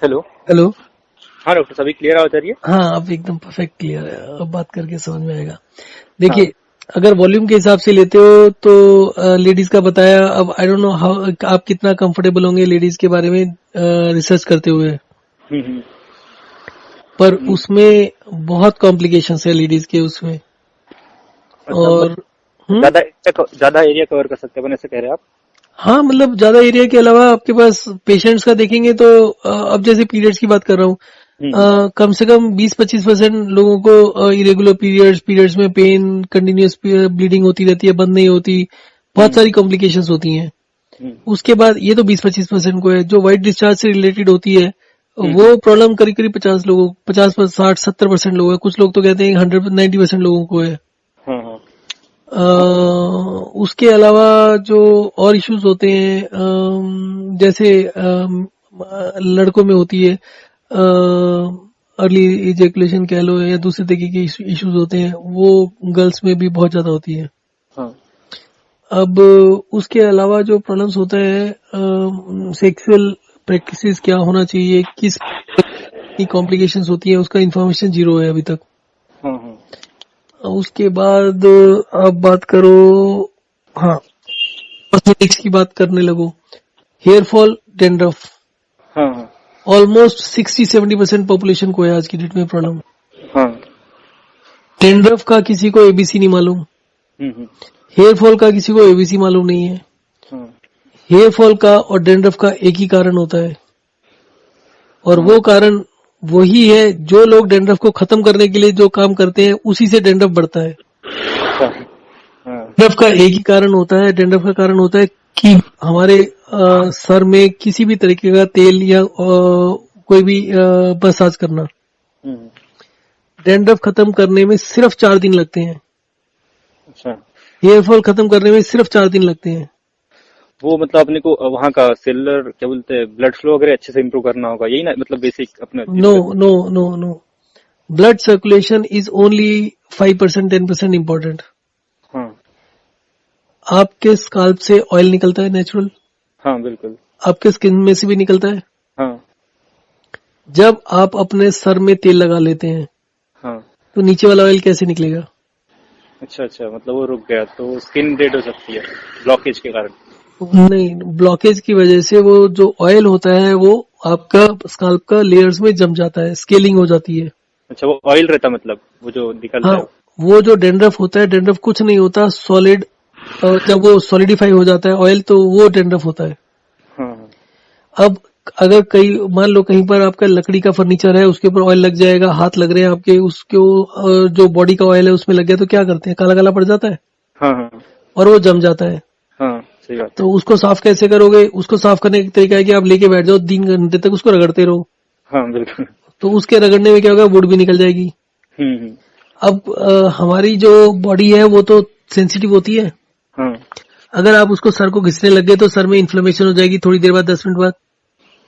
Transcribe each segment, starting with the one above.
Hello. Hello. हाँ doctor, सभी clear आवाज आ रही है? हाँ, अब एकदम परफेक्ट क्लियर है। अब बात करके समझ में आएगा। हाँ। देखिए, अगर वॉल्यूम के हिसाब से लेते हो तो लेडीज का बताया। अब आई डोंट नो हाउ आप कितना कंफर्टेबल होंगे लेडीज के बारे में रिसर्च करते हुए, हम्म। पर हम्म। उसमें बहुत कॉम्प्लिकेशंस है लेडीज के उसमें। अच्छा, और ज्यादा एरिया कवर कर सकते हैं अपन, ऐसे कह रहे हैं आप? हाँ, मतलब ज्यादा एरिया के अलावा आपके पास पेशेंट्स का देखेंगे तो अब जैसे पीरियड्स की बात कर रहा हूँ, हम्म। कम से कम 20-25% लोगों को इरेगुलर पीरियड्स में पेन, कंटिन्यूअस ब्लीडिंग होती रहती है, बंद नहीं होती, बहुत हम्म। सारी कॉम्प्लिकेशंस होती हैं। हम्म। उसके बाद ये तो 20-25% को है। जो वाइट डिस्चार्ज से रिलेटेड होती है हम्म। वो प्रॉब्लम करीब करीब 50-60-70% लोगों है। कुछ लोग तो कहते हैं 190% लोगों को है। हाँ हाँ। अ, उसके अलावा जो और इश्यूज होते हैं, जैसे लड़कों में होती है अर्ली इजैकुलेशन कह लो, या दूसरे तरीके के इश्यूज होते हैं, वो गर्ल्स में भी बहुत ज्यादा होती है। हाँ। अब उसके अलावा जो प्रॉब्लम्स होते हैं, सेक्सुअल प्रैक्टिसेस क्या होना चाहिए, किस की कॉम्प्लिकेशंस होती है, उसका इन्फॉर्मेशन जीरो है अभी तक। हाँ हाँ। उसके बाद आप बात करो, हाँ, कॉस्मेटिक्स की बात करने लगो, हेयर फॉल, डेंड्रफ, हाँ हाँ। ऑलमोस्ट 60-70% पॉपुलेशन को है आज की डेट में प्रॉब्लम। हाँ। डेंड्रफ का किसी को एबीसी नहीं मालूम, हम्म। हेयर फॉल का किसी को एबीसी मालूम नहीं है। हाँ हेयर फॉल का और डेंड्रफ का एक ही कारण होता है, और हाँ। वो कारण वही है जो लोग डेंड्रफ को खत्म करने के लिए जो काम करते हैं, उसी से डेंड्रफ बढ़ता है। अच्छा। हाँ। डेंड्रफ का एक ही कारण होता है, डेंड्रफ का कारण होता है कि हमारे सर में किसी भी तरीके का तेल या कोई भी मसाज करना। हम्म। डेंड्रफ खत्म करने में सिर्फ 4 दिन लगते हैं। अच्छा, हेयर फॉल खत्म करने में सिर्फ 4 दिन लगते हैं। वो मतलब अपने को वहाँ का सेलुलर क्या बोलते हैं, ब्लड फ्लो वगैरह अच्छे से इम्प्रूव करना होगा, यही ना, मतलब बेसिक अपने नो जिससे। No no no, blood circulation is only 5% 10% important. हाँ आपके स्काल्प से ऑयल निकलता है नेचुरल, हाँ बिल्कुल। आपके स्किन में से भी निकलता है। हाँ जब आप अपने सर में तेल लगा लेते हैं हाँ। तो नीचे वाला ऑयल कैसे निकलेगा? अच्छा अच्छा, मतलब वो रुक गया तो स्किन डेड हो सकती है ब्लॉकेज के कारण। नहीं, ब्लॉकेज की वजह से वो जो ऑयल होता है वो आपका स्काल्प का लेयर्स में जम जाता है, स्केलिंग हो जाती है। अच्छा, वो ऑयल रहता मतलब वो जो हाँ, निकलता है। वो जो डेंड्रफ होता है, डेंड्रफ कुछ नहीं होता, सॉलिड, जब वो सॉलिडिफाई हो जाता है ऑयल तो वो डेंड्रफ होता है। हाँ हाँ। अब अगर कहीं मान लो कहीं पर आपका लकड़ी का फर्नीचर है, उसके ऊपर ऑयल लग जाएगा, हाथ लग रहे हैं आपके, उसको जो बॉडी का ऑयल है उसमें लग गया तो क्या करते हैं? काला काला पड़ जाता है हाँ हाँ। और वो जम जाता है। हाँ सही बात है। तो उसको साफ कैसे करोगे? उसको साफ करने का तरीका है कि आप लेके बैठ जाओ, 3 घंटे तक उसको रगड़ते रहो। हाँ बिल्कुल। तो उसके रगड़ने में क्या होगा? वुड भी निकल जाएगी। हम्म। अब हमारी जो बॉडी है वो तो सेंसिटिव होती है। हाँ। अगर आप उसको सर को घिसने लग गए तो सर में इन्फ्लेमेशन हो जाएगी थोड़ी देर बाद, 10 मिनट बाद,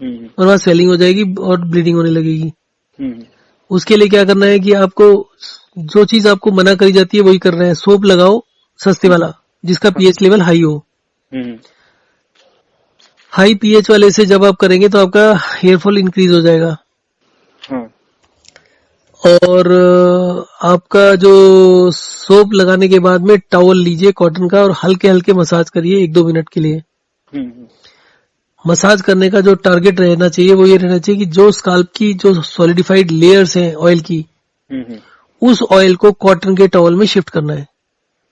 हम्म। और वहां स्वेलिंग हो जाएगी और ब्लीडिंग होने लगेगी। हम्म। उसके लिए क्या करना है कि आपको जो चीज आपको मना करी जाती है वही करना है। सोप लगाओ सस्ते वाला, जिसका हाँ। पीएच लेवल हाई हो। हम्म। हाई पीएच वाले से जब आप करेंगे तो आपका हेयर फॉल इंक्रीज हो जाएगा। हाँ। और आपका जो सोप लगाने के बाद में टॉवल लीजिए कॉटन का और हल्के हल्के मसाज करिए 1-2 मिनट के लिए। हम्म। मसाज करने का जो टारगेट रहना चाहिए वो ये रहना चाहिए कि जो स्काल्प की जो सॉलिडिफाइड लेयर्स हैं ऑयल की, हम्म। उस ऑयल को कॉटन के टॉवल में शिफ्ट करना है।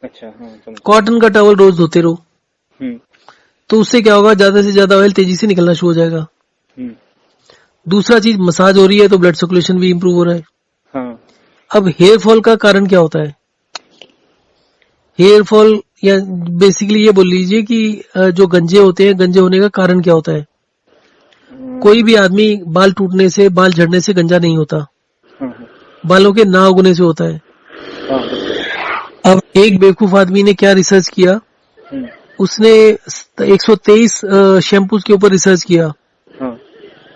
अच्छा, हाँ समझ। कॉटन का टॉवल रोज धोते रहो, हम्म। तो उससे क्या होगा? ज्यादा से ज्यादा ऑयल तेजी से निकलना शुरू हो जाएगा। हम्म। दूसरा चीज, मसाज हो रही है तो ब्लड सर्कुलेशन भी इंप्रूव हो रहा है। हाँ। अब हेयर फॉल का कारण क्या होता है? हेयर फॉल, या बेसिकली ये बोल लीजिए कि जो गंजे होते हैं, गंजे होने का कारण क्या होता है? कोई भी आदमी बाल टूटने से, बाल झड़ने से गंजा नहीं होता, हाँ हाँ। बालों के ना उगने से होता है। हाँ। अब एक बेवकूफ आदमी ने क्या रिसर्च किया, हम्म। उसने 123 शैम्पूज के ऊपर रिसर्च किया। हाँ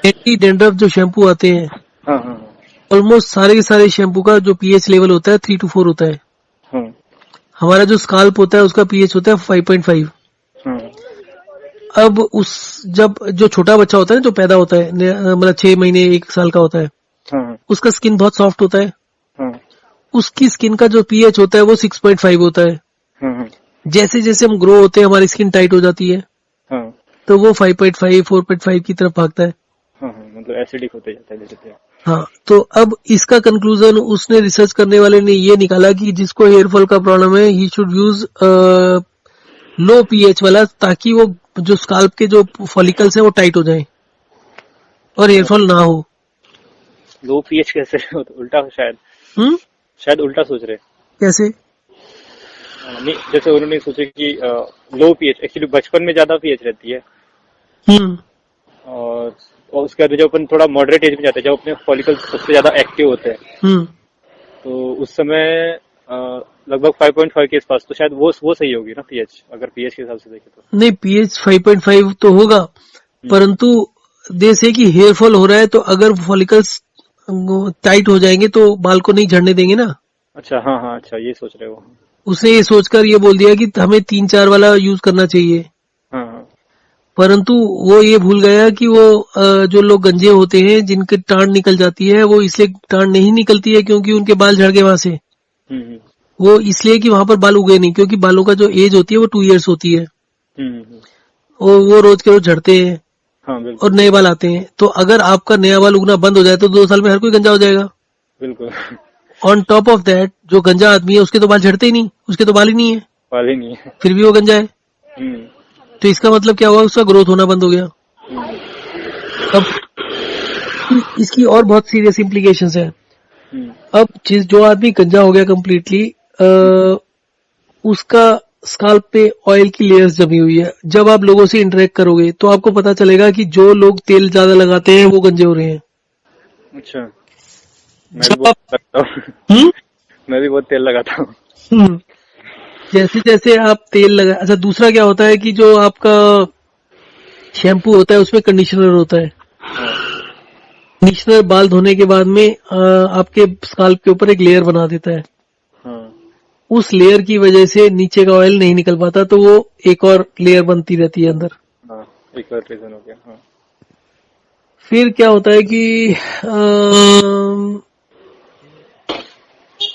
एंटी डेंड्रफ जो शैम्पू आते हैं, हाँ। हाँ ऑलमोस्ट सारे के सारे शैम्पू का जो पीएच लेवल होता है 3 to 4 होता है। हाँ। हमारा जो स्काल्प होता है उसका पीएच होता है 5.5। हाँ। अब जब जो छोटा बच्चा होता है ना, जो पैदा होता है, मतलब 6 महीने 1 साल का होता है, हाँ उसका स्किन बहुत सॉफ्ट होता है। हाँ उसकी स्किन का जो पीएच होता है वो 6.5 होता है। हाँ हाँ जैसे जैसे हम ग्रो होते हैं हमारी स्किन टाइट हो जाती है, हाँ तो वो 5.5 4.5 की तरफ भागता है। हाँ हाँ, मतलब एसिडिक होते जाता है जैसे। हाँ, तो अब इसका कंक्लूजन उसने रिसर्च करने वाले ने ये निकाला कि जिसको हेयर फॉल का प्रॉब्लम है, he should use low pH वाला, ताकि वो जो स्काल्प के जो फॉलिकल्स हैं वो टाइट हो जाएं और हेयर फॉल ना हो। लो पीएच कैसे? उल्टा शायद, हम्म, शायद उल्टा सोच रहे। कैसे? नहीं, जैसे उन्होंने सोचा कि लो पीएच, एक्चुअली बचपन में ज्यादा पीएच रहती है, हम्म, और उसके बाद जब अपन थोड़ा मॉडरेट एज में जाते हैं, जब अपने फॉलिकल्स सबसे ज्यादा एक्टिव होते हैं, हम्म। तो उस समय लगभग 5.5 के आसपास, तो शायद वो सही होगी ना पीएच, अगर पीएच के हिसाब से देखें तो। नहीं, पीएच 5.5 तो होगा, परंतु देश है कि हेयर फॉल हो रहा है, तो अगर फॉलिकल्स टाइट हो जाएंगे तो बाल को नहीं झड़ने देंगे ना। अच्छा, हाँ हाँ, अच्छा ये सोच रहे हो। उसने ये सोचकर ये बोल दिया कि हमें 3-4 वाला यूज करना चाहिए, हाँ हाँ परंतु वो ये भूल गया कि वो जो लोग गंजे होते हैं जिनकी टांड निकल जाती है, वो इसलिए टांड नहीं निकलती है क्योंकि उनके बाल झड़ गए वहां से। हम्म वो इसलिए कि वहां पर बाल उगे नहीं, क्योंकि बालों का जो एज होती है वो 2 इयर्स होती है, हम्म, और वो रोज के रोज झड़ते हैं हाँ और बिल्कुल नए बाल आते हैं। तो अगर आपका नया बाल उगना बंद हो जाए तो 2 साल में हर कोई गंजा हो जाएगा। बिल्कुल। ऑन टॉप ऑफ दैट, जो गंजा आदमी है उसके तो बाल झड़ते ही नहीं, उसके तो बाल ही नहीं है, बाल ही नहीं है। फिर भी वो गंजा है। हम्म तो इसका मतलब क्या हुआ, उसका ग्रोथ होना बंद हो गया। हम्म अब इसकी और बहुत सीरियस इम्प्लीकेशंस है। हम्म अब जो आदमी गंजा हो गया कम्प्लीटली, उसका स्काल्प पे ऑयल की लेयर्स जमी हुई है। जब आप लोगों से इंटरेक्ट करोगे तो आपको पता चलेगा कि जो लोग तेल ज्यादा लगाते हैं वो गंजे हो रहे हैं। अच्छा, मैं भी जब बहुत आप लगाता हूँ। हम्म, मैं भी बहुत तेल लगाता हूँ। हम्म, जैसे जैसे आप तेल लगा, अच्छा दूसरा क्या होता है कि जो आपका शैम्पू होता है उसमें कंडीशनर होता है। हाँ कंडीशनर बाल धोने के बाद में आपके स्काल्प के ऊपर एक लेयर बना देता है। हाँ उस लेयर की वजह से नीचे का ऑयल नहीं निकल पाता, तो वो एक और लेयर बनती रहती है अंदर। हाँ, एक और रीजन हो गया। हाँ फिर क्या होता है कि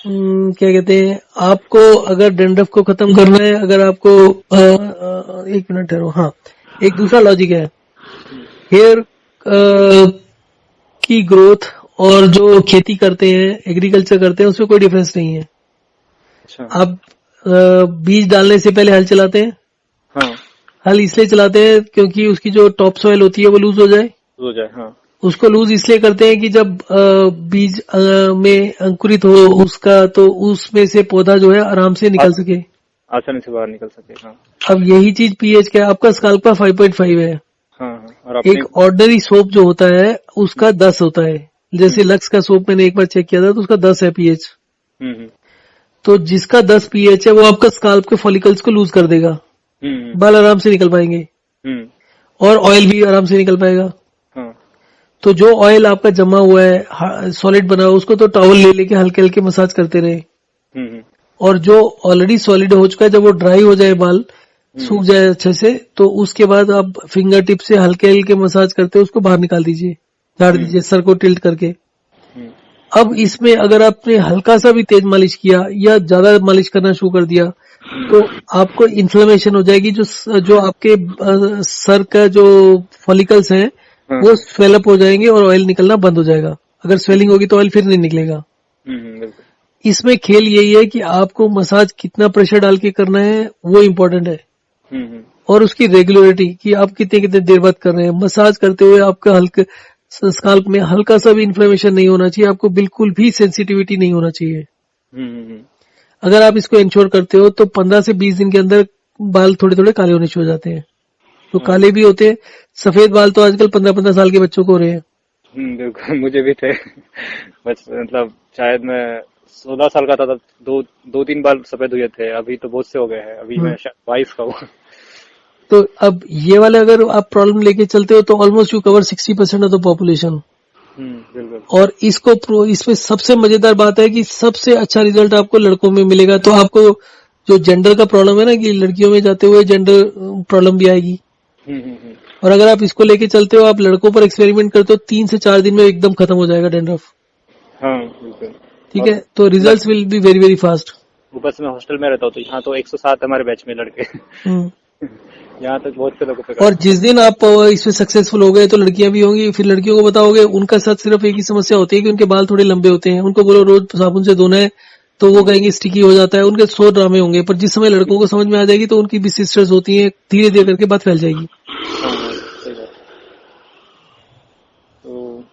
क्या कहते हैं, आपको अगर डैंड्रफ को खत्म करना है, अगर आपको 1 मिनट ठहरो, हाँ, एक दूसरा लॉजिक है। हेयर की ग्रोथ और जो खेती करते हैं, एग्रीकल्चर करते हैं, उसमें कोई डिफरेंस नहीं है। अच्छा, आप बीज डालने से पहले हल चलाते हैं। हाँ हल इसलिए चलाते हैं क्योंकि उसकी जो टॉप सॉइल होती है वो लूज हो जाए। हो जाए। हाँ उसको लूज इसलिए करते हैं कि जब बीज में अंकुरित हो उसका, तो उसमें से पौधा जो है आराम से निकल सके। आसानी से बाहर निकल सके। हाँ अब यही चीज पीएच का है। आपका स्काल्प का 5.5 है। हाँ हाँ, और अपने। एक ऑर्डिनरी सोप जो होता है उसका 10 होता है। जैसे लक्स का सोप मैंने एक बार चेक किया था तो उसका 10 है पीएच। हम्म तो जिसका 10 पीएच है वो आपका स्काल्प के फॉलिकल्स को लूज कर देगा, हम्म बाल आराम से निकल पाएंगे हम्म और ऑयल भी आराम से निकल पाएगा। हाँ तो जो ऑयल आपका जमा हुआ है, सॉलिड बना हुआ, उसको तो टॉवल ले लेके हल्के हल्के मसाज करते रहे। हम्म और जो ऑलरेडी सॉलिड हो चुका है, जब वो ड्राई हो जाए, बाल सूख जाए अच्छे से, तो उसके बाद आप फिंगर टिप से हल्के हल्के मसाज करते हो उसको बाहर निकाल दीजिए, झाड़ दीजिए सर को टिल्ट करके। हम्म अब इसमें अगर आपने हल्का सा भी तेज मालिश किया या ज्यादा मालिश करना शुरू कर दिया तो आपको इन्फ्लेमेशन हो जाएगी। जो आपके सर का जो फॉलिकल्स हैं हाँ वो स्वेलअप हो जाएंगे और ऑयल निकलना बंद हो जाएगा। अगर स्वेलिंग होगी तो ऑयल फिर नहीं निकलेगा। बिल्कुल। इसमें खेल यही है कि आपको मसाज कितना प्रेशर डाल के करना है वो इम्पोर्टेंट है, हम्म और उसकी रेगुलरिटी कि आप कितने कितने देर बाद कर रहे हैं। मसाज करते हुए आपका हल्के स्काल्प में हल्का सा भी इन्फ्लेमेशन नहीं होना चाहिए, आपको बिल्कुल भी सेंसिटिविटी नहीं होना चाहिए। हम्म अगर आप इसको इंश्योर करते हो तो 15 से 20 दिन के अंदर बाल थोड़े थोड़े काले होने शुरू हो जाते हैं। तो काले भी होते हैं। सफेद बाल तो आजकल 15-15 साल के बच्चों को हो रहे हैं। बिल्कुल, मुझे भी थे। बस मतलब शायद मैं 16 साल का था तब दो तीन बार सफेद हुए थे। अभी तो बहुत से हो गए हैं। अभी मैं 22 का हूँ। तो अब ये वाले अगर आप प्रॉब्लम लेके चलते हो तो almost you cover 60% of the population. बिल्कुल। और इसमें सबसे मजेदार बात है कि सबसे अच्छा रिजल्ट आपको लड़कों में मिलेगा। तो आपको जो जेंडर का प्रॉब्लम है ना, कि लड़कियों में जाते हुए जेंडर प्रॉब्लम भी आएगी, और अगर आप इसको लेके चलते हो, आप लड़कों पर एक्सपेरिमेंट करते हो, 3 से 4 दिन में एकदम खत्म हो जाएगा डैंड्रफ। हाँ बिल्कुल। ठीक और है, तो results will be very very fast. ऊपर से मैं हॉस्टल में रहता हूँ, तो यहाँ तो 107 हमारे बैच में लड़के। यहाँ तक बहुत से लोगों पे और करते जिस दिन आप इसमें सक्सेसफुल हो गए तो लड़कियां भी होंगी, फिर लड़कियों को बताओगे, उनका साथ सिर्फ एक ही समस्या होती है कि उनके बाल थोड़े लंबे होते हैं। उनको बोलो रोज साबुन से धोना है, तो वो कहेंगे स्टिकी हो जाता है। उनके 100 ड्रामे होंगे, पर जिस समय लड़कों को समझ में आ जाएगी तो उनकी भी सिस्टर्स होती हैं, धीरे धीरे करके बात फैल जाएगी। हाँ हाँ, सही बात। तो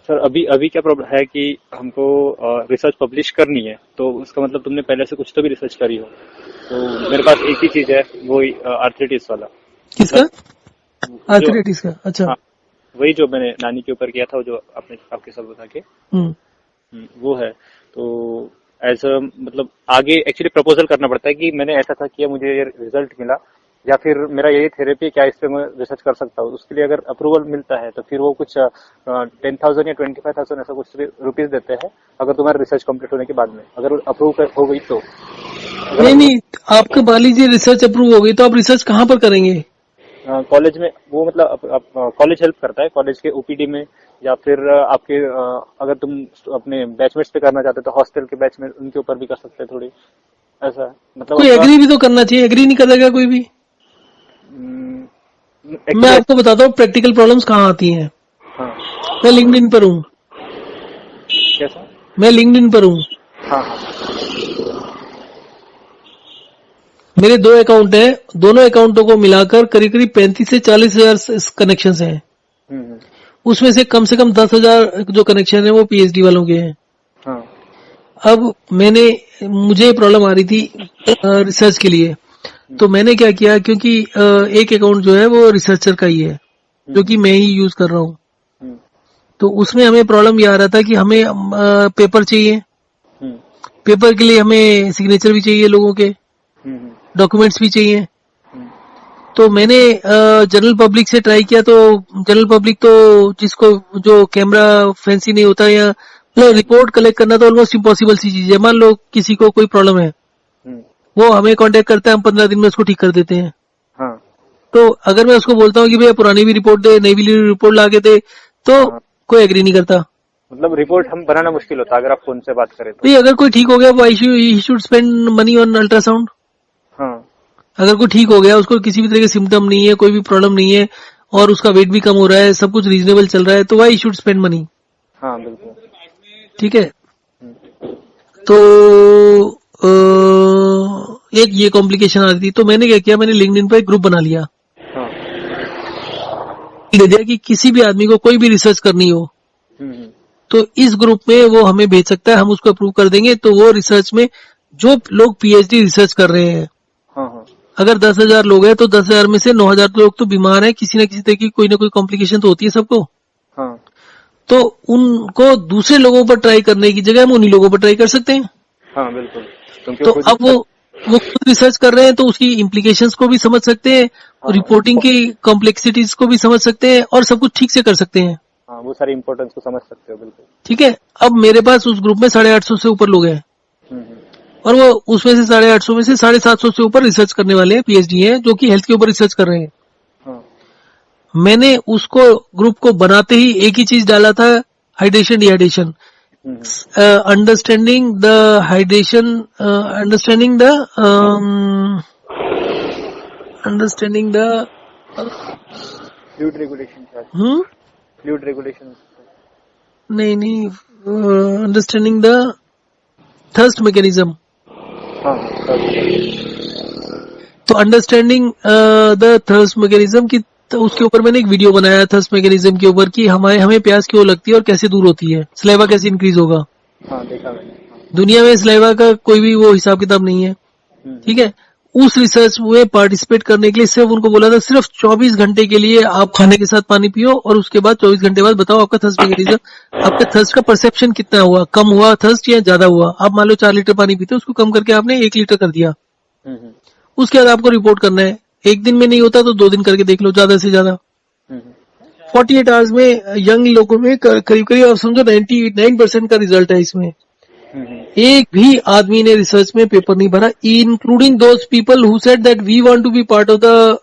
सर अभी अभी क्या प्रॉब्लम है कि हमको रिसर्च पब्लिश करनी है, तो उसका मतलब तुमने पहले से कुछ तो भी रिसर्च करी हो। तो मेरे पास एक ही चीज है, वो आर्थराइटिस वाला। किसका? जो आर्थराइटिस का? अच्छा। हाँ, वही जो मैंने नानी के ऊपर किया था, जो आपने आपके साथ बता के वो है। तो एज मतलब आगे एक्चुअली प्रपोजल करना पड़ता है कि मैंने ऐसा था किया, मुझे ये रिजल्ट मिला, या फिर मेरा यही थेरेपी, क्या इस पे मैं रिसर्च कर सकता हूँ। उसके लिए अगर अप्रूवल मिलता है तो फिर वो कुछ 10,000 या 25,000 ऐसा कुछ रुपीज देते हैं, अगर तुम्हारा रिसर्च कंप्लीट होने के बाद में, अगर अप्रूव हो गई तो। नहीं नहीं, आपका मान लीजिए रिसर्च अप्रूव हो गई तो आप रिसर्च कहाँ पर करेंगे? कॉलेज में वो मतलब कॉलेज हेल्प करता है, कॉलेज के ओपीडी में, या फिर आपके अगर तुम अपने बैचमेट्स पे करना चाहते हो तो हॉस्टल के बैच में उनके ऊपर भी कर सकते हैं थोड़ी, ऐसा मतलब कोई अपना। एग्री भी तो करना चाहिए, एग्री नहीं करेगा कोई भी। मैं एक्चुअली आपको बताता हूँ प्रैक्टिकल प्रॉब्लम्स कहाँ आती हैं। हाँ। मैं लिंक्डइन पर हूँ, कैसा? मैं लिंक्डइन पर हूँ। हाँ हाँ। मेरे 2 अकाउंट हैं, दोनों अकाउंटों को मिलाकर करीब करीब 35 से 40,000 कनेक्शन हैं। हम्म। उसमें से कम 10,000 जो कनेक्शन है वो पीएचडी वालों के हैं। हाँ। अब मुझे प्रॉब्लम आ रही थी रिसर्च के लिए, तो मैंने क्या किया, क्योंकि एक अकाउंट जो है वो रिसर्चर का ही है, जो कि मैं ही यूज कर रहा हूँ। हम्म। तो उसमें हमें प्रॉब्लम ये आ रहा था कि हमें पेपर चाहिए, हम्म। पेपर के लिए हमें सिग्नेचर भी चाहिए लोगों के, हम्म। डॉक्यूमेंट्स भी चाहिए। हम्म। तो मैंने जनरल पब्लिक से ट्राई किया, तो जनरल पब्लिक तो जिसको जो कैमरा फैंसी नहीं होता, या मतलब रिपोर्ट कलेक्ट करना तो ऑलमोस्ट इम्पॉसिबल सी चीज है। मान लो किसी को कोई प्रॉब्लम है, हम्म। वो हमें कांटेक्ट करता है, हम 15 दिन में उसको ठीक कर देते हैं। हाँ तो अगर मैं उसको बोलता हूँ कि भैया पुरानी भी रिपोर्ट दे, नई भी रिपोर्ट ला के दे, तो हाँ, कोई एग्री नहीं करता। मतलब रिपोर्ट हम बनाना मुश्किल होता है अगर आप फोन से बात करें तो। भाई अगर कोई ठीक हो गया, वो he should spend money on ultrasound. हाँ। अगर कोई ठीक हो गया, उसको किसी भी तरह के सिम्टम नहीं है, कोई भी प्रॉब्लम नहीं है, और उसका वेट भी कम हो रहा है, सब कुछ रीजनेबल चल रहा है, तो वाई शुड स्पेंड मनी। हाँ बिल्कुल। ठीक है। हम्म। तो एक ये कॉम्प्लिकेशन आ रही थी, तो मैंने क्या किया, मैंने लिंक्डइन पर एक ग्रुप बना लिया, हाँ। दे दिया कि किसी भी आदमी को कोई भी रिसर्च करनी हो हम्म। तो इस ग्रुप में वो हमें भेज सकता है, हम उसको अप्रूव कर देंगे। तो वो रिसर्च में जो लोग पीएचडी रिसर्च कर रहे हैं, हाँ हाँ। अगर 10,000 लोग हैं तो 10,000 में से 9,000 लोग तो बीमार हैं, किसी न किसी तरह की कोई ना कोई कॉम्प्लिकेशन तो होती है सबको। हाँ। तो उनको दूसरे लोगों पर ट्राई करने की जगह हम उन्हीं लोगों पर ट्राई कर सकते हैं। हाँ बिल्कुल, क्योंकि तो खुद अब वो खुद रिसर्च कर रहे हैं, तो उसकी इम्प्लीकेशंस को भी समझ सकते हैं, हाँ रिपोर्टिंग की कॉम्प्लेक्सिटीज को भी समझ सकते हैं, और सब कुछ ठीक से कर सकते हैं। हाँ, वो सारी इम्पोर्टेंस को समझ सकते हो बिल्कुल। ठीक है। अब मेरे पास उस ग्रुप में 850 से ऊपर लोग हैं, हम्म। और वो उसमें से 850 में से 750 से ऊपर रिसर्च करने वाले हैं, पीएचडी हैं, जो कि हेल्थ के ऊपर रिसर्च कर रहे हैं। हाँ। मैंने उसको ग्रुप को बनाते ही एक ही चीज डाला था, hydration dehydration, understanding the hydration, understanding the understanding the fluid regulation क्या? Fluid regulation? नहीं, अंडरस्टैंडिंग द थर्स्ट मैकेनिज्म। हाँ। तो अंडरस्टैंडिंग द थर्स्ट मैकेनिज्म की, तो उसके ऊपर मैंने एक वीडियो बनाया थर्स्ट मैकेनिज्म के ऊपर, कि हमें प्यास क्यों लगती है और कैसे दूर होती है, सलाइवा कैसे इंक्रीज होगा। हाँ देखा मैंने। हाँ। दुनिया में सलाइवा का कोई भी वो हिसाब किताब नहीं है। ठीक है। उस रिसर्च में पार्टिसिपेट करने के लिए सिर्फ उनको बोला था, सिर्फ 24 घंटे के लिए आप खाने के साथ पानी पियो, और उसके बाद 24 घंटे बाद बताओ आपका थर्स्ट मैकेनिज्म, आपका थर्स्ट का परसेप्शन कितना हुआ, कम हुआ थर्स्ट या ज्यादा हुआ। आप मान लो 4 लीटर पानी पीते, उसको कम करके आपने 1 लीटर कर दिया। उसके बाद आपको रिपोर्ट करना है, एक दिन में नहीं होता तो 2 दिन करके देख लो, ज्यादा से ज्यादा 48 आवर्स में। यंग लोगों में करीब करीब आप समझो 99% का रिजल्ट है इसमें। एक भी आदमी ने रिसर्च में पेपर नहीं भरा, including those people who said that we want to be part of the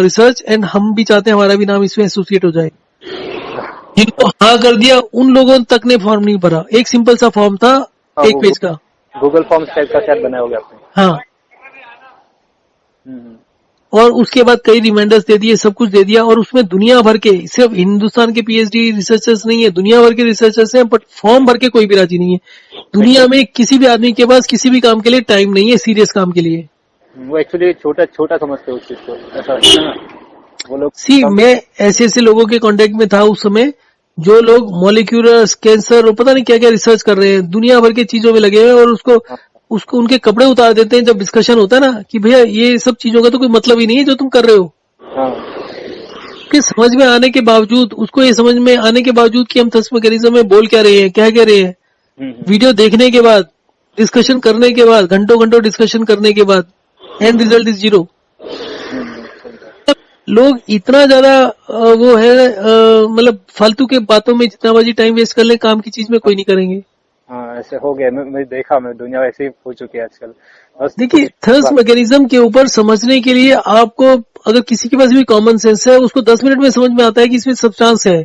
research and हम भी चाहते हैं हमारा भी नाम इसमें एसोसिएट हो जाए। जिनको हाँ कर दिया उन लोगों तक ने फॉर्म नहीं भरा। एक सिंपल सा फॉर्म था, एक पेज का, गूगल फॉर्म्स टाइप का शायद बनाया होगा आपने। हाँ। और उसके बाद कई रिमाइंडर्स दे दिए, सब कुछ दे दिया, और उसमें दुनिया भर के, सिर्फ हिंदुस्तान के पीएचडी रिसर्चर्स नहीं है, दुनिया भर के रिसर्चर्स हैं, बट फॉर्म भर के कोई भी राजी नहीं है। दुनिया में किसी भी आदमी के पास किसी भी काम के लिए टाइम नहीं है, सीरियस काम के लिए। वो एक्चुअली छोटा समझते हो उस चीज को, ऐसा वो लोग। मैं ऐसे लोगों के कांटेक्ट में था उस समय, जो लोग मॉलिक्यूलर कैंसर और पता नहीं क्या क्या रिसर्च कर रहे हैं, दुनिया भर के चीजों में लगे हुए हैं, और उसको उनके कपड़े उतार देते हैं जब डिस्कशन होता है ना, कि भैया ये सब चीजों का तो कोई मतलब ही नहीं है जो तुम कर रहे हो। कि समझ में आने के बावजूद, उसको ये समझ में आने के बावजूद कि हम थर्स्ट मैकेनिज्म में बोल क्या रहे हैं, क्या कह रहे हैं, वीडियो देखने के बाद, डिस्कशन करने के बाद, घंटों डिस्कशन करने के बाद, एंड रिजल्ट इज 0। लोग इतना ज्यादा वो है, मतलब फालतू के बातों में जितना बाजी टाइम वेस्ट कर ले, काम की चीज में कोई नहीं करेंगे। हाँ, ऐसे हो गया। मैं देखा, मैं दुनिया वैसे ही हो चुकी है आजकल। देखिए, थर्स्ट मैकेनिज्म के ऊपर समझने के लिए आपको, अगर किसी के पास भी कॉमन सेंस है, उसको 10 मिनट में समझ में आता है कि इसमें सब्सटेंस है।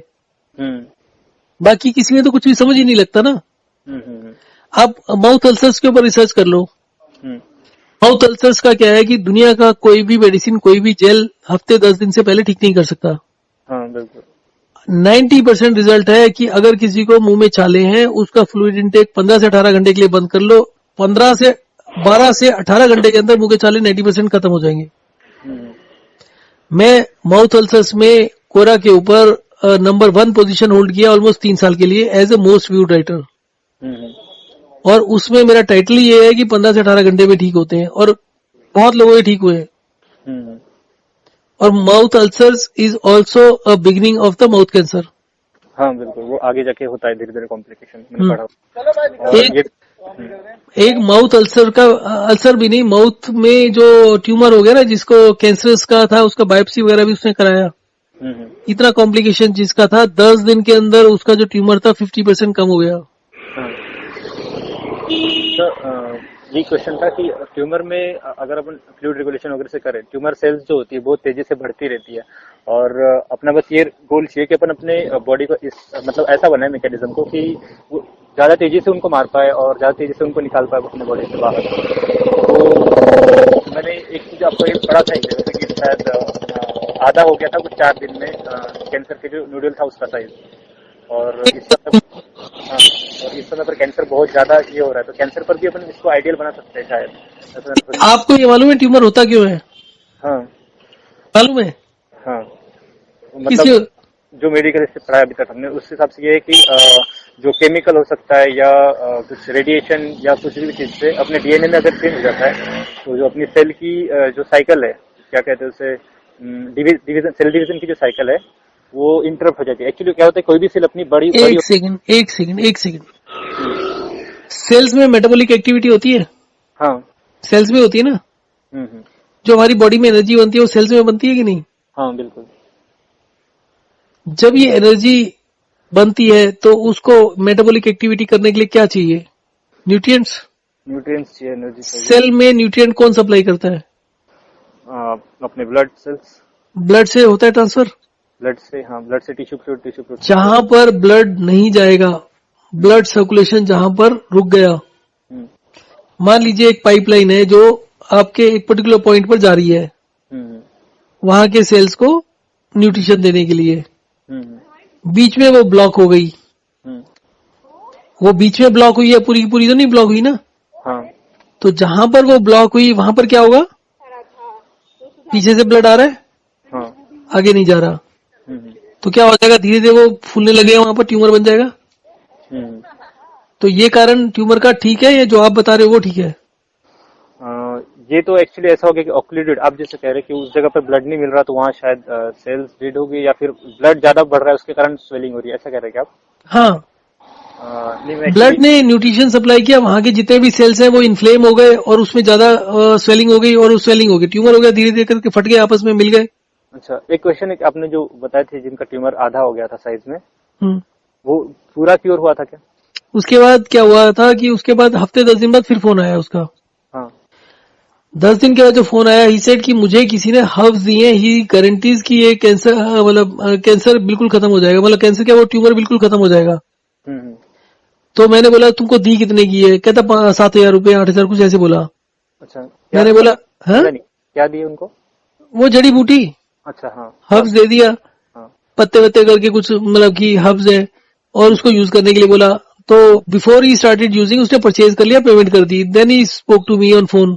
बाकी किसी में तो कुछ भी समझ ही नहीं लगता ना। आप माउथ अल्सर्स के ऊपर रिसर्च कर लो। माउथ अल्सर्स का क्या है कि दुनिया का कोई भी मेडिसिन, कोई भी जेल हफ्ते 10 दिन से पहले ठीक नहीं कर सकता। हाँ, बिल्कुल। 90% रिजल्ट है कि अगर किसी को मुंह में छाले हैं, उसका फ्लूइड इंटेक 15 से 18 घंटे के लिए बंद कर लो। 12 से 18 घंटे के अंदर मुंह के छाले 90% खत्म हो जाएंगे। मैं माउथ अल्सर्स में कोरा के ऊपर नंबर 1 पोजीशन होल्ड किया ऑलमोस्ट 3 साल के लिए as a most viewed writer. और उसमें मेरा टाइटल ये है कि 15 से 18 घंटे में ठीक होते हैं, और बहुत लोगों के ठीक हुए हैं। और mouth ulcers is also a beginning of the mouth cancer. हाँ, बिल्कुल, वो आगे जाके होता है धीरे धीरे कॉम्प्लिकेशन, मैंने पढ़ा। एक माउथ अल्सर का, अल्सर भी नहीं, माउथ में जो ट्यूमर हो गया ना, जिसको कैंसरस का था, उसका बायोप्सी वगैरह भी उसने कराया। इतना कॉम्प्लिकेशन जिसका था, 10 दिन के अंदर उसका जो ट्यूमर था 50% कम हो गया। ये क्वेश्चन था कि ट्यूमर में अगर अपन फ्लूइड रेगुलेशन वगैरह से करें, ट्यूमर सेल्स जो होती है बहुत तेजी से बढ़ती रहती है, और अपना बस ये गोल चाहिए कि अपन अपने बॉडी को इस मतलब ऐसा बनाए मैकेनिज्म को कि वो ज्यादा तेजी से उनको मार पाए और ज्यादा तेजी से उनको निकाल पाए अपने बॉडी से बाहर। तो मैंने एक चीज आपको ये पढ़ा था, जैसे कि शायद आधा हो गया था कुछ 4 दिन में कैंसर के जो न्यूडल था उसका साइज, और इस समय पर कैंसर बहुत ज्यादा ये हो रहा है, तो कैंसर पर भी अपन इसको आइडियल बना सकते हैं शायद। आपको ये मालूम है ट्यूमर होता क्यों है? हाँ, मालूम है। हाँ, मतलब जो मेडिकल से पढ़ा अभी तक हमने, उस हिसाब से ये है कि जो केमिकल हो सकता है या कुछ रेडिएशन या कुछ भी चीज से अपने डीएनए में अगर चेंज हो जाता है, तो जो अपनी सेल की जो साइकिल है, क्या कहते हैं उसे, डिवीजन, सेल डिवीजन की जो साइकिल है, वो इंटरप्ट हो जाती है। एक्चुअली क्या होता है, कोई भी सेल अपनी बड़ी एक सेकंड सेल्स में मेटाबॉलिक एक्टिविटी होती है। हाँ, सेल्स में होती है ना। जो हमारी बॉडी में एनर्जी बनती है वो सेल्स में बनती है कि नहीं? हाँ, बिल्कुल। जब ये एनर्जी बनती है तो उसको मेटाबॉलिक एक्टिविटी करने के लिए क्या चाहिए? न्यूट्रिएंट्स चाहिए, एनर्जी चाहिए। सेल में न्यूट्रिएंट कौन सप्लाई करता है? अपने ब्लड सेल्स। ब्लड से होता है ट्रांसफर? ब्लड से, हाँ, ब्लड से टिश्यू फ्लूइड। जहां पर ब्लड नहीं जाएगा, ब्लड सर्कुलेशन जहां पर रुक गया, मान लीजिए एक पाइपलाइन है जो आपके एक पर्टिकुलर पॉइंट पर जा रही है, वहां के सेल्स को न्यूट्रिशन देने के लिए, बीच में वो ब्लॉक हो गई। वो बीच में ब्लॉक हुई है, पूरी पूरी तो नहीं ब्लॉक हुई ना। हाँ। तो जहां पर वो ब्लॉक हुई वहां पर क्या होगा? पीछे से ब्लड आ रहा है, हाँ, आगे नहीं जा रहा, तो क्या हो जाएगा? धीरे धीरे वो फूलने लगेगा, वहां पर ट्यूमर बन जाएगा। तो ये कारण ट्यूमर का ठीक है, या जो आप बता रहे हो वो ठीक है? ये तो एक्चुअली ऐसा हो गया कि ऑक्लूडेड, आप जैसे कह रहे हैं कि उस जगह पर ब्लड नहीं मिल रहा, तो वहाँ शायद सेल्स डेड हो गई, या फिर ब्लड ज्यादा बढ़ रहा है उसके कारण स्वेलिंग हो रही है, ऐसा कह रहे हैं क्या आप? हाँ, ब्लड ने न्यूट्रिशन सप्लाई किया, वहां के जितने भी सेल्स हैं वो इन्फ्लेम हो गए और उसमें ज्यादा स्वेलिंग हो गई, और स्वेलिंग हो गई, ट्यूमर हो गया, धीरे धीरे करके फट गए, आपस में मिल गए। अच्छा, एक क्वेश्चन है, आपने जो बताए थे जिनका ट्यूमर आधा हो गया था साइज में, वो पूरा क्योर हुआ था क्या? उसके बाद क्या हुआ था कि उसके बाद हफ्ते 10 दिन बाद फिर फोन आया उसका। हाँ 10 दिन के बाद जो फोन आया, ही सेड कि मुझे किसी ने हर्ब्स दिए, ही गारंटीज कि ये कैंसर मतलब कैंसर बिल्कुल खत्म हो जाएगा, मतलब कैंसर क्या वो ट्यूमर बिल्कुल खत्म हो जाएगा। हम्म, तो मैंने बोला तुमको दी कितने की है? कहता 7,000 रुपये 8,000 कुछ ऐसे बोला। अच्छा क्या मैंने बोला हाँ, समझा नहीं क्या दिए उनको? वो जड़ी बूटी अच्छा हाँ हर्ब्स दे दिया, हाँ पत्ते वत्ते करके कुछ, मतलब कि हर्ब्स है, और उसको यूज करने के लिए बोला। तो बिफोर ही स्टार्टेड यूजिंग उसने परचेज कर लिया, पेमेंट कर दी, then he spoke to me on phone.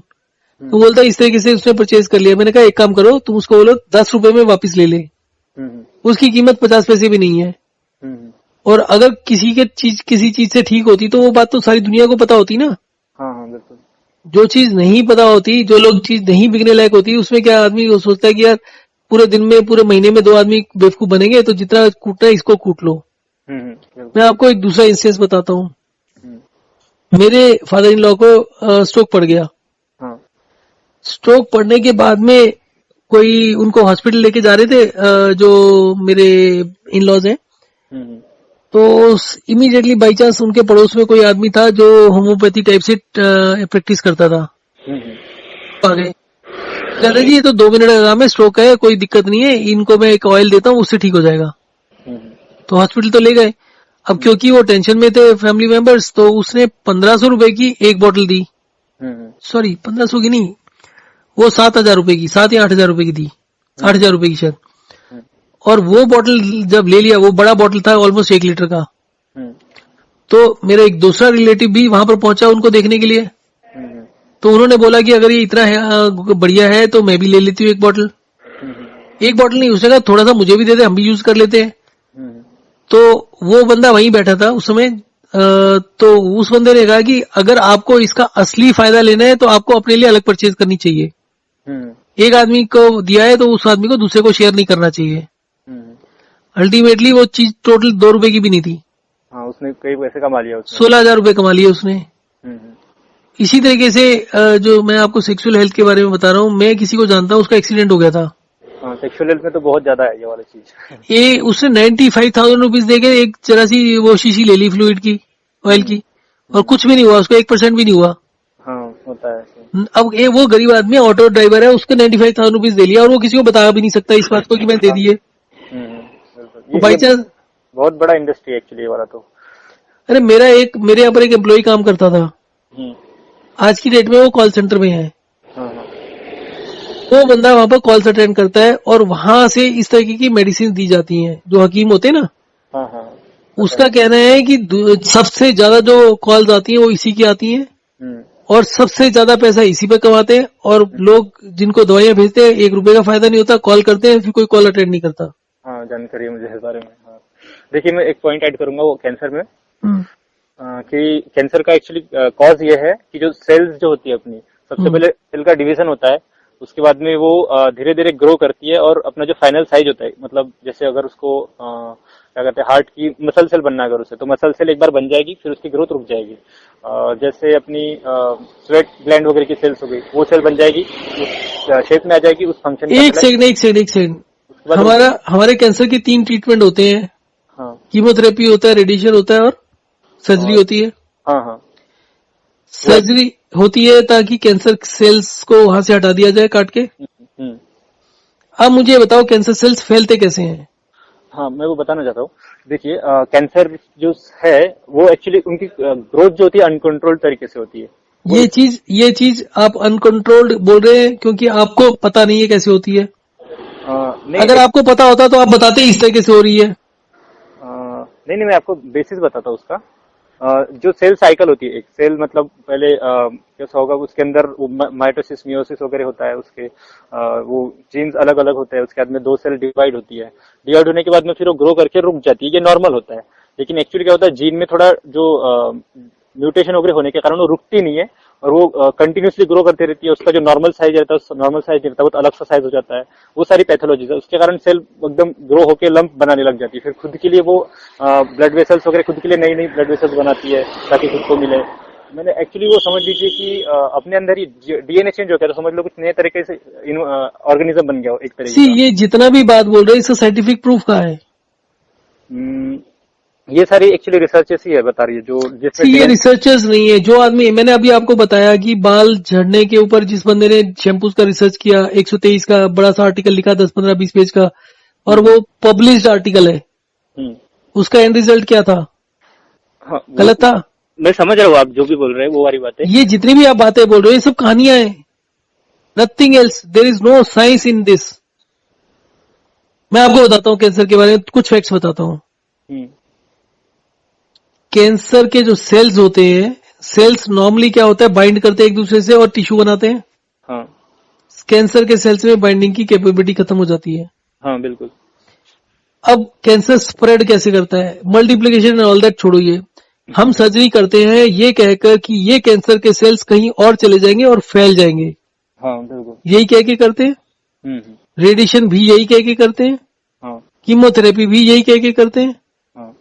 तो बोलता इस तरीके से उसने परचेज कर लिया। मैंने कहा एक काम करो, तुम उसको बोलो 10 रुपए में वापस ले ले, उसकी कीमत 50 पैसे भी नहीं है। हम्म, और अगर किसी चीज से ठीक होती तो वो बात तो सारी दुनिया को पता होती ना। हाँ हाँ बिल्कुल। जो चीज नहीं पता होती, जो लोग चीज नहीं बिकने लायक होती, उसमें क्या आदमी वो सोचता है कि यार पूरे दिन में पूरे महीने में 2 आदमी बेवकूफ बनेंगे, तो जितना कूटना है इसको कूट लो। बिल्कुल। मैं आपको एक दूसरा इंस्टेंस बताता हूँ। हम्म, मेरे फादर इन लॉ को स्ट्रोक पड़ गया। हाँ स्ट्रोक पड़ने के बाद में कोई उनको हॉस्पिटल लेके जा रहे थे, जो मेरे इन लॉज हैं। हम्म, तो इमीडिएटली बाई चांस उनके पड़ोस में कोई आदमी था जो होम्योपैथी टाइप से प्रैक्टिस करता था। आ गए, कहते जी ये तो 2 मिनट का काम है, स्ट्रोक है, कोई दिक्कत नहीं है, इनको मैं एक ऑयल देता हूँ उससे ठीक हो जाएगा। तो हॉस्पिटल तो ले गए। अब क्योंकि वो टेंशन में थे फैमिली मेंबर्स, तो उसने 1,500 रुपए की एक बोतल दी। सॉरी 1,500 की नहीं, वो 7,000 रुपए की, 7 या 8,000 रुपए की दी, 8,000 रुपए की शायद। और वो बोतल जब ले लिया, वो बड़ा बोतल था ऑलमोस्ट 1 लीटर का। तो मेरा एक दूसरा रिलेटिव भी वहां पर पहुंचा उनको देखने के लिए। तो उन्होंने बोला कि अगर ये इतना है, बढ़िया है तो मैं भी ले लेती हूँ एक बोतल। एक बोतल नहीं, उसने कहा थोड़ा सा मुझे भी दे दे, हम भी यूज कर लेते हैं। तो वो बंदा वहीं बैठा था उस समय। तो उस बंदे ने कहा कि अगर आपको इसका असली फायदा लेना है तो आपको अपने लिए अलग परचेज करनी चाहिए। एक आदमी को दिया है तो उस आदमी को दूसरे को शेयर नहीं करना चाहिए। अल्टीमेटली वो चीज टोटल 2 रुपए की भी नहीं थी। हाँ उसने कई पैसे कमा लिया उसने। 16,000 रुपए कमा लिए उसने। इसी तरीके से जो मैं आपको सेक्सुअल हेल्थ के बारे में बता रहा हूँ, मैं किसी को जानता हूँ, उसका एक्सीडेंट हो गया था। हाँ सेक्सुअल हेल्थ में तो बहुत ज्यादा है ये वाली चीज। ये उसने 95,000 रुपीज देके एक जरा सी वो शीशी ले ली फ्लूइड की, ऑयल की, और कुछ भी नहीं हुआ उसको, 1% भी नहीं हुआ। हाँ होता है। अब ये वो गरीब आदमी ऑटो ड्राइवर है, उसके 95,000 रुपीज दे लिया, और वो किसी को बता भी नहीं सकता इस बात को कि मैं दे दिए। बाई चांस बहुत बड़ा इंडस्ट्री है एक्चुअली ये वाला तो। अरे मेरे यहाँ पर एक एम्प्लॉय काम करता था, आज की डेट में वो कॉल सेंटर में है। वो बंदा वहां पर कॉल्स अटेंड करता है, और वहां से इस तरीके की मेडिसिन दी जाती हैं, जो हकीम होते हैं ना। उसका कहना है कि सबसे ज्यादा जो कॉल्स आती हैं वो इसी की आती हैं, और सबसे ज्यादा पैसा इसी पे कमाते हैं। और लोग जिनको दवाइयां भेजते हैं 1 रुपए का फायदा नहीं होता, कॉल करते हैं फिर कोई कॉल अटेंड नहीं करता। हाँ जानकारी है मुझे इस बारे में। हाँ देखिए मैं एक पॉइंट ऐड करूंगा वो कैंसर में, कि कैंसर का एक्चुअली कॉज ये है कि जो सेल्स जो होती है अपनी, सबसे पहले सेल का डिवीजन होता है, उसके बाद में वो धीरे धीरे ग्रो करती है, और अपना जो फाइनल साइज होता है, मतलब जैसे अगर उसको क्या कहते हैं हार्ट की मसल सेल बनना अगर उसे, तो मसल सेल एक बार बन जाएगी, फिर उसकी ग्रोथ रुक जाएगी। जैसे अपनी स्वेट ग्लैंड वगैरह की सेल्स हो गई, वो सेल बन जाएगी, उस शेप में आ जाएगी, उस फंक्शन। एक सेकंड हमारे कैंसर की 3 ट्रीटमेंट होते हैं। हाँ कीमोथेरेपी होता है, रेडिएशन होता है, और सर्जरी होती है। हाँ सर्जरी होती है ताकि कैंसर सेल्स को वहां से हटा दिया जाए काट के। अब मुझे बताओ कैंसर सेल्स फैलते कैसे हैं? हाँ मैं वो बताना चाहता हूँ। देखिए कैंसर जो है वो एक्चुअली उनकी ग्रोथ जो होती है अनकंट्रोल्ड तरीके से होती है। ये चीज आप अनकंट्रोल्ड बोल रहे हैं क्योंकि आपको पता नहीं है कैसे होती है। अगर आपको पता होता तो आप बताते इस तरीके से हो रही है। नहीं मैं आपको बेसिस बताता हूँ उसका। जो सेल साइकिल होती है, एक सेल मतलब पहले कैसा होगा, उसके अंदर माइटोसिस मियोसिस वगैरह होता है, उसके वो जीन्स अलग अलग होते हैं, उसके बाद में 2 सेल डिवाइड होती है, डिवाइड होने के बाद में फिर वो ग्रो करके रुक जाती है, ये नॉर्मल होता है। लेकिन एक्चुअली क्या होता है, जीन में थोड़ा जो म्यूटेशन वगैरह होने के कारण वो रुकती नहीं है, और वो कंटिन्यूसली ग्रो करती रहती है। उसका जो नॉर्मल साइज रहता है नॉर्मल साइज नहीं रहता, वो अलग सा साइज हो जाता है। वो सारी पैथोलॉजीज है, उसके कारण सेल एकदम ग्रो होकर लंप बनाने लग जाती है। फिर खुद के लिए वो ब्लड वेसल्स वगैरह खुद के लिए नई नई ब्लड वेसल्स बनाती है ताकि खुद को मिले। मैंने एक्चुअली वो समझ लीजिए कि अपने अंदर ही डीएनए चेंज हो गया, तो समझ लो कुछ नए तरीके से ऑर्गेनिज्म बन गया हो एक तरीके का। ये जितना भी बात बोल रहे हैं इसका साइंटिफिक प्रूफ कहाँ है? ये सारी एक्चुअली रिसर्चेस ही है बता रही है जो जिसमें ये रिसर्चर्स नहीं है। जो आदमी, मैंने अभी आपको बताया कि बाल झड़ने के ऊपर जिस बंदे ने शैम्पूज का रिसर्च किया, 123 का बड़ा सा आर्टिकल लिखा, 10-15-20 पेज का, और वो पब्लिश्ड आर्टिकल है, उसका एंड रिजल्ट क्या था? हाँ, गलत था। मैं समझ रहा हूँ आप जो भी बोल रहे हैं वो वाली बातें। ये जितनी भी आप बातें बोल रहे हो ये सब कहानियां हैं, nothing else. There is no science in this. मैं आपको बताता हूँ कैंसर के बारे में कुछ फैक्ट्स बताता हूँ। कैंसर के जो सेल्स होते हैं, सेल्स नॉर्मली क्या होता है, बाइंड करते हैं एक दूसरे से और टिश्यू बनाते हैं। हाँ। कैंसर के सेल्स में बाइंडिंग की कैपेबिलिटी खत्म हो जाती है। हाँ बिल्कुल। अब कैंसर स्प्रेड कैसे करता है? मल्टीप्लिकेशन एंड ऑल दैट छोड़ो, ये हम सर्जरी करते हैं ये कहकर कि ये कैंसर के सेल्स कहीं और चले जाएंगे और फैल जाएंगे। हाँ बिल्कुल। यही कह के करते हैं। रेडिएशन भी यही कह के करते हैं। हाँ। कीमोथेरेपी भी यही कह के करते हैं। हाँ।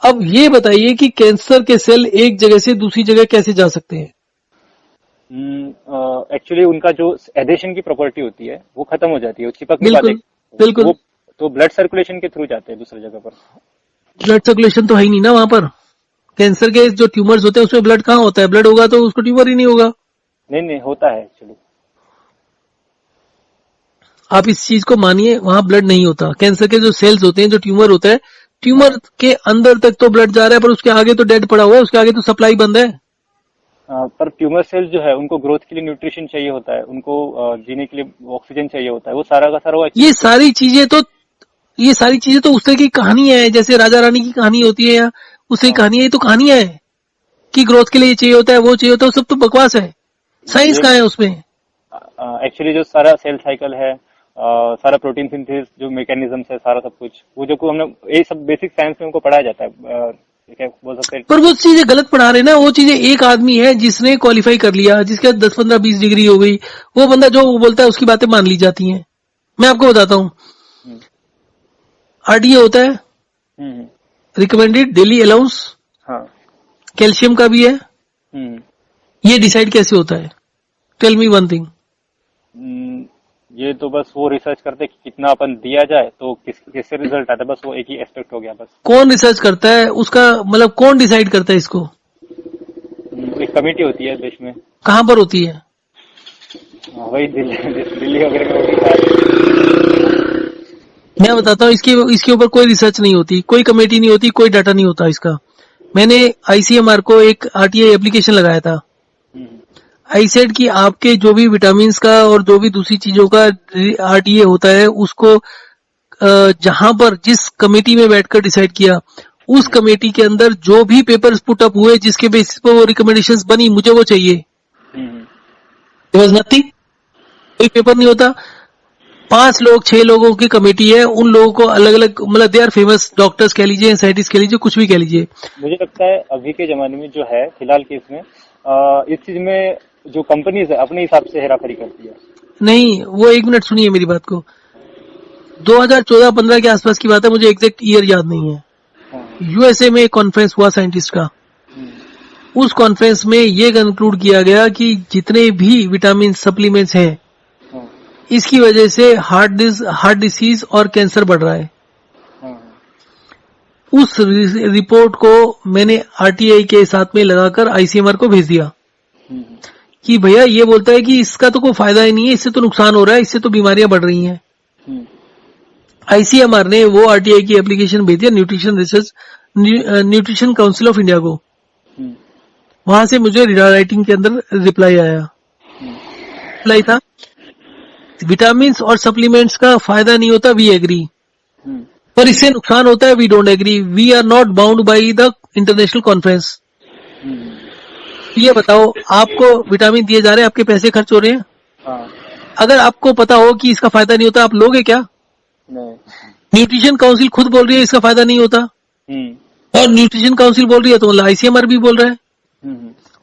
अब ये बताइए कि कैंसर के सेल एक जगह से दूसरी जगह कैसे जा सकते हैं? एक्चुअली उनका जो एडेशन की प्रॉपर्टी होती है वो खत्म हो जाती है, चिपक नहीं पाते। बिल्कुल। वो तो ब्लड सर्कुलेशन के थ्रू जाते हैं दूसरी जगह पर। ब्लड सर्कुलेशन तो है ही नहीं ना वहां पर। कैंसर के जो ट्यूमर्स होते हैं उसमें ब्लड कहाँ होता है? ब्लड होगा तो उसको ट्यूमर ही नहीं होगा। नहीं होता है एक्चुअली। आप इस चीज को मानिए, वहां ब्लड नहीं होता। कैंसर के जो सेल्स होते हैं, जो ट्यूमर होता है, ट्यूमर के अंदर तक तो ब्लड जा रहा है, पर उसके आगे तो डेड पड़ा हुआ है, उसके आगे तो सप्लाई बंद है। पर ट्यूमर सेल्स जो है उनको ग्रोथ के लिए न्यूट्रिशन चाहिए होता है, उनको जीने के लिए ऑक्सीजन चाहिए होता है, वो सारा का सारा ये सारी चीजें तो उस तरह की कहानियां हैं, जैसे राजा रानी की कहानी होती है या उसकी कहानियां। ये तो कहानियां हैं कि ग्रोथ के लिए ये चाहिए होता है, वो चाहिए होता है, सब तो बकवास है। साइंस कहाँ है उसमें? एक्चुअली जो सारा सेल साइकिल है, सारा प्रोटीन सिंथेसिस जो मैकेनिज्म है, सारा सब कुछ वो जो हमने ये सब बेसिक साइंस में उनको पढ़ाया जाता है, क्या बोल सकते हैं। पर वो चीजें गलत पढ़ा रहे ना। वो चीजें एक आदमी है जिसने क्वालिफाई कर लिया, जिसके 10-15-20 डिग्री हो गई, वो बंदा जो बोलता है उसकी बातें मान ली जाती हैं। मैं आपको बताता हूँ, आरडीए होता है, रिकमेंडेड डेली अलाउंस। हाँ। कैल्शियम का भी है। ये डिसाइड कैसे होता है? Tell me one thing. ये तो बस वो रिसर्च करते कि कितना अपन दिया जाए तो किससे रिजल्ट आता है, बस वो एक ही एस्पेक्ट हो गया बस। कौन रिसर्च करता है उसका, मतलब कौन डिसाइड करता है इसको? एक कमेटी होती है देश में। कहाँ पर होती है? वही दिल्ली वगैरह में होती है। मैं बताता हूँ, इसके ऊपर कोई रिसर्च नहीं होती, कोई कमेटी नहीं होती, कोई डाटा नहीं होता इसका। मैंने आईसीएमआर को एक आरटीआई एप्लीकेशन लगाया था। आई सेड कि आपके जो भी विटामिन का और जो भी दूसरी चीजों का आरटीए होता है, उसको जहां पर जिस कमेटी में बैठकर डिसाइड किया, उस कमेटी के अंदर जो भी पेपर्स पुट अप हुए, जिसके बेसिस पर वो रिकमेंडेशंस बनी, मुझे वो चाहिए। There was nothing. कोई पेपर नहीं होता। 5 लोग 6 लोगों की कमेटी है, उन लोगों को अलग अलग, मतलब दे आर फेमस डॉक्टर्स कह लीजिए, साइंटिस्ट कह लीजिए, कुछ भी कह लीजिए। मुझे लगता है अभी के जमाने में जो है फिलहाल केस में इस चीज में जो कंपनीज है अपने हिसाब से हेराफेरी करती है। नहीं, वो 1 मिनट सुनिए मेरी बात को। 2014-15 के आसपास की बात है, मुझे एग्जैक्ट ईयर याद नहीं है। यूएसए में एक कॉन्फ्रेंस हुआ साइंटिस्ट का। उस कॉन्फ्रेंस में ये कंक्लूड किया गया कि जितने भी विटामिन सप्लीमेंट्स हैं, इसकी वजह से हार्ट डिसीज और कैंसर बढ़ रहा है। उस रिपोर्ट को मैंने आरटीआई के साथ में लगाकर आईसीएमआर को भेज दिया कि भैया ये बोलता है कि इसका तो कोई फायदा ही नहीं है, इससे तो नुकसान हो रहा है, इससे तो बीमारियां बढ़ रही हैं। आईसीएमआर ने वो आरटीआई की एप्लीकेशन भेज दिया न्यूट्रिशन काउंसिल ऑफ इंडिया को। वहां से मुझे राइटिंग के अंदर रिप्लाई आया। रिप्लाई था, विटामिन और सप्लीमेंट्स का फायदा नहीं होता, वी एग्री, पर इससे नुकसान होता है, we don't agree, we are not bound by the international conference. ये बताओ, आपको विटामिन दिए जा रहे हैं, आपके पैसे खर्च हो रहे हैं। अगर आपको पता हो कि इसका फायदा नहीं होता, आप लोगे क्या? नहीं। न्यूट्रिशन काउंसिल खुद बोल रही है इसका फायदा नहीं होता, और न्यूट्रिशन काउंसिल बोल रही है तो आईसीएमआर भी बोल रहा है,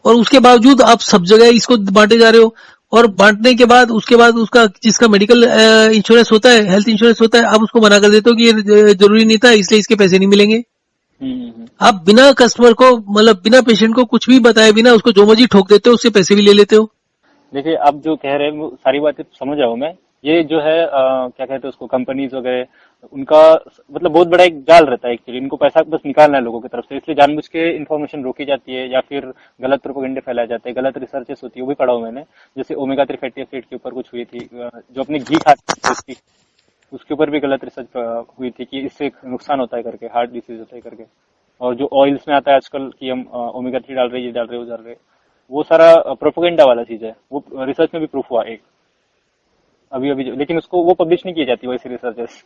और उसके बावजूद आप सब जगह इसको बांटे जा रहे हो। और बांटने के बाद उसके बाद उसका जिसका मेडिकल इंश्योरेंस होता है, हेल्थ इंश्योरेंस होता है, आप उसको मना कर देते हो कि ये जरूरी नहीं था, इसलिए इसके पैसे नहीं मिलेंगे। आप बिना कस्टमर को, मतलब बिना पेशेंट को कुछ भी बताए बिना उसको जो मर्जी ठोक देते हो, उससे पैसे भी ले लेते हो। देखिए, आप जो कह रहे हैं वो सारी बातें समझ रहा हूँ मैं। ये जो है क्या कहते हैं उसको, कंपनीज वगैरह उनका मतलब बहुत बड़ा एक जाल रहता है एक्चुअली, इनको पैसा बस निकालना है लोगों की तरफ से, इसलिए जानबूझ के इन्फॉर्मेशन रोकी जाती है या फिर गलत प्रोपेगेंडे फैलाए जाते हैं, गलत रिसर्चेस होती है, वो भी पढ़ा हूँ मैंने। जैसे ओमेगा 3 फैटी एसिड के ऊपर कुछ हुई थी, जो अपने घी खाते हैं उसके ऊपर भी गलत रिसर्च हुई थी कि इससे नुकसान होता है करके, हार्ट डिसीज होता है करके। और जो ऑयल्स में आता है आजकल कि हम ओमेगा 3 डाल रहे हैं, ये डाल रहे वो डाल रहे, वो सारा प्रोपेगेंडा वाला चीज है। वो रिसर्च में भी प्रूफ हुआ एक अभी अभी लेकिन उसको वो पब्लिश नहीं की जाती वैसी रिसर्चेस।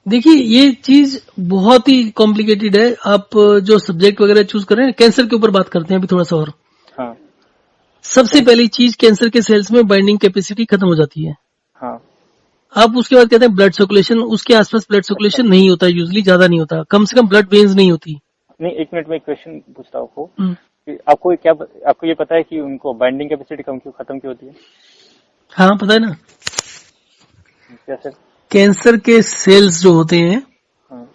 देखिए ये चीज बहुत ही कॉम्प्लिकेटेड है। आप जो सब्जेक्ट वगैरह चूज कर रहे हैं, कैंसर के ऊपर बात करते हैं अभी थोड़ा सा और। हाँ सबसे पहली चीज, कैंसर के सेल्स में बाइंडिंग कैपेसिटी खत्म हो जाती है। हाँ आप उसके बाद कहते हैं ब्लड सर्कुलेशन, उसके आसपास ब्लड सर्कुलेशन नहीं होता, यूजली ज्यादा नहीं होता, कम से कम ब्लड वेन्स नहीं होती। नहीं, एक मिनट में एक क्वेश्चन पूछता हूँ आपको हम्म। कि आपको ये पता है कि उनको बाइंडिंग कैपेसिटी खत्म क्यों होती है? हाँ पता है ना। कैसे? कैंसर के सेल्स जो होते हैं, हाँ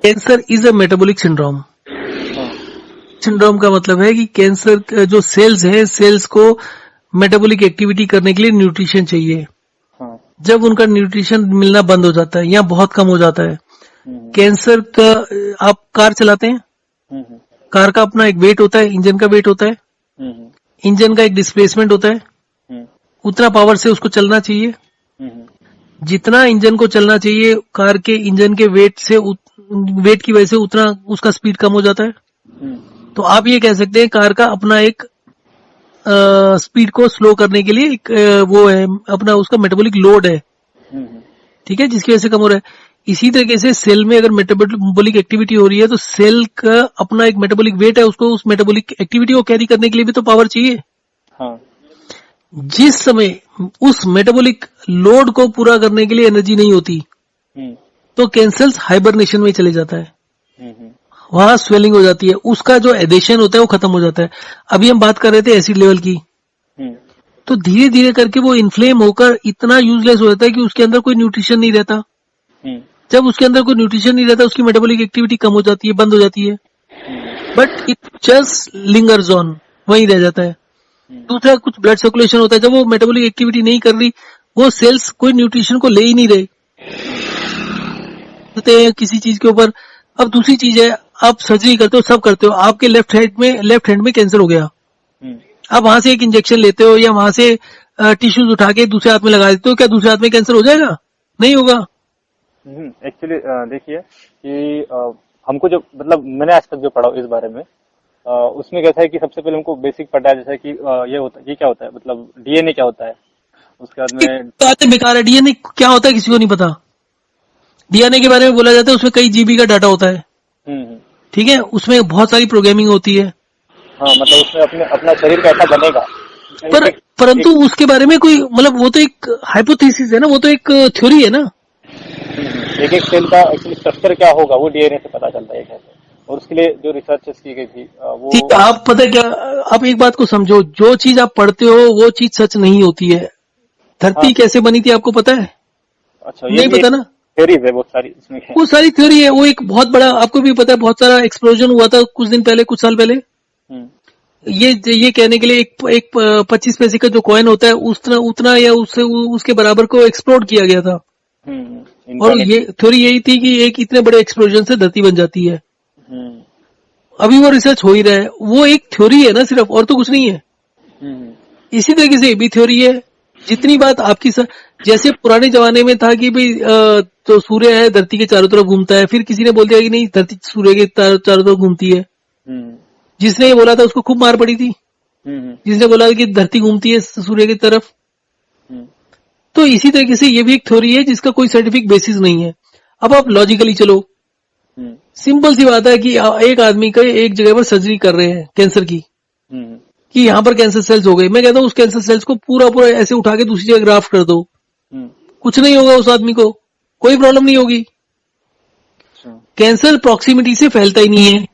cancer is a metabolic syndrome. हाँ सिंड्रोम का मतलब है कि कैंसर का जो सेल्स है, सेल्स को मेटाबॉलिक एक्टिविटी करने के लिए न्यूट्रिशन चाहिए। हाँ जब उनका न्यूट्रिशन मिलना बंद हो जाता है या बहुत कम हो जाता है, कैंसर का, आप कार चलाते हैं, हम्म कार का अपना एक वेट होता है, इंजन का वेट होता है, हम्म इंजन का एक डिस्प्लेसमेंट होता है, हम्म उतना पावर से उसको चलना चाहिए। हम्म जितना इंजन को चलना चाहिए, कार के इंजन के वेट से, वेट की वजह से उतना उसका स्पीड कम हो जाता है। हम्म तो आप ये कह सकते हैं कार का अपना एक स्पीड को स्लो करने के लिए एक वो है, अपना उसका मेटाबॉलिक लोड है, हम्म ठीक है, जिसकी वजह से कम हो रहा है। इसी तरीके से सेल में अगर मेटाबॉलिक एक्टिविटी हो रही है, तो सेल का अपना एक मेटाबॉलिक वेट है, उसको उस मेटाबॉलिक एक्टिविटी को कैरी करने के लिए भी तो पावर चाहिए। हाँ जिस समय उस मेटाबॉलिक लोड को पूरा करने के लिए एनर्जी नहीं होती, तो कैंसर हाइबरनेशन में चले जाता है, वहां स्वेलिंग हो जाती है, उसका जो एडेशन होता है वो खत्म हो जाता है। अभी हम बात कर रहे थे एसिड लेवल की, तो धीरे धीरे करके वो इन्फ्लेम होकर इतना यूजलेस हो जाता है कि उसके अंदर कोई न्यूट्रिशन नहीं रहता। जब उसके अंदर कोई न्यूट्रिशन नहीं रहता, उसकी मेटाबॉलिक एक्टिविटी कम हो जाती है, बंद हो जाती है, but it just lingers on, वहीं रह जाता है। दूसरा, कुछ ब्लड सर्कुलेशन होता है, जब वो मेटाबॉलिक एक्टिविटी नहीं कर रही, वो सेल्स कोई न्यूट्रिशन को ले ही नहीं रहे किसी चीज के ऊपर। अब दूसरी चीज है, आप सर्जरी करते हो, सब करते हो, आपके लेफ्ट हैंड में कैंसर हो गया, आप वहां से एक इंजेक्शन लेते हो या वहां से टिश्यूज उठा के दूसरे हाथ में लगा देते हो, क्या दूसरे हाथ में कैंसर हो जाएगा? नहीं होगा। एक्चुअली देखिए कि हमको जो, मतलब मैंने आज तक जो पढ़ा इस बारे में, उसमें कैसा है कि सबसे पहले हमको बेसिक पढ़ा है, जैसा कि ये क्या होता है, मतलब डीएनए क्या होता है, उसके बाद में बातें बेकार है। डीएनए क्या होता है किसी को नहीं पता। डीएनए के बारे में बोला जाता है उसमें कई जीबी का डाटा होता है, ठीक है, उसमें बहुत सारी प्रोग्रामिंग होती है। हाँ, मतलब उसमें अपना शरीर कैसा बनेगा, परंतु उसके बारे में कोई, मतलब वो तो एक हाइपोथेसिस है ना, वो तो एक थ्योरी है ना। एक सेल का एक्चुअली स्ट्रक्चर क्या होगा वो डीएनए से पता चलता है कैसे, और उसके लिए जो रिसर्चेस की गई थी वो। आप पता है क्या, आप एक बात को समझो, जो चीज आप पढ़ते हो वो चीज सच नहीं होती है। धरती कैसे बनी थी आपको पता है? अच्छा, नहीं पता ना। थ्योरीज है बहुत सारी इसमें, वो सारी थ्योरी है। वो एक बहुत बड़ा, आपको भी पता है, बहुत सारा एक्सप्लोजन हुआ था कुछ दिन पहले, कुछ साल पहले। ये कहने के लिए एक 25 पैसे का जो कॉइन होता है, उतना या उसके बराबर को एक्सप्लोड किया गया था। और ये थ्योरी यही थी कि एक इतने बड़े एक्सप्लोजन से धरती बन जाती है। अभी वो रिसर्च हो ही रहा है, वो एक थ्योरी है ना सिर्फ, और तो कुछ नहीं है। इसी तरीके से ये भी थ्योरी है। जितनी बात आपकी जैसे पुराने जमाने में था कि भाई तो सूर्य है, धरती के चारों तरफ घूमता है, फिर किसी ने बोल दिया कि नहीं, धरती सूर्य के चारों तरफ घूमती है। जिसने ये बोला था उसको खूब मार पड़ी थी, जिसने बोला कि धरती घूमती है सूर्य की तरफ। तो इसी तरीके से ये भी एक थ्योरी है जिसका कोई साइंटिफिक बेसिस नहीं है। अब आप लॉजिकली चलो, सिंपल सी बात है कि एक आदमी का एक जगह पर सर्जरी कर रहे हैं कैंसर की, कि यहाँ पर कैंसर सेल्स हो गए। मैं कहता हूँ उस कैंसर सेल्स को पूरा ऐसे उठा के दूसरी जगह ग्राफ्ट कर दो, कुछ नहीं होगा, उस आदमी को कोई प्रॉब्लम नहीं होगी। कैंसर प्रॉक्सिमिटी से फैलता ही नहीं है।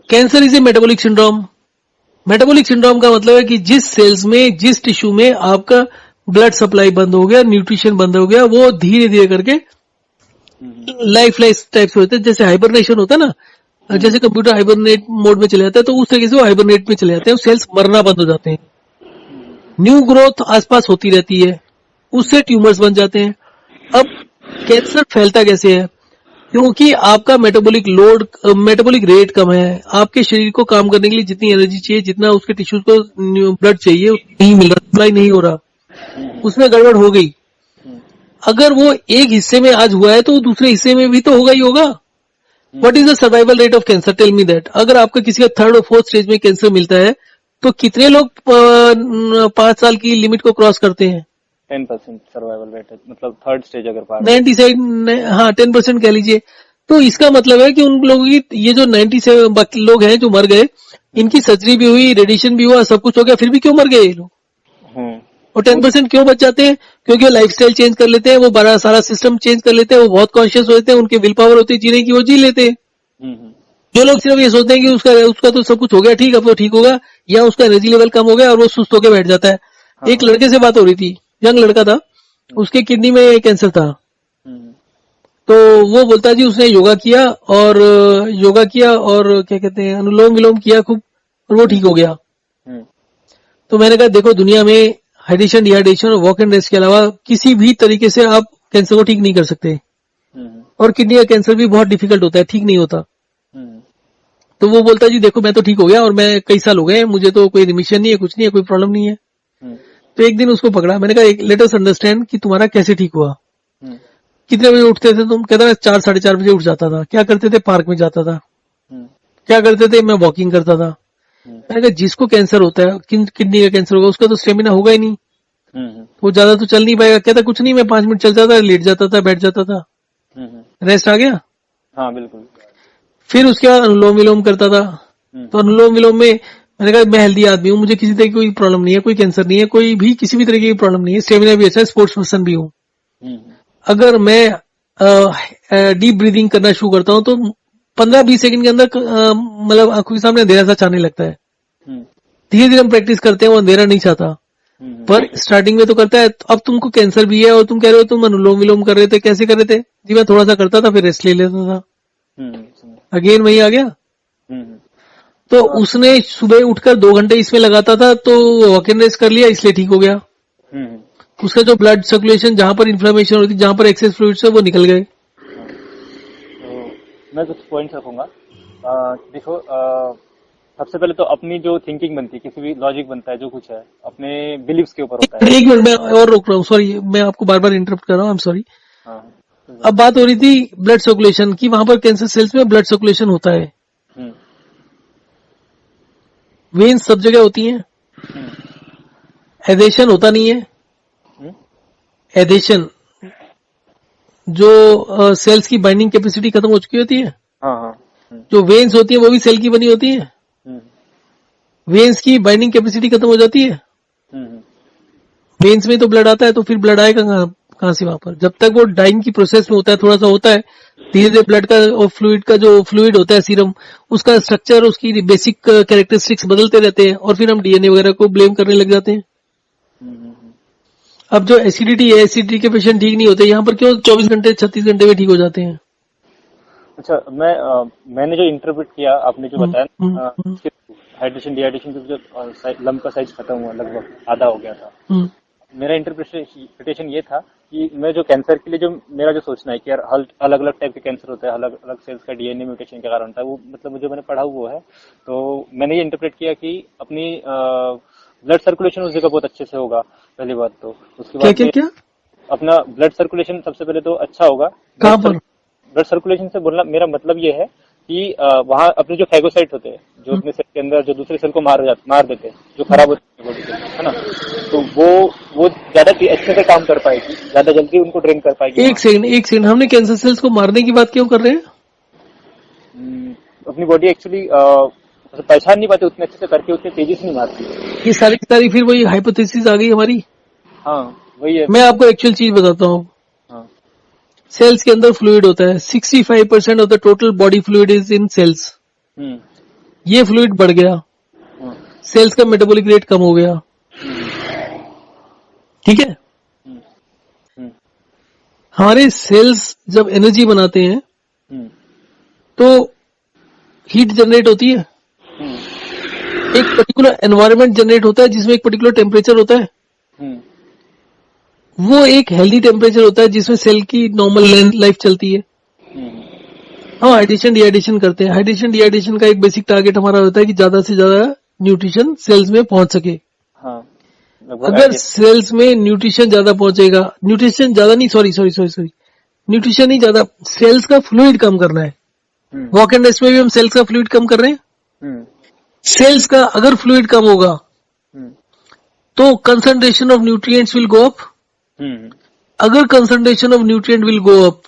Cancer is a metabolic syndrome. Metabolic syndrome का मतलब है कि जिस सेल्स में, जिस टिश्यू में आपका ब्लड सप्लाई बंद हो गया, न्यूट्रिशन बंद हो गया, वो धीरे धीरे करके लाइफ टाइप से होते हैं। जैसे हाइबरनेशन होता है ना, जैसे कंप्यूटर हाइबरनेट मोड में चले जाता है, तो उस तरीके से वो हाइबरनेट में चले जाते हैं, सेल्स मरना बंद हो जाते हैं। न्यू ग्रोथ आसपास होती रहती है, उससे ट्यूमर्स बन जाते हैं। अब कैंसर फैलता कैसे है? क्योंकि आपका मेटाबॉलिक रेट कम है। आपके शरीर को काम करने के लिए जितनी एनर्जी चाहिए, जितना उसके टिश्यूज को ब्लड चाहिए, नहीं मिल रहा, सप्लाई नहीं हो रहा, उसमें गड़बड़ हो गई। अगर वो एक हिस्से में आज हुआ है तो दूसरे हिस्से में भी तो होगा ही होगा। What is the survival rate of cancer? Tell me that. अगर आपका किसी का 3rd और 4th स्टेज में कैंसर मिलता है तो कितने लोग 5 साल की लिमिट को क्रॉस करते हैं? 10% सर्वाइवल रेट है, मतलब 3rd स्टेज अगर पार 97, हाँ 10% कह लीजिए। तो इसका मतलब है कि उन लोगों की, ये जो 97 बाकी लोग हैं जो मर गए, इनकी सर्जरी भी हुई, रेडिएशन भी हुआ, सब कुछ हो गया, फिर भी क्यों मर गए ये लोग? और 10% क्यों बच जाते हैं? क्योंकि वो लाइफस्टाइल चेंज कर लेते हैं, वो बड़ा सारा सिस्टम चेंज कर लेते हैं, वो बहुत कॉन्शियस होते हैं, उनके विल पावर होती है जीने की, वो जी लेते हैं। जो लोग सिर्फ ये सोचते हैं कि उसका तो सब कुछ हो गया ठीक, अब तो ठीक होगा, या उसका एनर्जी लेवल कम हो गया और वो सुस्त होकर बैठ जाता है। एक लड़के से बात हो रही थी, यंग लड़का था, उसके किडनी में कैंसर था। तो वो बोलता है जी उसने योगा किया और क्या कहते हैं, अनुलोम विलोम किया खूब, और वो ठीक हो गया। तो मैंने कहा देखो, दुनिया में हाइड्रेशन, डिहाइड्रेशन और वॉक एंड रेस्ट के अलावा किसी भी तरीके से आप कैंसर को ठीक नहीं कर सकते। और किडनी का कैंसर भी बहुत डिफिकल्ट होता है, ठीक नहीं होता। तो वो बोलता है जी देखो मैं तो ठीक हो गया और मैं कई साल हो गए, मुझे तो कोई रिमिशन नहीं है, कुछ नहीं है, कोई प्रॉब्लम नहीं है। तो एक दिन उसको पकड़ा, मैंने कहा लेट अस अंडरस्टैंड कि तुम्हारा कैसे ठीक हुआ। कितने बजे उठते थे तुम? कहता है 4, 4:30 बजे उठ जाता था। क्या करते थे? पार्क में जाता था। क्या करते थे? मैं वॉकिंग करता था। मैंने कहा जिसको कैंसर होता है, किडनी का कैंसर होगा, उसका तो स्टेमिना होगा ही नहीं, वो ज्यादा तो चल नहीं पाएगा। कहता कुछ नहीं, मैं 5 मिनट चल जाता, लेट जाता था, बैठ जाता था, रेस्ट आ गया। हाँ बिल्कुल। फिर उसके बाद अनुलोम विलोम करता था। तो अनुलोम विलोम में मैंने कहा मैं हेल्दी आदमी हूँ, मुझे किसी तरह की कोई प्रॉब्लम नहीं है, कोई कैंसर नहीं है, कोई भी किसी भी तरह की प्रॉब्लम नहीं है, स्टेमिना भी अच्छा है, स्पोर्ट्स पर्सन भी हूँ। अगर मैं डीप ब्रीदिंग करना शुरू करता हूँ तो 15-20 सेकंड के अंदर मतलब आंखों के सामने अंधेरा सा छाने लगता है। धीरे धीरे हम प्रैक्टिस करते हैं, वो अंधेरा नहीं चाहता, पर स्टार्टिंग में तो करता है। अब तुमको कैंसर भी है और तुम कह रहे हो तुम अनुलोम विलोम कर रहे थे, कैसे कर रहे थे? जी मैं थोड़ा सा करता था, फिर रेस्ट ले लेता था, अगेन वही आ गया। तो उसने सुबह उठकर 2 घंटे इसमें लगाता था, तो वॉक एंड रेस्ट कर लिया, इसलिए ठीक हो गया। उसका जो ब्लड सर्कुलेशन, जहां पर इन्फ्लेमेशन होती, जहां पर एक्सेस फ्लूइड्स है, वो निकल गए। तो मैं कुछ पॉइंट्स रखूंगा। देखो, सबसे पहले तो अपनी जो थिंकिंग बनती है, किसी भी लॉजिक बनता है, जो कुछ है अपने बिलीव्स के ऊपर होता है। एक मिनट मैं और रोक रहा हूँ, सॉरी, मैं आपको बार बार इंटरप्ट कर रहा हूँ, आई एम सॉरी। अब बात हो रही थी ब्लड सर्कुलेशन की, वहां पर कैंसर सेल्स में ब्लड सर्कुलेशन होता है, वेन्स सब जगह होती हैं, एडेशन होता नहीं है। एडेशन जो सेल्स की बाइंडिंग कैपेसिटी खत्म हो चुकी होती है, जो वेन्स होती है वो भी सेल की बनी होती है, वेन्स की बाइंडिंग कैपेसिटी खत्म हो जाती है। वेन्स में तो ब्लड आता है, तो फिर ब्लड आएगा कहां से वहां पर? जब तक वो डाइंग की प्रोसेस में होता है, थोड़ा सा होता है, धीरे धीरे ब्लड का और फ्लूइड का जो फ्लूइड होता है सीरम, उसका स्ट्रक्चर, उसकी बेसिक कैरेक्टरिस्टिक्स बदलते रहते हैं, और फिर हम डीएनए वगैरह को ब्लेम करने लग जाते हैं। अब जो एसिडिटी है, एसिडिटी के पेशेंट ठीक नहीं होते, यहाँ पर क्यों 24 घंटे 36 घंटे में ठीक हो जाते हैं? अच्छा, मैंने जो इंटरप्रेट किया, आपने जो बताया, हाइड्रेशन डिहाइड्रेशन जो लंप का साइज खत्म हुआ, लगभग आधा हो गया था। मेरा इंटरप्रिटेशन ये था कि मैं जो कैंसर के लिए जो मेरा जो सोचना है कि यार अलग अलग टाइप के कैंसर होता है, अलग अलग सेल्स का डीएनए म्यूटेशन के कारण होता है, वो मतलब मुझे मैंने पढ़ा हुआ है। तो मैंने ये इंटरप्रेट किया कि अपनी ब्लड सर्कुलेशन उस जगह बहुत अच्छे से होगा, पहली बात। तो उसके बाद क्या अपना ब्लड सर्कुलेशन सबसे पहले तो अच्छा होगा। कहाँ पर? ब्लड सर्कुलेशन से बोलना मेरा मतलब ये है कि वहाँ अपने जो फैगोसाइट होते हैं, जो अपने सेल के अंदर जो दूसरे सेल को मार देते हैं, जो खराब होते हैं बॉडी से, है ना, तो वो ज्यादा अच्छे से काम कर पाएगी, ज्यादा जल्दी उनको ड्रेन कर पाएगी। एक सेकंड, हमने कैंसर सेल्स को मारने की बात क्यों कर रहे हैं? अपनी बॉडी एक्चुअली पहचान नहीं पाती उतने अच्छे से करके, उतनी तेजी से नहीं मारती। ये सारी फिर वही हाइपोथेसिस आ गई हमारी। हाँ वही है। मैं आपको एक्चुअल चीज बताता हूँ। सेल्स के अंदर फ्लूइड होता है, 65% of the total body fluid is in cells. ये फ्लूइड बढ़ गया, सेल्स का मेटाबॉलिक रेट कम हो गया, ठीक है। हमारे सेल्स जब एनर्जी बनाते हैं तो हीट जनरेट होती है, एक पर्टिकुलर एनवायरनमेंट जनरेट होता है जिसमें एक पर्टिकुलर टेम्परेचर होता है, वो एक हेल्दी टेम्परेचर होता है जिसमें सेल की नॉर्मल लाइफ चलती है। हाँ, हाइड्रेशन डिहाइड्रेशन करते हैं। हाइड्रेशन डिहाइड्रेशन का एक बेसिक टारगेट हमारा होता है कि ज्यादा से ज्यादा न्यूट्रिशन सेल्स में पहुंच सके। हाँ, अगर सेल्स में न्यूट्रिशन ज्यादा पहुंचेगा, न्यूट्रिशन ज्यादा नहीं, सॉरी, न्यूट्रिशन ही ज्यादा, सेल्स का फ्लूइड कम करना है। वॉक एंड रेस्ट में भी हम सेल्स का फ्लूइड कम कर रहे हैं। सेल्स का अगर फ्लूइड कम होगा तो concentration of nutrients will go up. अगर concentration of nutrient will go up,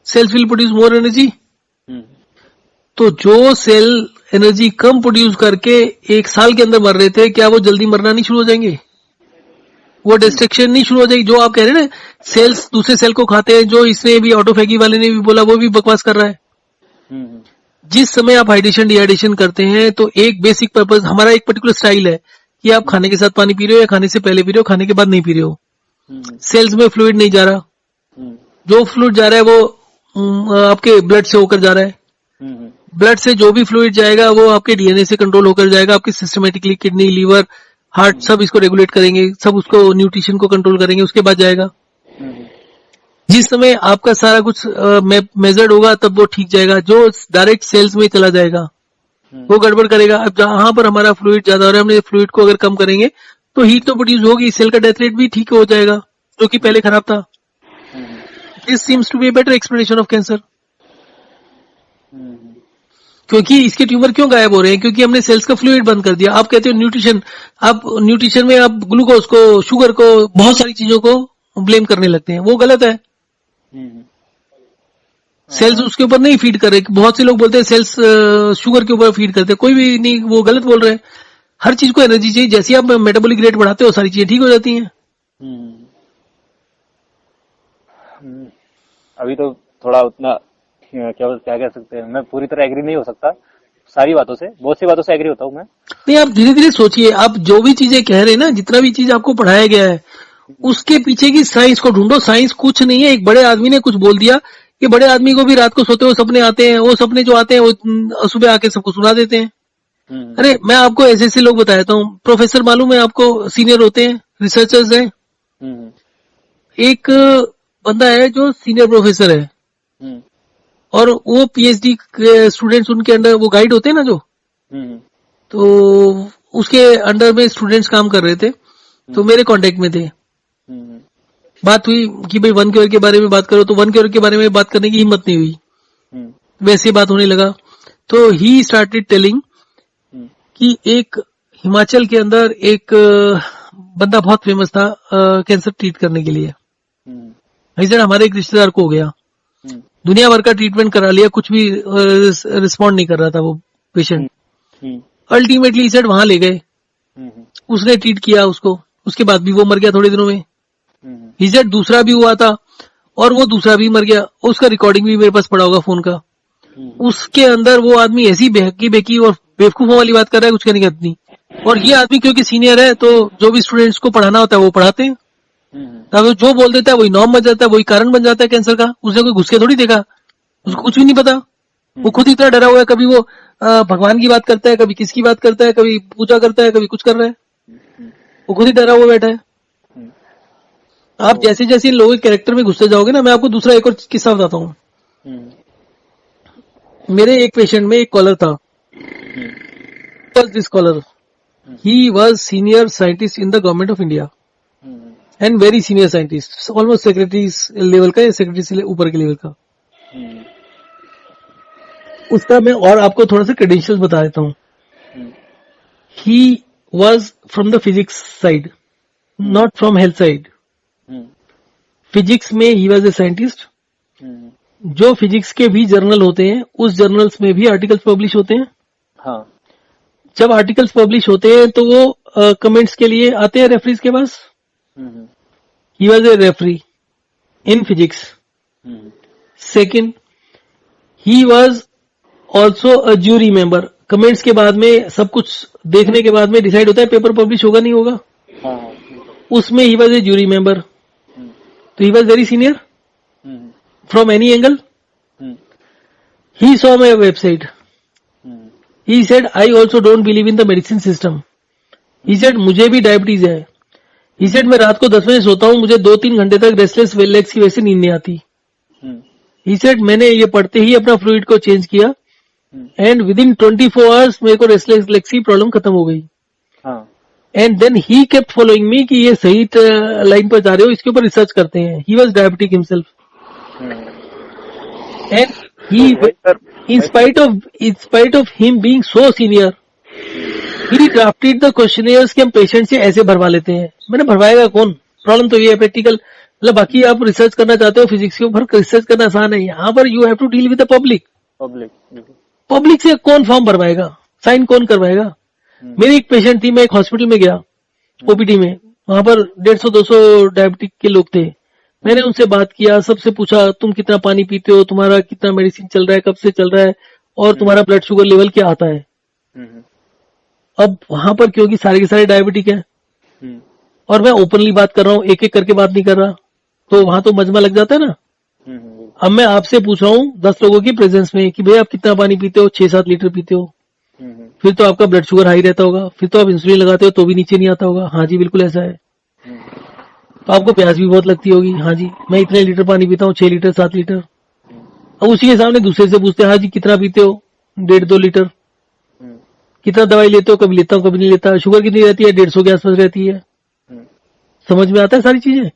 cells will produce more energy. तो जो सेल एनर्जी कम प्रोड्यूस करके एक साल के अंदर मर रहे थे, क्या वो जल्दी मरना नहीं शुरू हो जाएंगे? वो डिस्ट्रक्शन नहीं शुरू हो जाएगी? जो आप कह रहे हैं ना, सेल्स दूसरे सेल को खाते हैं, जो इसने भी, ऑटोफैगी वाले ने भी बोला, वो भी बकवास कर रहा है। जिस समय आप हाइड्रेशन डिहाइड्रेशन करते हैं तो एक बेसिक पर्पस, हमारा एक पर्टिकुलर स्टाइल है कि आप खाने के साथ पानी पी रहे हो या खाने से पहले पी रहे हो, खाने के बाद नहीं पी रहे हो। सेल्स में फ्लूइड नहीं जा रहा, जो फ्लूइड जा रहा है वो आपके ब्लड से होकर जा रहा है। ब्लड से जो भी फ्लूइड जाएगा वो आपके डीएनए से कंट्रोल होकर जाएगा। आपके सिस्टमेटिकली किडनी, लीवर, हार्ट सब इसको रेगुलेट करेंगे, सब उसको न्यूट्रिशन को कंट्रोल करेंगे, उसके बाद जाएगा। जिस समय आपका सारा कुछ मेजर्ड होगा तब वो ठीक जाएगा। जो डायरेक्ट सेल्स में चला जाएगा वो गड़बड़ करेगा। अब जहां पर हमारा फ्लूइड ज्यादा हो रहा है, हमने फ्लूइड को अगर कम करेंगे तो हीट तो प्रोड्यूस होगी, सेल का डेथ रेट भी ठीक हो जाएगा जो कि पहले खराब था। This seems to be better explanation of cancer. क्योंकि इसके ट्यूमर क्यों गायब हो रहे हैं? क्योंकि हमने सेल्स का फ्लूइड बंद कर दिया। आप कहते हो न्यूट्रिशन, आप न्यूट्रिशन में आप ग्लूकोज को, शुगर को, बहुत सारी चीजों को ब्लेम करने लगते हैं, वो गलत है। सेल्स उसके ऊपर नहीं फीड कर रहे। बहुत से लोग बोलते हैं सेल्स शुगर के ऊपर फीड करते हैं, कोई भी नहीं, वो गलत बोल रहे हैं। हर चीज को एनर्जी चाहिए। जैसे आप मेटाबॉलिक रेट बढ़ाते हो सारी चीजें ठीक हो जाती हैं। अभी तो थोड़ा उतना क्या कह सकते हैं, मैं पूरी तरह एग्री नहीं हो सकता सारी बातों से, बहुत सी बातों से एग्री होता हूँ मैं। नहीं, आप धीरे धीरे सोचिए। आप जो भी चीजें कह रहे हैं ना, जितना भी चीज आपको पढ़ाया गया है, उसके पीछे की साइंस को ढूंढो। साइंस कुछ नहीं है। एक बड़े आदमी ने कुछ बोल दिया कि बड़े आदमी को भी रात को सोते हुए सपने आते हैं, वो सपने जो आते हैं वो सुबह आके सबको सुना देते हैं। अरे मैं आपको ऐसे लोग बताता हूँ, प्रोफेसर मालूम है आपको, सीनियर होते हैं, रिसर्चर्स हैं। एक बंदा है जो सीनियर प्रोफेसर है और वो पीएचडी स्टूडेंट्स उनके अंडर, वो गाइड होते हैं ना जो, तो उसके अंडर में स्टूडेंट्स काम कर रहे थे, तो मेरे कांटेक्ट में थे। बात हुई कि भाई वन केयर के बारे में बात करो, तो वन केयर के बारे में बात करने की हिम्मत नहीं हुई। वैसे बात होने लगा तो ही स्टार्टेड टेलिंग कि एक हिमाचल के अंदर एक बंदा बहुत फेमस था कैंसर ट्रीट करने के लिए। ऐसे हमारे एक रिश्तेदार को हो गया, दुनिया भर का ट्रीटमेंट करा लिया, कुछ भी रिस्पॉन्ड नहीं कर रहा था वो पेशेंट। अल्टीमेटली सेट वहां ले गए, उसने ट्रीट किया उसको, उसके बाद भी वो मर गया थोड़े दिनों में। हिजेट दूसरा भी हुआ था और वो दूसरा भी मर गया। उसका रिकॉर्डिंग भी मेरे पास पड़ा होगा फोन का। उसके अंदर वो आदमी ऐसी बेहकी और बेवकूफों वाली बात कर रहा है, कुछ कहने की बात नहीं। और ये आदमी क्योंकि सीनियर है तो जो भी स्टूडेंट्स को पढ़ाना होता है वो पढ़ाते हैं। तब जो बोल देता है वही नॉर्म बन जाता है, वही कारण बन जाता है कैंसर का। उसने कोई घुस के थोड़ी देखा, उसको कुछ भी नहीं पता। वो खुद इतना डरा हुआ है, कभी वो भगवान की बात करता है, कभी किसकी बात करता है, कभी पूजा करता है, कभी कुछ कर रहा है। वो खुद ही डरा हुआ बैठा है। आप जैसे जैसे इन लोगों के कैरेक्टर में घुसते जाओगे ना, मैं आपको दूसरा एक और किस्सा बताता हूँ। मेरे एक पेशेंट में एक कॉलर था, this caller, he was senior scientist in the government of India and very senior scientist, almost secretary level का या सेक्रेटरी से ऊपर के लेवल का। उसका मैं और आपको थोड़ा सा क्रेडेंशियल्स बता देता हूँ। He was from the physics side, not from health side. Physics में ही वाज ए साइंटिस्ट। जो फिजिक्स के भी जर्नल होते हैं, उस जर्नल्स में भी आर्टिकल्स पब्लिश होते हैं। हाँ। जब आर्टिकल्स पब्लिश होते हैं तो वो कमेंट्स के लिए आते हैं रेफरीज के पास। He was a referee in physics. Second, he was also a jury member. Comments के बाद में, सब कुछ देखने के बाद में डिसाइड होता है पेपर पब्लिश होगा नहीं होगा। उसमें he was a jury member. तो he was very senior from any angle. He saw my website he said I also don't believe in the medicine system. He said मुझे भी diabetes है। He said मैं रात को 10 बजे सोता हूँ, मुझे 2-3 घंटे तक रेस्टलेस लेग्स की वजह से नींद नहीं आती। ही सेड मैंने ये पढ़ते ही अपना फ्लूइड को चेंज किया एंड विद इन 24 आवर्स मेरे को रेस्टलेस लेग्स की प्रॉब्लम खत्म हो गई। And then he kept following me कि ये सही लाइन पर जा रहे हो, इसके ऊपर रिसर्च करते हैं। He was diabetic himself and he in spite of him being so senior, he drafted the questionnaires कि हम पेशेंट से ऐसे भरवा लेते हैं। मैंने भरवाएगा कौन? प्रॉब्लम तो ये है प्रैक्टिकल, मतलब बाकी आप रिसर्च करना चाहते हो फिजिक्स के ऊपर, रिसर्च करना आसान है। यहाँ पर you have to deal with the public से कौन फॉर्म भरवाएगा, साइन कौन करवाएगा? मेरी एक पेशेंट थी, मैं एक हॉस्पिटल में गया ओपीडी में, वहां पर 150-200 डायबिटिक के लोग थे। मैंने उनसे बात किया, सबसे पूछा तुम कितना पानी पीते हो, तुम्हारा कितना मेडिसिन चल रहा है, कब से चल रहा है, और तुम्हारा ब्लड शुगर लेवल क्या आता है। अब वहां पर क्योंकि सारे के सारे डायबिटिक है और मैं ओपनली बात कर रहा हूँ, एक एक करके बात नहीं कर रहा, तो वहां तो मजमा लग जाता है ना। अब मैं आपसे पूछ रहा हूँ 10 लोगों की प्रेजेंस में कि भैया आप कितना पानी पीते हो, 6-7 लीटर पीते हो, फिर तो आपका ब्लड शुगर हाई रहता होगा, फिर तो आप इंसुलिन लगाते हो तो भी नीचे नहीं आता होगा। हाँ जी बिल्कुल ऐसा है। तो आपको प्यास भी बहुत लगती होगी। हाँ जी मैं इतने लीटर पानी पीता हूँ, 6 लीटर 7 लीटर। अब उसी के सामने दूसरे से पूछते हैं, हाँ जी कितना पीते हो, 1.5-2 लीटर। कितना दवाई लेते हो, कभी लेता हूँ कभी नहीं लेता। शुगर कितनी रहती है, 150 के आसपास रहती है। समझ में आता है सारी चीजें।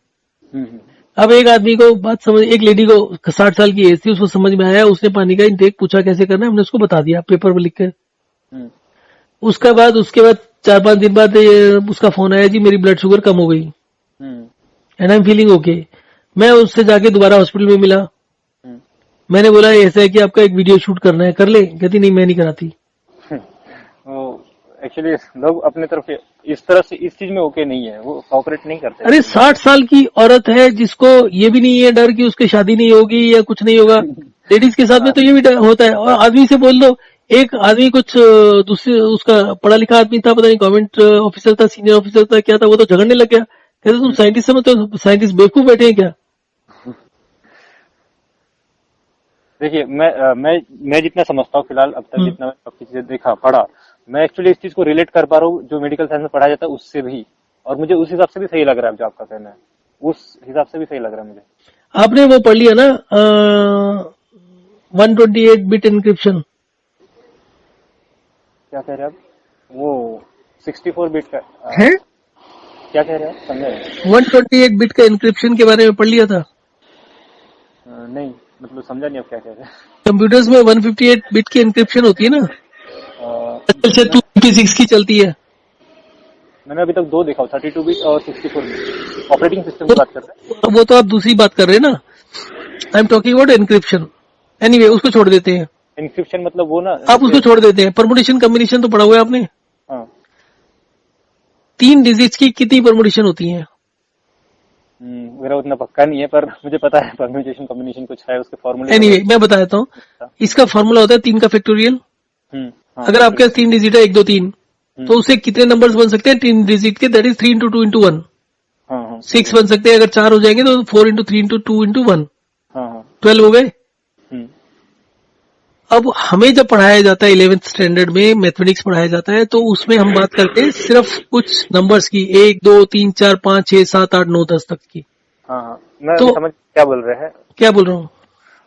अब एक आदमी को बात समझ, एक लेडी को 60 साल की एज थी, उसको समझ में आया, उसने पानी का इंटेक पूछा कैसे करना है, हमने उसको बता दिया पेपर पर लिख कर। उसके बाद 4-5 दिन बाद उसका फोन आया, जी मेरी ब्लड शुगर कम हो गई and I am feeling okay. मैं उससे जाके दोबारा हॉस्पिटल में मिला, मैंने बोला ऐसा है कि आपका एक वीडियो शूट करना है, कर ले? कहती नहीं मैं नहीं कराती। एक्चुअली लोग अपने तरफ इस तरह से इस चीज में ओके नहीं है, वो कोऑपरेट नहीं करते। अरे 60 साल की औरत है जिसको ये भी नहीं है डर कि उसकी शादी नहीं होगी या कुछ नहीं होगा। लेडीज के साथ में तो ये भी होता है। और आदमी से बोल दो, एक आदमी कुछ दूसरे उसका पढ़ा लिखा आदमी था, पता नहीं गवर्नमेंट ऑफिसर था, सीनियर ऑफिसर था, क्या था, वो तो झगड़ने लग गया, कहते तुम साइंटिस्ट समझते हो, साइंटिस्ट बेवकूफ बैठे हैं क्या? देखिए मैं जितना समझता हूँ फिलहाल अब तक, जितना आपकी चीजें देखा पढ़ा, मैं एक्चुअली इस चीज को रिलेट कर पा रहा हूँ जो मेडिकल साइंस में पढ़ाया जाता है उससे भी, और मुझे उस हिसाब से भी सही लग रहा है जो आपका कहना है, उस हिसाब से भी सही लग रहा है मुझे। आपने वो पढ़ लिया ना 128 बिट इंक्रिप्शन? क्या कह रहे हैं आप? वो 64 बिट का है? क्या कह रहे हैं आप, समझे? 128 बिट का इंक्रिप्शन के बारे में पढ़ लिया था? नहीं, मतलब समझा नहीं आप क्या कह रहे हैं। कंप्यूटर्स में 158 बिट की इंक्रिप्शन होती है ना, अच्छा 256 की चलती है। मैंने अभी तक 2 देखा, 32 बिट और 64 बिट। ऑपरेटिंग सिस्टम की बात कर रहे हैं? वो तो आप दूसरी बात कर रहे हैं ना, I am talking about encryption. Anyway उसको छोड़ देते हैं। एनक्रिप्शन मतलब वो ना, आप उसको छोड़ देते हैं। परमुटेशन कॉम्बिनेशन तो पढ़ा हुआ है आपने? हाँ। 3 डिजिट्स की कितनी परमुटेशन होती है? मेरा उतना पक्का नहीं है, पर मुझे पता है परम्यूटेशन कॉम्बिनेशन कुछ है, उसके फॉर्मूले। एनीवे मैं बता देता हूँ। इसका फॉर्मूला होता है 3 का फैक्टोरियल। अगर आपके पास 3 डिजिट है 1 2 3, तो उससे कितने नंबर्स बन सकते हैं 3 डिजिट के? That is 3 into 2 into 1। 6 बन सकते हैं। अगर 4 हो जाएंगे तो 4 into 3 into 2 into 1, 12 हो गए। अब हमें जब पढ़ाया जाता है 11th स्टैंडर्ड में मैथमेटिक्स पढ़ाया जाता है, तो उसमें हम बात करते हैं सिर्फ कुछ नंबर्स की, 1 2 3 4 5 6 7 8 9 10 तक की। मैं तो समझ क्या बोल रहे हैं। क्या बोल रहा हूँ?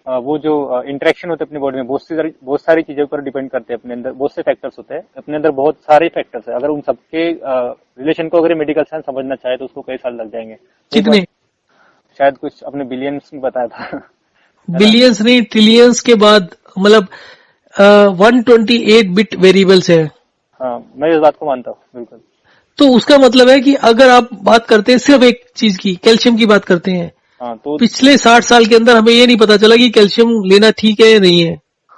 वो जो इंटरेक्शन होते हैं अपने बॉडी में, बहुत सारी चीजों पर डिपेंड करते हैं। अपने अंदर बहुत से फैक्टर्स होते हैं, अपने अंदर बहुत सारे फैक्टर्स है। अगर उन सबके रिलेशन को अगर मेडिकल साइंस समझना चाहे तो उसको कई साल लग जाएंगे। कितने? शायद कुछ अपने बिलियंस में बताया था। बिलियंस नहीं, ट्रिलियंस के बाद, मतलब 128 बिट वेरिएबल्स है। हाँ, मैं इस बात को मानता हूँ बिल्कुल। तो उसका मतलब है कि अगर आप बात करते हैं सिर्फ एक चीज की, कैल्शियम की बात करते हैं, तो पिछले 60 साल के अंदर हमें ये नहीं पता चला कि कैल्शियम लेना ठीक है या नहीं है।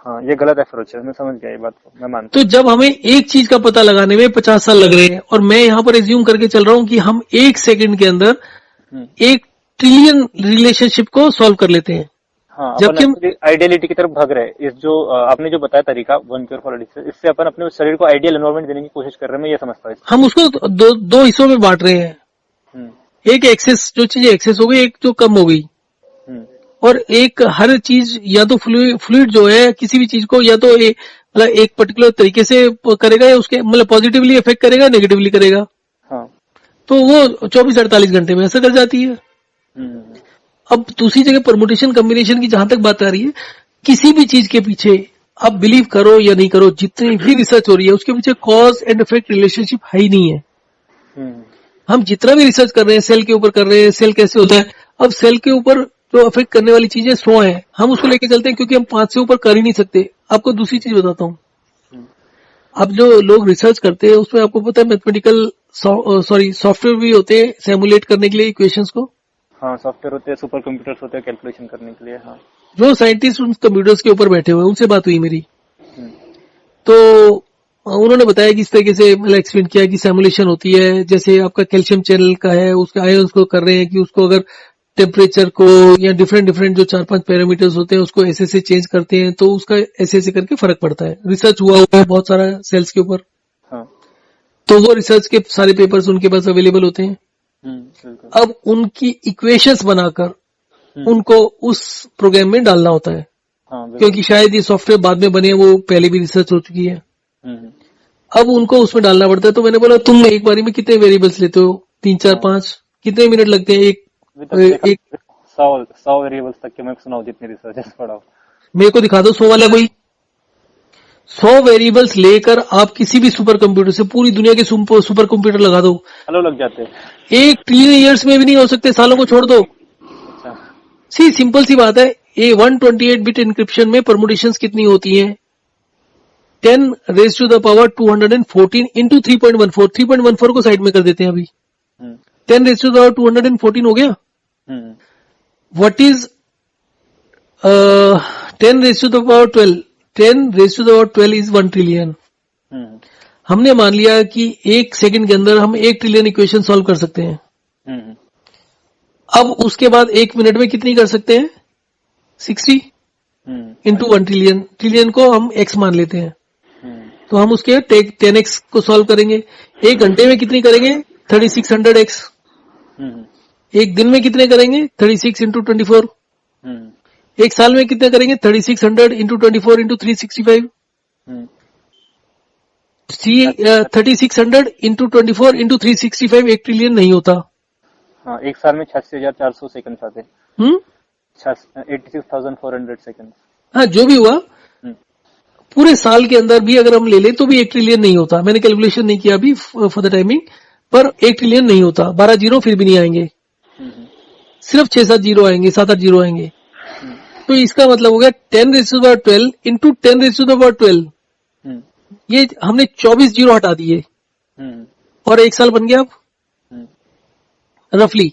हाँ, ये गलत अप्रोच है, मैं समझ गया ये बात को, मैं मानता हूँ। तो जब हमें एक चीज का पता लगाने में 50 साल लग रहे हैं, और मैं यहाँ पर एज्यूम करके चल रहा हूँ कि हम 1 सेकंड के अंदर 1 ट्रिलियन रिलेशनशिप को सॉल्व कर लेते हैं। हाँ, जबकि हम आइडियलिटी की तरफ भाग रहे हैं। इस जो आपने जो बताया तरीका वन क्योर फॉर एडिक्शन, इससे अपन अपने शरीर को आइडियल एनवायरनमेंट देने की कोशिश कर रहे हैं, मैं ये समझता हूँ। हम उसको दो हिस्सों में बांट रहे हैं। एक एक्सेस, जो चीज एक्सेस हो गई, एक जो कम हो गई, और एक हर चीज या तो फ्लूइड जो है किसी भी चीज को, या तो मतलब एक पर्टिकुलर तरीके से करेगा या उसके मतलब पॉजिटिवली इफेक्ट करेगा नेगेटिवली करेगा, हाँ। तो वो 24-48 घंटे में असर कर जाती है। अब दूसरी जगह परमुटेशन कॉम्बिनेशन की जहां तक बात आ रही है, किसी भी चीज के पीछे आप बिलीव करो या नहीं करो, जितनी भी रिसर्च हो रही है उसके पीछे कॉज एंड इफेक्ट रिलेशनशिप है ही नहीं है। हम जितना भी रिसर्च कर रहे हैं, सेल के ऊपर कर रहे हैं, सेल कैसे होता है, अब सेल के ऊपर जो अफेक्ट करने वाली चीजें 100 है, हम उसको लेके चलते हैं क्योंकि हम 5 से ऊपर कर ही नहीं सकते। आपको दूसरी चीज बताता हूँ, अब जो लोग रिसर्च करते हैं उसमें आपको पता है मैथमेटिकल सॉफ्टवेयर भी होते हैं सिमुलेट करने के लिए इक्वेशंस को। हाँ, सॉफ्टवेयर होते हैं, सुपर कंप्यूटर्स होते हैं कैलकुलेशन करने के लिए। हाँ, जो साइंटिस्ट उन कंप्यूटर्स के ऊपर बैठे हुए हैं उनसे बात हुई मेरी, तो उन्होंने बताया कि इस तरीके से मतलब एक्सप्लेन किया कि सिमुलेशन होती है, जैसे आपका कैल्शियम चैनल का है उसके आयंस को कर रहे हैं कि उसको अगर टेम्परेचर को या डिफरेंट जो 4-5 पैरामीटर्स होते हैं उसको ऐसे से चेंज करते हैं तो उसका ऐसे करके फर्क पड़ता है। रिसर्च हुआ है बहुत सारा सेल्स के ऊपर। हाँ। तो वो रिसर्च के सारे पेपर्स उनके पास अवेलेबल होते हैं। अब उनकी इक्वेशंस बनाकर उनको उस प्रोग्राम में डालना होता है। हाँ, क्योंकि शायद ये सॉफ्टवेयर बाद में बने, वो पहले भी रिसर्च हो चुकी है। अब उनको उसमें डालना पड़ता है। तो मैंने बोला तुम एक बारी में कितने वेरिएबल्स लेते हो? 3, 4, 5 कितने मिनट लगते हैं? एक 100 वेरिएबल्स तक के मैं सुनाऊं जितनी रिसर्च पढ़ा। मेरे को दिखा दो 100 वाला कोई। 100 वेरिएबल्स लेकर आप किसी भी सुपर कंप्यूटर से पूरी दुनिया के सुपर कंप्यूटर लगा दो, सालों लग जाते हैं। 1 ट्रिलियन ईयर्स में भी नहीं हो सकते, सालों को छोड़ दो। अच्छा। सिंपल सी बात है। ये 128 बिट इंक्रिप्शन में परमुटेशंस कितनी होती हैं? 10 raise to the power 214 into 3.14। 3.14 को साइड में कर देते हैं अभी। 10 रेज़ टू द पावर 214 हो गया। What is 10 raise to the power 12? 10 raise to the power 12 is 1 trillion. हमने मान लिया कि 1 सेकंड के अंदर हम 1 ट्रिलियन इक्वेशन सॉल्व कर सकते हैं। अब उसके बाद 1 मिनट में कितनी कर सकते हैं? 60 इंटू 1 ट्रिलियन। ट्रिलियन को हम x मान लेते हैं, तो हम उसके 10x को सॉल्व करेंगे। 1 घंटे में कितनी करेंगे? 3600x। एक दिन में कितने करेंगे? 36 इंटू 24। एक साल में कितने करेंगे? 3600 into 24 into 365। 3600 into 24 into 365 1 trillion नहीं होता। हाँ, एक साल में 86,400 सेकंड आते हैं। 86,400 सेकंड। हाँ, जो भी हुआ पूरे साल के अंदर भी अगर हम ले लें तो भी 1 ट्रिलियन नहीं होता। मैंने कैलकुलेशन नहीं किया अभी फॉर द टाइमिंग, पर 1 ट्रिलियन नहीं होता। 12 जीरो फिर भी नहीं आएंगे, सिर्फ 6-7 जीरो आएंगे, 7-8 जीरो आएंगे। तो इसका मतलब हो गया 10 raise to the power 12 into 10 raise to the power 12। ये हमने 24 जीरो हटा दिए और 1 साल बन गया अब रफली।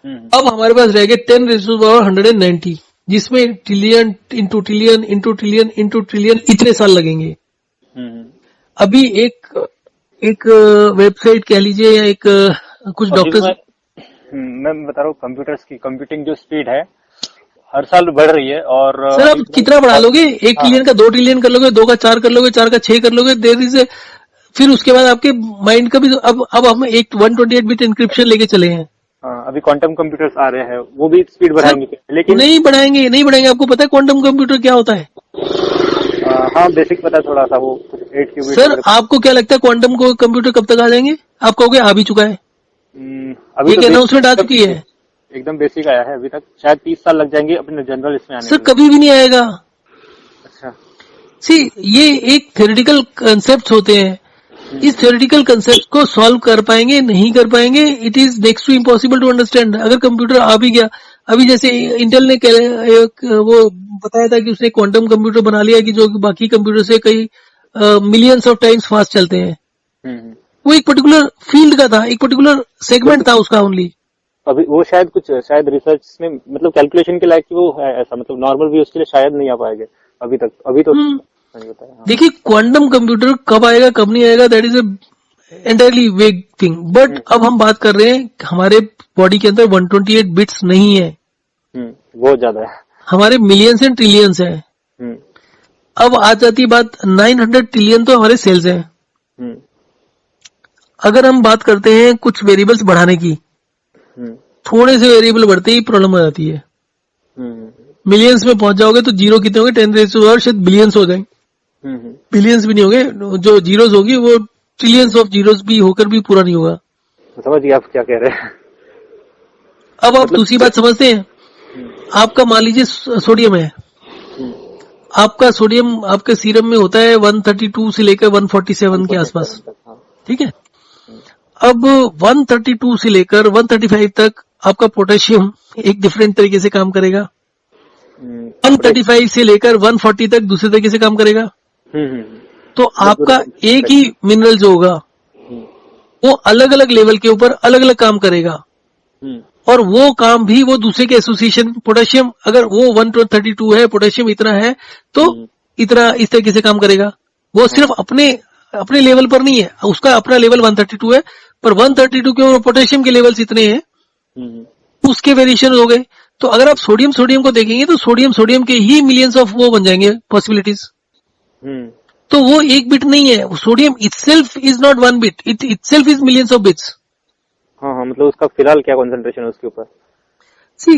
अब हमारे पास रह गए 10 रेज़ टू द पावर 190, जिसमें trillion into trillion into trillion into trillion इतने साल लगेंगे। अभी एक वेबसाइट कह लीजिए या एक कुछ डॉक्टर्स, मैं बता रहा हूँ कंप्यूटर्स की कंप्यूटिंग जो स्पीड है हर साल बढ़ रही है। और सर आप कितना बढ़ा लोगे? 1 ट्रिलियन का 2 ट्रिलियन कर लोगे, 2 का 4 कर लोगे, 4 का 6 कर लोगे, देर इज। फिर उसके बाद आपके माइंड का भी अब हम एक 128 बिट इंक्रिप्शन लेके चले हैं। अभी क्वांटम कंप्यूटर्स आ रहे हैं, वो भी स्पीड बढ़ाएंगे, लेकिन नहीं बढ़ाएंगे। आपको पता है क्वांटम कंप्यूटर क्या होता है? हाँ, बेसिक पता थोड़ा सा, वो 8 क्यूबिट। सर आपको क्या लगता है क्वांटम को कंप्यूटर कब तक आ जाएंगे? आप कहोगे आ भी चुका है, अभी एक अनाउंसमेंट आ चुकी है। एकदम बेसिक आया है, अभी तक शायद 30 साल लग जाएंगे अपने जनरल इसमें आने। सर कभी भी नहीं आएगा। अच्छा। ये एक थ्योरेटिकल कंसेप्ट होते हैं। इस थ्योरेटिकल कंसेप्ट को सॉल्व कर पाएंगे नहीं कर पाएंगे, it is next to impossible to understand. अगर कंप्यूटर आ भी गया, अभी जैसे इंटेल ने वो बताया था कि उसने क्वांटम कंप्यूटर बना लिया कि जो बाकी कंप्यूटर से कई मिलियंस ऑफ टाइम्स फास्ट चलते हैं। वो एक पर्टिकुलर फील्ड का था, एक पर्टिकुलर सेगमेंट था उसका ओनली। अभी वो शायद रिसर्च में मतलब कैलकुलेशन के लायक वो है ऐसा, मतलब नॉर्मल भी उसके लिए शायद नहीं आ पाएंगे अभी तक। अभी तो नहीं होता है। हाँ। देखिए क्वांटम कंप्यूटर कब आएगा कब नहीं आएगा, दैट इज एंटायरली वेग थिंग। बट अब हम बात कर रहे हैं हमारे बॉडी के अंदर 128 बिट्स नहीं है, बहुत ज्यादा है, हमारे मिलियंस एंड ट्रिलियंस है। अब आ जाती बात 900 ट्रिलियन तो हमारे सेल्स हैं। अगर हम बात करते हैं कुछ वेरिएबल्स बढ़ाने की, थोड़े से वेरिएबल बढ़ते ही प्रॉब्लम हो जाती है। मिलियंस में पहुंच जाओगे तो जीरो कितने होंगे? 10 रेज़ टू द पावर शायद बिलियंस हो जाएंगे। बिलियंस भी नहीं होंगे, जो जीरोस होगी वो ट्रिलियंस ऑफ जीरोस भी होकर भी पूरा नहीं होगा। समझ गए आप क्या कह रहे हैं। अब आप दूसरी बात समझते हैं, आपका मान लीजिए सोडियम है, आपका सोडियम आपके सीरम में होता है 132 से लेकर 147 के आसपास, ठीक है। अब 132 से लेकर 135 तक आपका पोटेशियम एक डिफरेंट तरीके से काम करेगा, 135 से लेकर 140 तक दूसरे तरीके से काम करेगा। तो आपका एक ही मिनरल जो होगा वो अलग अलग लेवल के ऊपर अलग अलग काम करेगा, और वो काम भी वो दूसरे के एसोसिएशन, पोटेशियम अगर वो 132 है, पोटेशियम इतना है, तो इतना इस तरीके से काम करेगा। वो सिर्फ अपने लेवल पर नहीं है, उसका अपना लेवल 132 है, पर 132 के ऊपर पोटेशियम के लेवल्स इतने हैं, उसके वेरिएशन हो गए। तो अगर आप सोडियम को देखेंगे तो सोडियम के ही मिलियंस ऑफ वो बन जाएंगे पॉसिबिलिटीज। तो वो एक बिट नहीं है, sodium itself is not one bit, it itself is millions of bits. हाँ, मतलब उसका फिलहाल क्या कंसंट्रेशन है उसके ऊपर?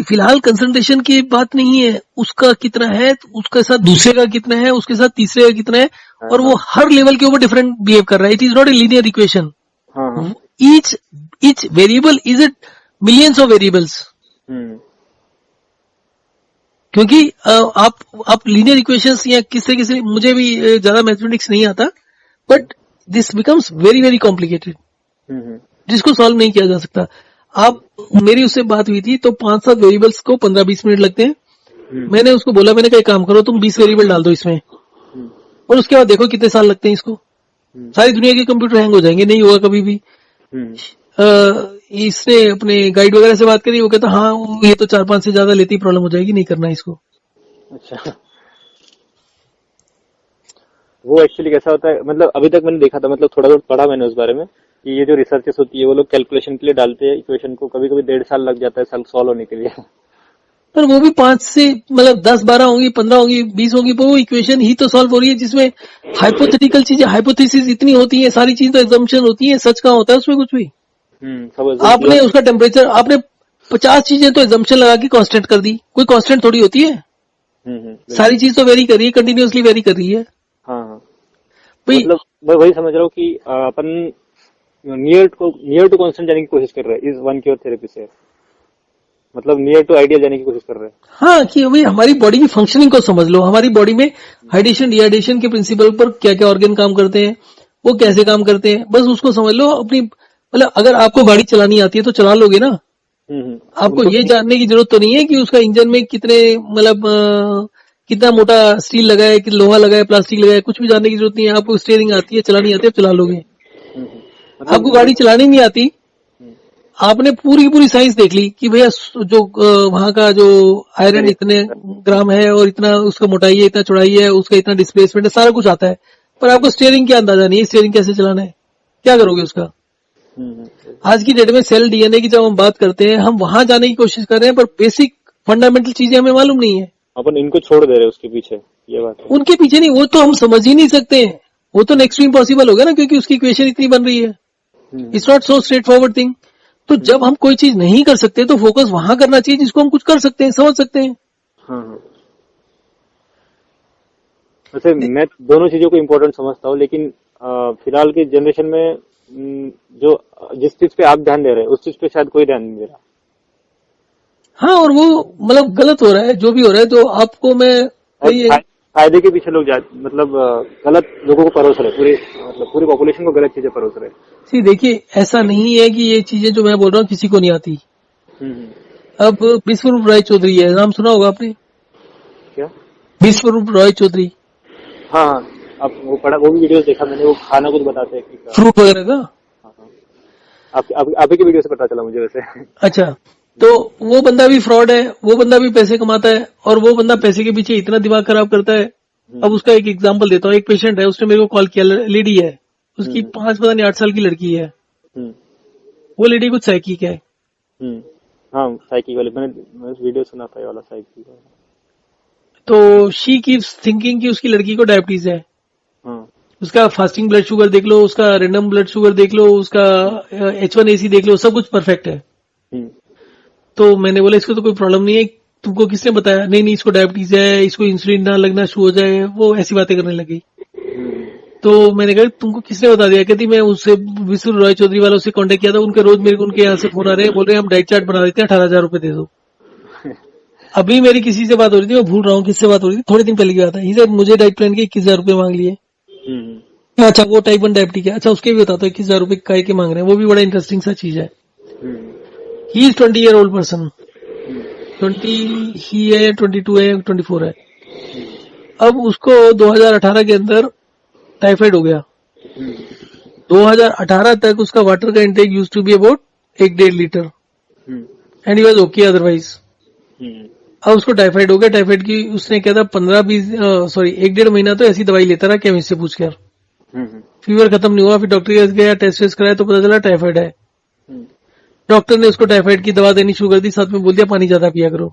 फिलहाल कंसंट्रेशन की बात नहीं है, उसका कितना है, उसके साथ दूसरे का कितना है, उसके साथ तीसरे का कितना है, और वो हर लेवल के ऊपर डिफरेंट बिहेव कर रहा है। It is not a linear equation, each variable is it millions of variables. क्योंकि आप लीनियर इक्वेशंस या किस तरीके से, मुझे भी ज्यादा मैथमेटिक्स नहीं आता, but this becomes very very complicated, जिसको सॉल्व नहीं किया जा सकता। आप मेरी उससे बात हुई थी तो 5-7 वेरिएबल्स को 15-20 मिनट लगते हैं। मैंने उसको बोला, मैंने कहा एक काम करो, तुम 20 वेरिएबल डाल दो इसमें, और उसके बाद देखो कितने साल लगते हैं इसको। सारी दुनिया के कंप्यूटर हैंग हो जाएंगे, नहीं होगा कभी भी। इसने अपने गाइड वगैरह से बात करी, वो कहता हाँ ये तो 4-5 से ज्यादा लेती, प्रॉब्लम हो जाएगी, नहीं करना इसको। अच्छा, वो एक्चुअली कैसा होता है, मतलब अभी तक मैंने देखा था, मतलब थोड़ा बहुत पढ़ा मैंने उस बारे में, कि ये जो रिसर्चेस होती है वो लोग कैलकुलेशन के लिए डालते हैं इक्वेशन को, कभी कभी 1.5 साल लग जाता है सॉल्व होने के लिए। पर वो भी 5 से मतलब 10-12 होंगी, 15 होंगी, 20 होंगी, पर वो इक्वेशन ही तो सॉल्व हो रही है, जिसमें हाइपोथेटिकल चीजें, हाइपोथेसिस इतनी होती है, सारी चीज तो एजम्पशन होती है, सच कहाँ होता है उसमें कुछ भी। आपने उसका टेम्परेचर, आपने 50 चीजें तो एजम्पशन लगा के कांस्टेंट कर दी, कोई कांस्टेंट थोड़ी होती है। सारी चीज तो वेरी कर रही है, कंटिन्यूअसली वेरी कर रही है। हाँ, मतलब मैं वही समझ रहा हूँ कि अपन नियर टू कांस्टेंट जाने की कोशिश कर रहे हैं इस वन क्योर थेरेपी से, मतलब नियर टू आइडिया जाने की कोशिश कर रहे हैं। हाँ, कि अभी हमारी बॉडी की फंक्शनिंग को समझ लो, हमारी बॉडी में हाइड्रेशन डिहाइड्रेशन के प्रिंसिपल पर क्या क्या ऑर्गन काम करते हैं, वो कैसे काम करते हैं, बस उसको समझ लो। अपनी मतलब अगर आपको गाड़ी चलानी आती है तो चला लोगे ना। आपको ये जानने की जरूरत तो नहीं है कि उसका इंजन में कितने मतलब कितना मोटा स्टील लगा है, कि लोहा लगा है, प्लास्टिक लगा है, कुछ भी जानने की जरूरत नहीं है। आपको स्टीयरिंग आती है, चलानी आती है, आप चला लोगे। आपको गाड़ी चलानी नहीं आती, आपने पूरी की पूरी साइंस देख ली कि भैया जो वहां का जो आयरन इतने ग्राम है और इतना उसका मोटाई है, इतना चौड़ाई है, उसका इतना डिस्प्लेसमेंट है, सारा कुछ आता है, पर आपको स्टीयरिंग का अंदाजा नहीं है, स्टीयरिंग कैसे चलाना है, क्या करोगे उसका। आज की डेट में सेल डीएनए की जब हम बात करते हैं, हम वहां जाने की कोशिश कर रहे हैं, पर बेसिक फंडामेंटल चीजें हमें मालूम नहीं है। अपन इनको छोड़ दे रहे हैं उसके पीछे, ये बात है। उनके पीछे नहीं, वो तो हम समझ ही नहीं सकते हैं, वो तो नेक्स्ट इम्पॉसिबल हो गया ना, क्योंकि उसकी इक्वेशन इतनी बन रही है। It's not so straight forward thing. तो जब हम कोई चीज नहीं कर सकते तो फोकस वहां करना चाहिए जिसको हम कुछ कर सकते हैं, समझ सकते हैं। हाँ। वैसे मैं दोनों चीजों को इम्पोर्टेंट समझता हूँ, लेकिन फिलहाल की जनरेशन में जो जिस चीज पे आप ध्यान दे रहे हैं उस चीज पे शायद कोई ध्यान नहीं दे रहा। हाँ, और वो मतलब गलत हो रहा है, जो भी हो रहा है। तो आपको मैं फायदे के पीछे लोग मतलब गलत लोगों को परोस रहे, पूरी पॉपुलेशन को गलत चीजें परोस रहे। देखिए, ऐसा नहीं है कि ये चीजें जो मैं बोल रहा हूँ किसी को नहीं आती। अब विश्वरूप राय चौधरी है, नाम सुना होगा आपने? क्या? विश्वरूप राय चौधरी। हाँ, अब वो भी वीडियोस देखा मैंने, वो खाना कुछ बताते हैं फ्रूट वगैरह का। आप ही की वीडियो से पता चला मुझे वैसे। अच्छा, तो वो बंदा भी फ्रॉड है, वो बंदा भी पैसे कमाता है, और वो बंदा पैसे के पीछे इतना दिमाग खराब करता है। अब उसका एक एग्जांपल देता हूँ। एक पेशेंट है, उसने मेरे को कॉल किया, लेडी है, उसकी 5 पता नहीं 8 साल की लड़की है। वो लेडी कुछ साइकिक है। हाँ, साइकिक वाले मैंने वीडियो सुना था, वाला साइकिक वाला। तो शी कीप्स थिंकिंग कि उसकी लड़की को डायबिटीज है। उसका फास्टिंग ब्लड शुगर देख लो, उसका रैंडम ब्लड शुगर देख लो, उसका H1AC देख लो, सब कुछ परफेक्ट है। तो मैंने बोला इसको तो कोई प्रॉब्लम नहीं है, तुमको किसने बताया? नहीं, इसको डायबिटीज है, इसको इंसुलिन ना लगना शुरू हो जाए, वो ऐसी बातें करने लगी। तो मैंने कहा तुमको किसने बता दिया? कहती मैं उससे विष्णु रॉय चौधरी वालों से कांटेक्ट किया था, उनके रोज मेरे को उनके यहाँ से फोन आ रहे हैं, बोल रहे हैं हम डाइट चार्ट बना देते हैं, 18,000 रुपए दे दो। अभी मेरी किसी से बात हो रही थी, मैं भूल रहा हूँ किससे बात हो रही थी, थोड़े दिन पहले की बात है। ही सर मुझे डाइट प्लान के 21,000 रुपए मांग लिए। अच्छा वो टाइप 1 डायबिटीज है, अच्छा उसके भी बताता हूँ 21,000 रुपए काय के मांग रहे हैं, वो भी बड़ा इंटरेस्टिंग सा चीज है। He is 20 year old person, 20 ही है, 22 है, 24 है। अब उसको 2018 के अंदर टाइफाइड हो गया। 2018 तक उसका वाटर का intake used to be about 1.5 litre and he was okay otherwise. अब उसको टाइफाइड हो गया। टाइफाइड की उसने क्या था 1.5 महीना तो ऐसी दवाई लेता रहा केमिस्ट से पूछ कर। फीवर खत्म नहीं हुआ, फिर डॉक्टर के पास गया, टेस्ट वेस्ट कराया तो पता चला टाइफाइड है। डॉक्टर ने उसको टाइफाइड की दवा देनी शुरू कर दी, साथ में बोल दिया पानी ज्यादा पिया करो।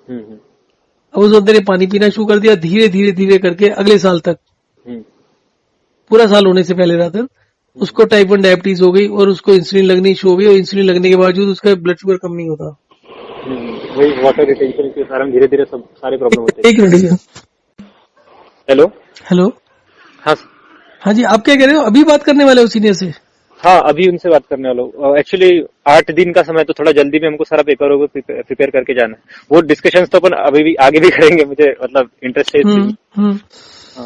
अब उस बंदे ने पानी पीना शुरू कर दिया, धीरे धीरे धीरे करके अगले साल तक, पूरा साल होने से पहले रात उसको टाइप 1 डायबिटीज हो गई और उसको इंसुलिन लगनी शुरू हो गई, और इंसुलिन लगने के बावजूद उसका ब्लड शुगर कम नहीं होता। वही वाटर रिटेंशन के कारण धीरे धीरे सब सारे प्रॉब्लम होते हैं। एक मिनट। Hello hello. हाँ हाँ जी, आप क्या कह रहे हो? अभी बात करने वाले हो सीनियर से? हाँ, अभी उनसे बात करने वाला हूँ। एक्चुअली 8 दिन का समय, तो थोड़ा जल्दी में हमको सारा पेपर प्रिपेयर करके जाना है। वो डिस्कशंस तो अपन अभी भी आगे भी करेंगे, मुझे मतलब इंटरेस्ट है।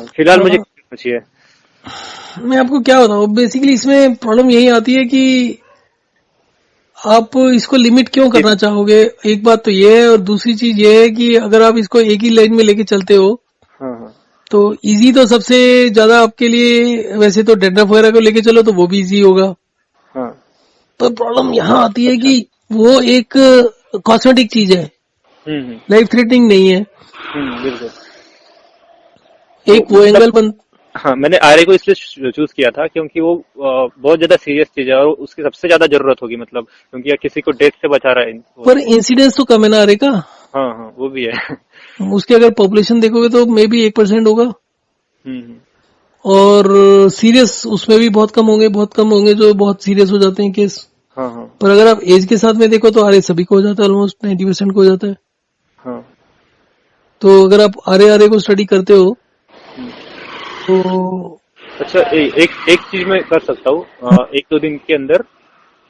फिलहाल मुझे पूछिए। मैं आपको क्या बताऊँ, बेसिकली इसमें प्रॉब्लम यही आती है कि आप इसको लिमिट क्यों करना चाहोगे, एक बात तो ये है, और दूसरी चीज ये है कि अगर आप इसको एक ही लाइन में लेके चलते हो तो इजी तो सबसे ज्यादा आपके लिए, वैसे तो डेंड्रफ वगैरह को लेके चलो तो वो भी इजी होगा। तो प्रॉब्लम यहाँ आती है कि वो एक कॉस्मेटिक चीज है, लाइफ थ्रेटनिंग नहीं है। बिल्कुल। एक वो एंगल बन। हाँ, मैंने आरए को इसलिए चूज किया था क्योंकि वो बहुत ज्यादा सीरियस चीज है और उसकी सबसे ज्यादा जरूरत होगी, मतलब क्योंकि किसी को डेथ से बचा रहा है। पर इंसिडेंस तो कम है ना आरए का? हाँ, वो भी है। उसके अगर पॉपुलेशन देखोगे तो मे बी 1% होगा, और सीरियस उसमें भी बहुत कम होंगे जो बहुत सीरियस हो जाते हैं केस। पर अगर आप एज के साथ में देखो तो आरए सभी को हो जाता है, ऑलमोस्ट 90% को हो जाता है। तो अगर आप आरए को स्टडी करते हो तो अच्छा, एक चीज मैं कर सकता हूँ 1-2 दिन के अंदर,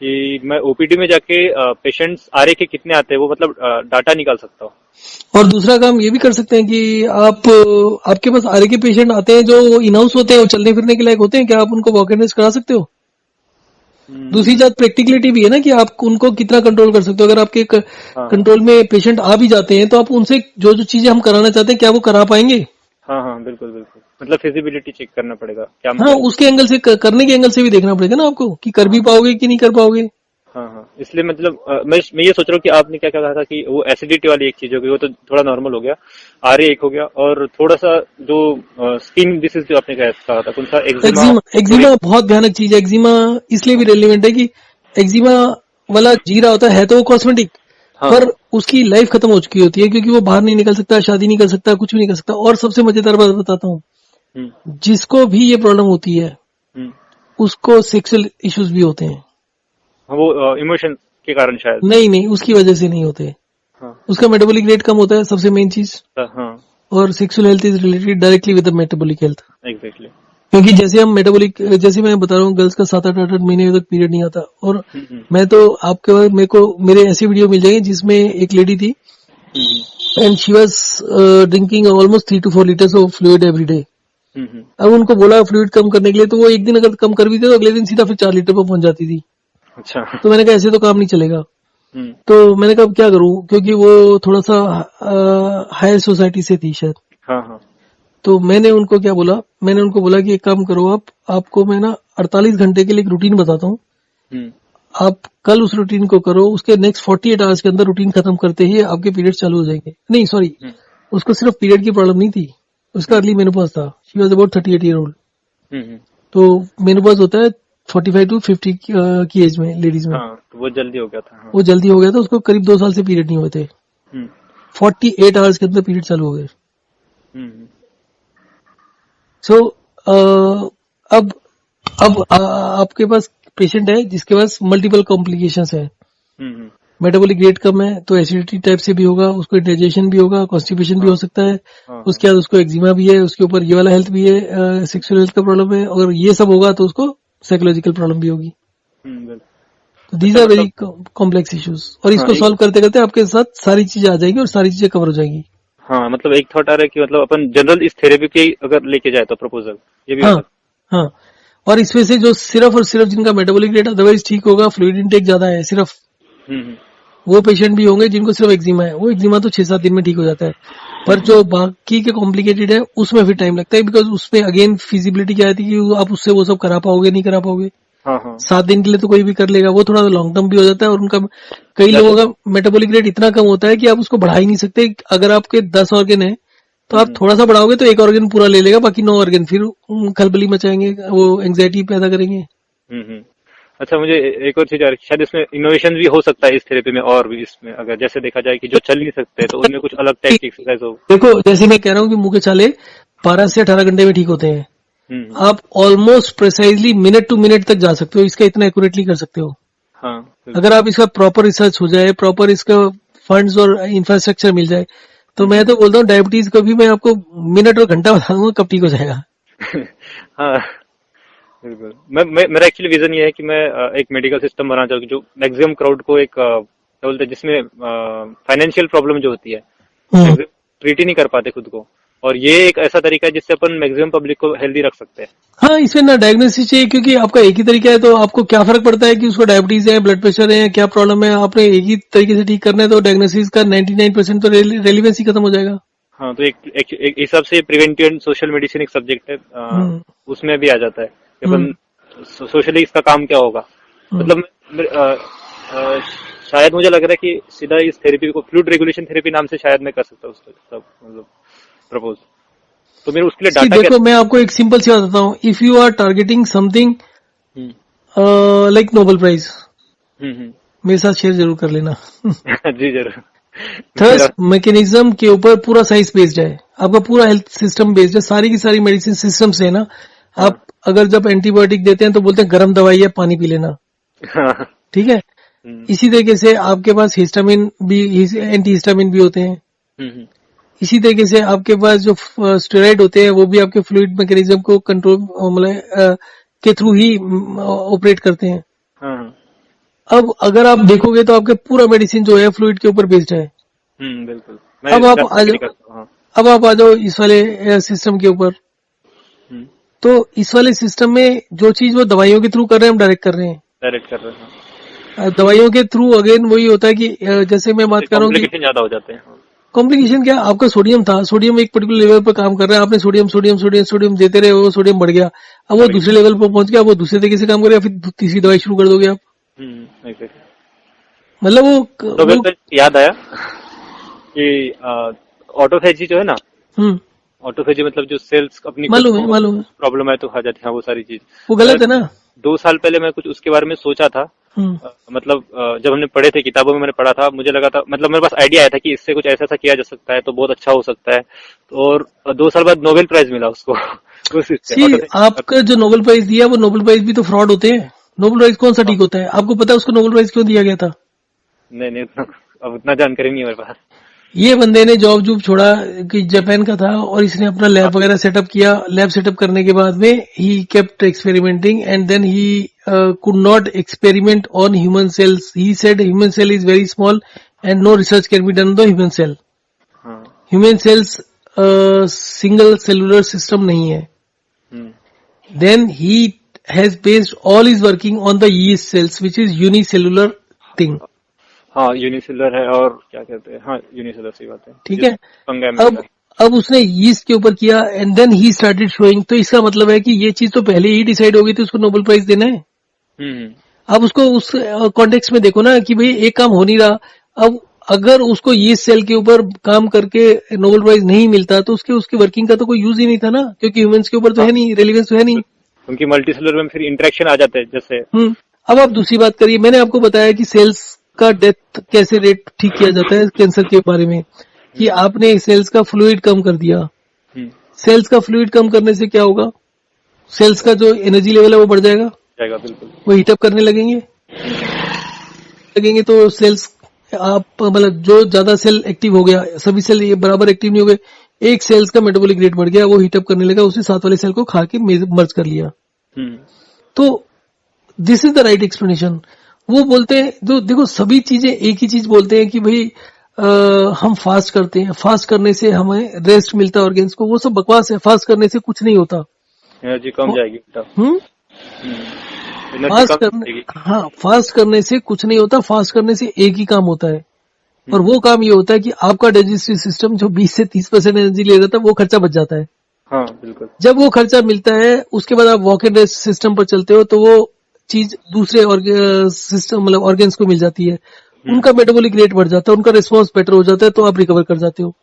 कि मैं ओपीडी में जाके पेशेंट्स आरए के कितने आते हैं वो मतलब डाटा निकाल सकता हूँ। और दूसरा काम ये भी कर सकते हैं कि आपके पास आरए के पेशेंट आते हैं जो इन हाउस होते हैं, वो चलने फिरने के लायक होते हैं, क्या आप उनको वॉक एंड करा सकते हो? दूसरी बात प्रैक्टिकलिटी भी है ना, कि आप उनको कितना कंट्रोल कर सकते हो। अगर आपके कंट्रोल में पेशेंट आ भी जाते हैं तो आप उनसे जो चीजें हम कराना चाहते हैं क्या वो करा पाएंगे? हाँ, बिल्कुल, मतलब फिजिबिलिटी चेक करना पड़ेगा क्या। हाँ, उसके एंगल से, करने के एंगल से भी देखना पड़ेगा ना आपको, कि कर भी पाओगे कि नहीं कर पाओगे। हाँ, इसलिए मतलब मैं ये सोच रहा हूँ कि आपने क्या कहा था कि वो एसिडिटी वाली एक चीज हो गई, वो तो थोड़ा नॉर्मल हो गया, आरए एक हो गया, और थोड़ा सा जो स्किन डिसीज जो आपने कहा था, कौन सा, एक्जिमा बहुत भयानक चीज है। एक्जिमा इसलिए भी रेलिवेंट है कि एक्जिमा वाला जी रहा होता है तो वो कॉस्मेटिक, पर उसकी लाइफ खत्म हो चुकी होती है, क्योंकि वो बाहर नहीं निकल सकता, शादी नहीं कर सकता, कुछ भी नहीं कर सकता। और सबसे मजेदार बात बताता हूँ, जिसको भी ये प्रॉब्लम होती है उसको सेक्सुअल इश्यूज भी होते हैं। वो इमोशन के कारण शायद नहीं, उसकी वजह से नहीं होते। उसका मेटाबॉलिक रेट कम होता है, सबसे मेन चीज। और sexual health is related directly with the metabolic health. Exactly. क्योंकि जैसे हम मेटाबॉलिक, जैसे मैं बता रहा हूँ, गर्ल्स का 7-8 महीने तक पीरियड नहीं आता, और मैं तो आपके बाद मेरे ऐसी वीडियो मिल जाएंगे जिसमें एक लेडी थी and she was drinking almost 3 to 4 litres of fluid every day. अब उनको बोला फ्लूइड कम करने के लिए, तो वो एक दिन अगर कम कर भी थे तो अगले दिन सीधा फिर 4 लीटर पर पहुंच जाती थी। अच्छा। तो मैंने कहा ऐसे तो काम नहीं चलेगा। तो मैंने कहा क्या करूं, क्योंकि वो थोड़ा सा हायर सोसाइटी से थी शायद। तो मैंने उनको बोला कि एक काम करो, आपको मैं ना 48 घंटे के लिए एक रूटीन बताता हूँ, आप कल उस रूटीन को करो, उसके नेक्स्ट 48 आवर्स के अंदर रूटीन खत्म करते ही आपके पीरियड चालू हो जाएंगे। नहीं सॉरी, उसको सिर्फ पीरियड की प्रॉब्लम नहीं थी, उसका अर्ली मेनोपॉज था। She was about 38 year old. तो मेनोपॉज होता है 45 to 50 की एज में लेडीज में। तो वो जल्दी हो गया था। वो जल्दी हो गया था, उसको करीब 2 साल से पीरियड नहीं हुए थे। 48 आवर्स के अंदर पीरियड चालू हो गए। सो अब आपके पास पेशेंट है जिसके पास मल्टीपल कॉम्प्लिकेशंस है। मेटाबॉलिक रेट कम है तो एसिडिटी टाइप से भी होगा, उसको इंडाइजेशन भी होगा, कॉन्स्टिपेशन भी हो सकता है, उसके बाद उसको एक्जिमा भी है, उसके ऊपर ये वाला हेल्थ भी है, सेक्सुअल हेल्थ का प्रॉब्लम है, और ये सब होगा तो उसको साइकोलॉजिकल प्रॉब्लम भी होगी। तो these are very complex issues, और इसको सॉल्व करते करते आपके साथ सारी चीजें आ जाएगी और सारी चीजें कवर हो जाएगी। हाँ, मतलब एक थॉट आ रहा है कि मतलब अपन जनरल इस थेरेपी की अगर लेके जाए तो प्रपोजल ये भी हाँ, और इसमें से जो सिर्फ और सिर्फ जिनका मेटाबॉलिक रेट अदरवाइज ठीक होगा, फ्लूइड इंटेक ज्यादा है सिर्फ, वो पेशेंट भी होंगे जिनको सिर्फ एक्जिमा है। वो एक्जिमा तो 6-7 दिन में ठीक हो जाता है, पर जो बाकी के कॉम्प्लिकेटेड है उसमें फिर टाइम लगता है, बिकॉज उसमें अगेन फिजिबिलिटी क्या आती है कि आप उससे वो सब करा पाओगे नहीं करा पाओगे। 7 दिन के लिए तो कोई भी कर लेगा, वो थोड़ा लॉन्ग टर्म भी हो जाता है, और उनका कई लोगों का मेटाबॉलिक रेट इतना कम होता है कि आप उसको बढ़ा ही नहीं सकते। अगर आपके 10 ऑर्गन है तो आप थोड़ा सा बढ़ाओगे तो एक ऑर्गन पूरा ले लेगा, बाकी 9 ऑर्गन फिर खलबली मचाएंगे, वो एंग्जाइटी पैदा करेंगे। अच्छा, मुझे एक और चीज आ रही है, शायद इसमें इनोवेशन भी हो सकता है इस थेरेपी में, और भी इसमें अगर जैसे देखा जाए कि जो चल नहीं सकते तो उनमें कुछ अलग टाइप की एक्सरसाइज हो। देखो, जैसे मैं कह रहा हूँ कि मुंह के छाले 12 से 18 घंटे में ठीक होते हैं, आप almost precisely minute to minute तक जा सकते हो, इसका इतना एक्यूरेटली कर सकते हो। अगर आप इसका प्रॉपर रिसर्च हो जाए, प्रॉपर इसका फंड्स और इंफ्रास्ट्रक्चर मिल जाए, तो मैं तो बोलता हूँ डायबिटीज को भी मैं आपको मिनट और घंटा बता दूंगा कब ठीक हो जाएगा। हाँ, बिल्कुल। मेरा एक्चुअली विजन ये है कि मैं एक मेडिकल सिस्टम बनाना चाहूँ जो मैक्सिमम क्राउड को एक क्या बोलते हैं, जिसमें फाइनेंशियल प्रॉब्लम जो होती है ट्रीट ही नहीं कर पाते खुद को, और ये एक ऐसा तरीका है जिससे अपन मैक्सिमम पब्लिक को हेल्दी रख सकते हैं। हाँ, इसमें ना डायग्नोसिस चाहिए, क्योंकि आपका एक ही तरीका है, तो आपको क्या फर्क पड़ता है कि उसको डायबिटीज है, ब्लड प्रेशर है, क्या प्रॉब्लम है, आपने एक ही तरीके से ठीक करना है, तो डायग्नोसिस का 99% तो रेलिवेंस ही खत्म हो जाएगा। हाँ, तो एक हिसाब से प्रिवेंटिव एंड सोशल मेडिसिन एक सब्जेक्ट है, उसमें भी आ जाता है कि अपन सोशली इसका काम क्या होगा। मतलब शायद मुझे लग रहा है कि सीधा इस थेरेपी को फ्लूइड रेगुलेशन थेरेपी नाम से शायद मैं कर सकता हूँ उसको मतलब प्रपोज। तो मेरे उसके लिए डाटा देखो, मैं आपको एक सिंपल सी बात बताता हूँ, if you are targeting something like Nobel prize, मेरे साथ शेयर जरूर कर लेना। जी जरूर। थर्स्ट मैकेनिज्म के ऊपर पूरा साइंस बेस्ड है, आपका पूरा हेल्थ सिस्टम बेस्ड है, सारी की सारी मेडिसिन सिस्टम से है ना। आप अगर जब एंटीबायोटिक देते हैं तो बोलते हैं गर्म दवाई है, पानी पी लेना, ठीक है। इसी तरीके से आपके पास हिस्टामिन भी, एंटी हिस्टामिन भी होते हैं। इसी तरीके से आपके पास जो स्टेरॉइड होते हैं वो भी आपके फ्लूइड मैकेनिज्म को कंट्रोल मतलब के थ्रू ही ऑपरेट करते हैं। अब अगर आप देखोगे तो आपके पूरा मेडिसिन जो है फ्लूइड के ऊपर बेस्ड है। बिल्कुल। अब आप आ जाओ इस वाले सिस्टम के ऊपर। तो इस वाले सिस्टम में जो चीज वो दवाइयों के थ्रू कर रहे हैं, हम डायरेक्ट कर रहे हैं। दवाइयों के थ्रू अगेन वही होता है कि जैसे मैं बात कर रहा हूँ कि ज्यादा हो जाते हैं। कॉम्प्लिकेशन क्या, आपका सोडियम था, सोडियम एक पर्टिकुलर लेवल पर काम कर रहा है, आपने सोडियम देते रहे, वो सोडियम बढ़ गया, अब वो दूसरे लेवल पर पहुंच गया, वो दूसरे तरीके से काम करेगा, फिर तीसरी दवाई शुरू कर दोगे आप। मतलब वो याद आया कि ऑटोफेजी जो है ना, ऑटोफेजी मतलब जो सेल्स अपनी मालूम है प्रॉब्लम है तो आ जाती है, वो सारी चीज वो गलत है ना। 2 साल पहले मैं कुछ उसके बारे में सोचा था, मतलब जब हमने पढ़े थे किताबों में, मैंने पढ़ा था, मुझे लगा था, मतलब मेरे पास आइडिया आया था कि इससे कुछ ऐसा किया जा सकता है तो बहुत अच्छा हो सकता है, और 2 साल बाद नोबेल प्राइज मिला उसको। आपका जो नोबेल प्राइज दिया, वो नोबेल प्राइज भी तो फ्रॉड होते हैं। नोबेल प्राइज कौन सा ठीक होता है, आपको पता है उसको नोबेल प्राइज क्यों दिया गया था? नहीं, अब उतना जानकारी नहीं है मेरे पास। ये बंदे ने जॉब छोड़ा कि जापान का था, और इसने अपना लैब वगैरह सेटअप किया। लैब सेटअप करने के बाद में he kept experimenting and then he could not experiment on human cells. He said human cell is very small and no research can be done on the human cell. Human cells single cellular system नहीं है। Then he has based all is working on the yeast cells which is unicellular thing. हाँ, unicellular है, और क्या कहते हैं, हाँ unicellular, सही बात है, ठीक है। अब उसने यीस्ट के ऊपर किया and then he started showing. तो इसका मतलब है कि ये चीज तो पहले ही डिसाइड हो गई थी, उसको नोबेल प्राइज देना है। अब उसको उस कॉन्टेक्स्ट में देखो ना कि भाई एक काम हो नहीं रहा। अब अगर उसको यीस्ट सेल के ऊपर काम करके नोबेल प्राइज नहीं मिलता तो उसकी वर्किंग का तो कोई यूज ही नहीं था ना, क्योंकि ह्यूमंस के ऊपर तो है नहीं, रेलिवेंस तो है नहीं, उनकी मल्टीसेलुलर में फिर इंटरेक्शन आ जाते हैं जैसे। अब आप दूसरी बात करिए, मैंने आपको बताया कि सेल्स का डेथ कैसे रेट ठीक किया जाता है कैंसर के बारे में, कि आपने सेल्स का फ्लूइड कम कर दिया। सेल्स का फ्लूइड कम करने से क्या होगा, सेल्स का जो एनर्जी लेवल है वो बढ़ जाएगा। बिल्कुल। वो हीटअप करने लगेंगे तो सेल्स आप मतलब जो ज्यादा सेल एक्टिव हो गया, सभी सेल ये बराबर एक्टिव नहीं हो गए, एक सेल्स का मेटाबॉलिक रेट बढ़ गया, वो हीटअप करने लगा, उसने साथ वाले सेल को खा के मर्ज कर लिया। तो this is the right explanation. वो बोलते हैं, जो देखो सभी चीजें एक ही चीज बोलते हैं कि भाई हम फास्ट करते हैं, फास्ट करने से हमें रेस्ट मिलता है ऑर्गेन्स को, वो सब बकवास है। फास्ट करने से कुछ नहीं होता, एनर्जी कम जाएगी। हाँ, फास्ट करने से कुछ नहीं होता। फास्ट करने से एक ही काम होता है, और वो काम ये होता है कि आपका डाइजेस्टिव सिस्टम जो 20 से 30% एनर्जी ले रहा था, वो खर्चा बच जाता है। हाँ बिल्कुल। जब वो खर्चा मिलता है, उसके बाद आप वॉक एंड रेस्ट सिस्टम पर चलते हो, तो वो चीज दूसरे सिस्टम मतलब ऑर्गेन्स को मिल जाती है, उनका मेटाबॉलिक रेट बढ़ जाता है, उनका रिस्पॉन्स बेटर हो जाता है, तो आप रिकवर कर जाते हो।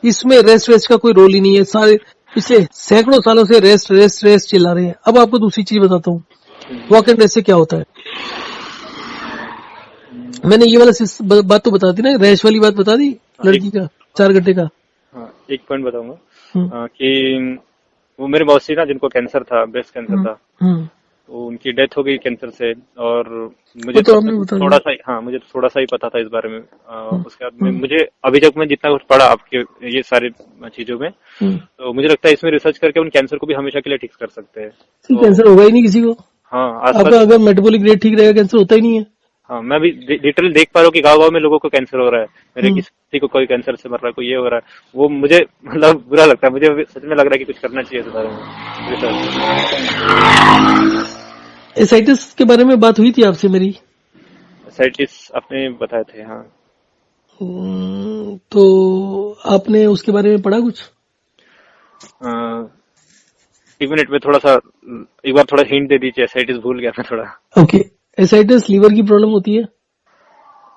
इसमें रेस्ट का कोई रोल ही नहीं है। सारे पिछले सैकड़ों सालों से रेस्ट चिल्ला रहे हैं। अब आपको दूसरी चीज बताता हूँ, वॉक एंड रेस्ट से क्या होता है। मैंने ये वाला बात तो बता दी ना, रैश वाली बात बता दी, लड़की का 4 घंटे का। हाँ, एक पॉइंट बताऊंगा कि वो मेरे मौसी ना, जिनको कैंसर था, ब्रेस्ट कैंसर था, तो उनकी डेथ हो गई कैंसर से। और मुझे तो थोड़ा सा, हाँ मुझे थोड़ा सा ही पता था इस बारे में। उसके बाद में मुझे अभी तक मैं जितना कुछ पढ़ा आपके ये सारी चीजों में, तो मुझे लगता है इसमें रिसर्च करके उन कैंसर को भी हमेशा के लिए ठीक कर सकते हैं। तो कैंसर होगा ही नहीं किसी को। हाँ, आपका अगर मेटाबॉलिक रेट ठीक रहेगा, कैंसर होता ही नहीं है। हाँ, मैं भी लिटरली देख पा रहा हूँ कि गाँव में लोगों को कैंसर हो रहा है। मेरे किसी को कोई कैंसर से मर रहा है, कोई ये हो रहा है। वो मुझे मतलब बुरा लगता है। मुझे सच में लग रहा है कि कुछ करना चाहिए इस बारे में। एसाइटिस के बारे में बात हुई थी आपसे मेरी। एसाइटिस आपने बताए थे, हाँ। तो आपने उसके बारे में पढ़ा कुछ? एक मिनट में एक बार थोड़ा हिंट दे दीजिए। एसाइटिस भूल गया मैं थोड़ा। ओके, एसाइटिस लीवर की प्रॉब्लम होती है।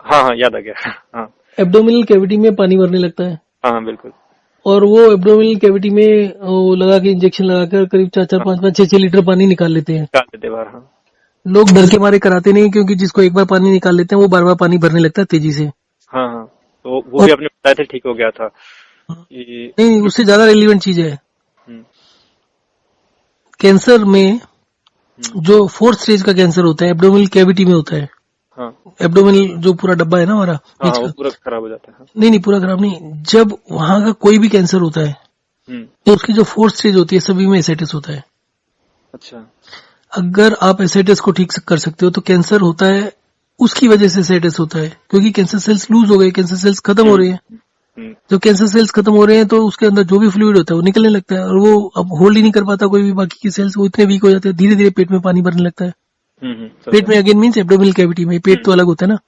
हाँ, याद आ गया। हाँ, एब्डोमिनल कैविटी में पानी भरने लगता है। हाँ बिल्कुल। और वो एब्डोमिनल कैविटी में वो लगा के इंजेक्शन लगाकर करीब 4-4, 5-5, 6-6 लीटर पानी निकाल लेते हैं। हाँ। लोग डर के मारे कराते नहीं, क्योंकि जिसको एक बार पानी निकाल लेते हैं वो बार बार पानी भरने लगता है तेजी से। हाँ, तो वो भी आपने बताया था, ठीक हो गया था। नहीं, उससे ज्यादा रेलिवेंट चीज है। कैंसर में जो 4th स्टेज का कैंसर होता है, एब्डोमिनल कैविटी में होता है। एब्डोमिनल जो पूरा डब्बा है ना हमारा, वो पूरा खराब हो जाता है। नहीं, पूरा खराब नहीं। जब वहां का कोई भी कैंसर होता है, तो उसकी जो 4th स्टेज होती है, सभी में एसाइटिस होता है। अच्छा। अगर आप एसाइटिस को ठीक कर सकते हो, तो कैंसर होता है उसकी वजह से एसाइटिस होता है, क्योंकि कैंसर सेल्स लूज हो गए, कैंसर सेल्स खत्म हो रहे हैं। जब कैंसर सेल्स खत्म हो रहे हैं, तो उसके अंदर जो भी फ्लूइड होता है वो निकलने लगता है, और वो अब होल्ड ही नहीं कर पाता कोई भी बाकी की सेल्स, वो इतने वीक हो जाते हैं, धीरे धीरे पेट में पानी भरने लगता है। पेट में अगेन मीन्स एब्डोमिनल कैविटी में, पेट तो अलग होता है ना।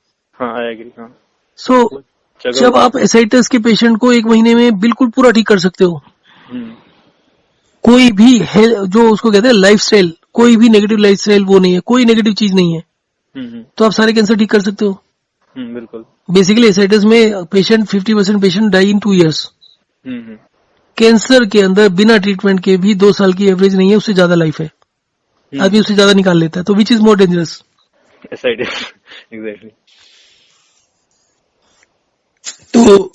सो जब आप एसाइटिस के पेशेंट को 1 महीने में बिल्कुल पूरा ठीक कर सकते हो, कोई भी जो उसको कहते हैं लाइफस्टाइल, कोई भी नेगेटिव लाइफस्टाइल वो नहीं है, कोई नेगेटिव चीज नहीं है, तो आप सारे कैंसर ठीक कर सकते हो। बिल्कुल। बेसिकली एसाइटिस में पेशेंट 50% पेशेंट डाई इन 2 years। कैंसर के अंदर बिना ट्रीटमेंट के भी 2 साल की एवरेज नहीं है, उससे ज्यादा लाइफ है। आदमी उससे ज्यादा निकाल लेता है, तो which is more dangerous? Ascites. Exactly. तो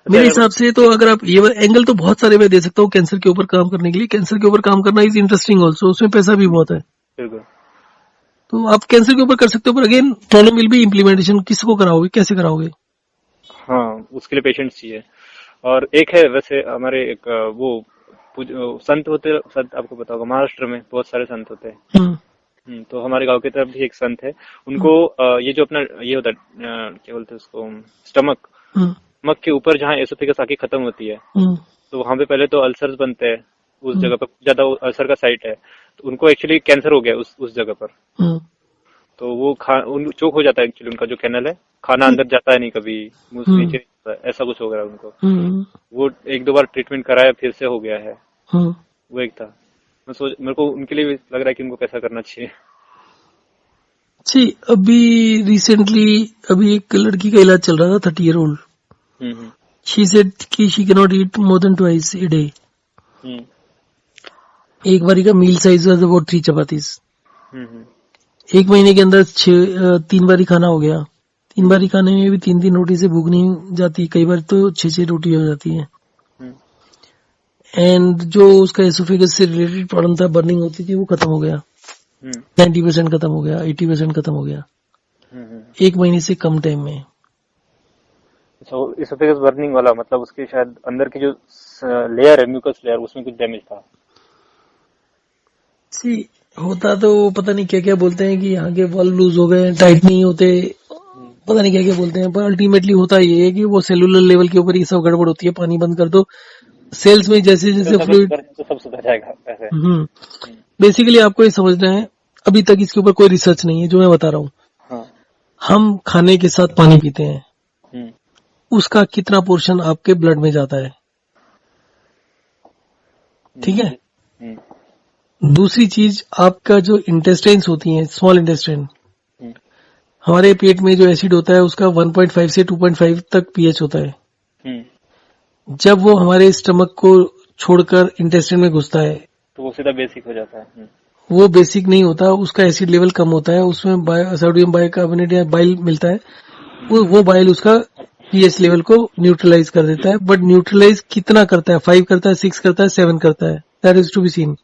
मेरे हिसाब से तो अगर आप ये एंगल, तो बहुत सारे मैं दे सकता हूँ कैंसर के ऊपर काम करने के लिए। कैंसर के ऊपर काम करना इज इंटरेस्टिंग ऑल्सो, उसमें पैसा भी बहुत है। तो आप कैंसर के ऊपर कर सकते हो, पर again problem will be implementation. किसको कराओगे, कैसे कराओगे? हाँ, उसके लिए पेशेंट्स चाहिए। और एक है वैसे हमारे एक वो संत होते, संत आपको पता होगा, महाराष्ट्र में बहुत सारे संत होते हैं। तो हमारे गांव की तरफ भी एक संत है, उनको ये जो अपना ये होता है, क्या बोलते हैं उसको, स्टमक के ऊपर जहाँ एसोफेगस आके खत्म होती है, तो वहां पे पहले तो अल्सर्स बनते हैं, उस जगह पर ज्यादा अल्सर का साइट है, तो उनको एक्चुअली कैंसर हो गया उस जगह पर। तो वो चोक हो जाता है एक्चुअली, उनका जो कैनल है, खाना अंदर जाता है नहीं, कभी मुंह से नीचे, ऐसा कुछ हो गया उनको। वो 1-2 बार ट्रीटमेंट कराया, फिर से हो गया है। वो एक था। मेरे को उनके लिए भी लग रहा है कि उनको कैसा करना चाहिए। जी, अभी रिसेंटली एक लड़की का इलाज चल रहा था, 30 year old। शी सेड कि she can not eat more than 2 a day। एक बारी का मील साइज वाज अबाउट 3 चपातीज। 1 महीने के अंदर 3 बारी खाना हो गया। 3 बारी खाने में भी 3-3 रोटी से भूख नहीं जाती, कई बार तो 6-6 रोटी हो जाती है। एंड जो उसका एसोफेगस से रिलेटेड प्रॉब्लम था, बर्निंग होती थी, वो खत्म हो गया। 90% खत्म हो गया, 80% खत्म हो गया। 1 महीने से कम टाइम में। तो इसोफेगस बर्निंग वाला मतलब उसके शायद अंदर की जो लेयर है, म्यूकस लेयर, उसमें कुछ डैमेज था। सी होता तो पता नहीं क्या क्या बोलते हैं कि यहाँ के वॉल्व लूज हो गए, टाइट नहीं होते, पता नहीं क्या क्या बोलते हैं, पर अल्टीमेटली होता ये है कि वो सेलुलर लेवल के ऊपर ये सब गड़बड़ होती है। पानी बंद कर दो, सेल्स में जैसे जैसे फ्लूइड, तो सब सुधर जाएगा ऐसे। बेसिकली आपको ये समझना है, अभी तक इसके ऊपर कोई रिसर्च नहीं है जो मैं बता रहा हूँ। हाँ। हम खाने के साथ पानी पीते हैं, उसका कितना पोर्शन आपके ब्लड में जाता है, ठीक है। दूसरी चीज, आपका जो इंटेस्टाइन्स होती हैं, स्मॉल इंटेस्टाइन, हमारे पेट में जो एसिड होता है उसका 1.5 से 2.5 तक पीएच होता है। जब वो हमारे स्टमक को छोड़कर इंटेस्टाइन में घुसता है तो वो सीधा बेसिक हो जाता है। वो बेसिक नहीं होता, उसका एसिड लेवल कम होता है, उसमें सोडियम बाइकार्बोनेट या बाइल मिलता है, वो बाइल उसका पीएच लेवल को न्यूट्रलाइज कर देता है। बट न्यूट्रलाइज कितना करता है, 5 करता है, 6 करता है, 7 करता है, that is to be seen.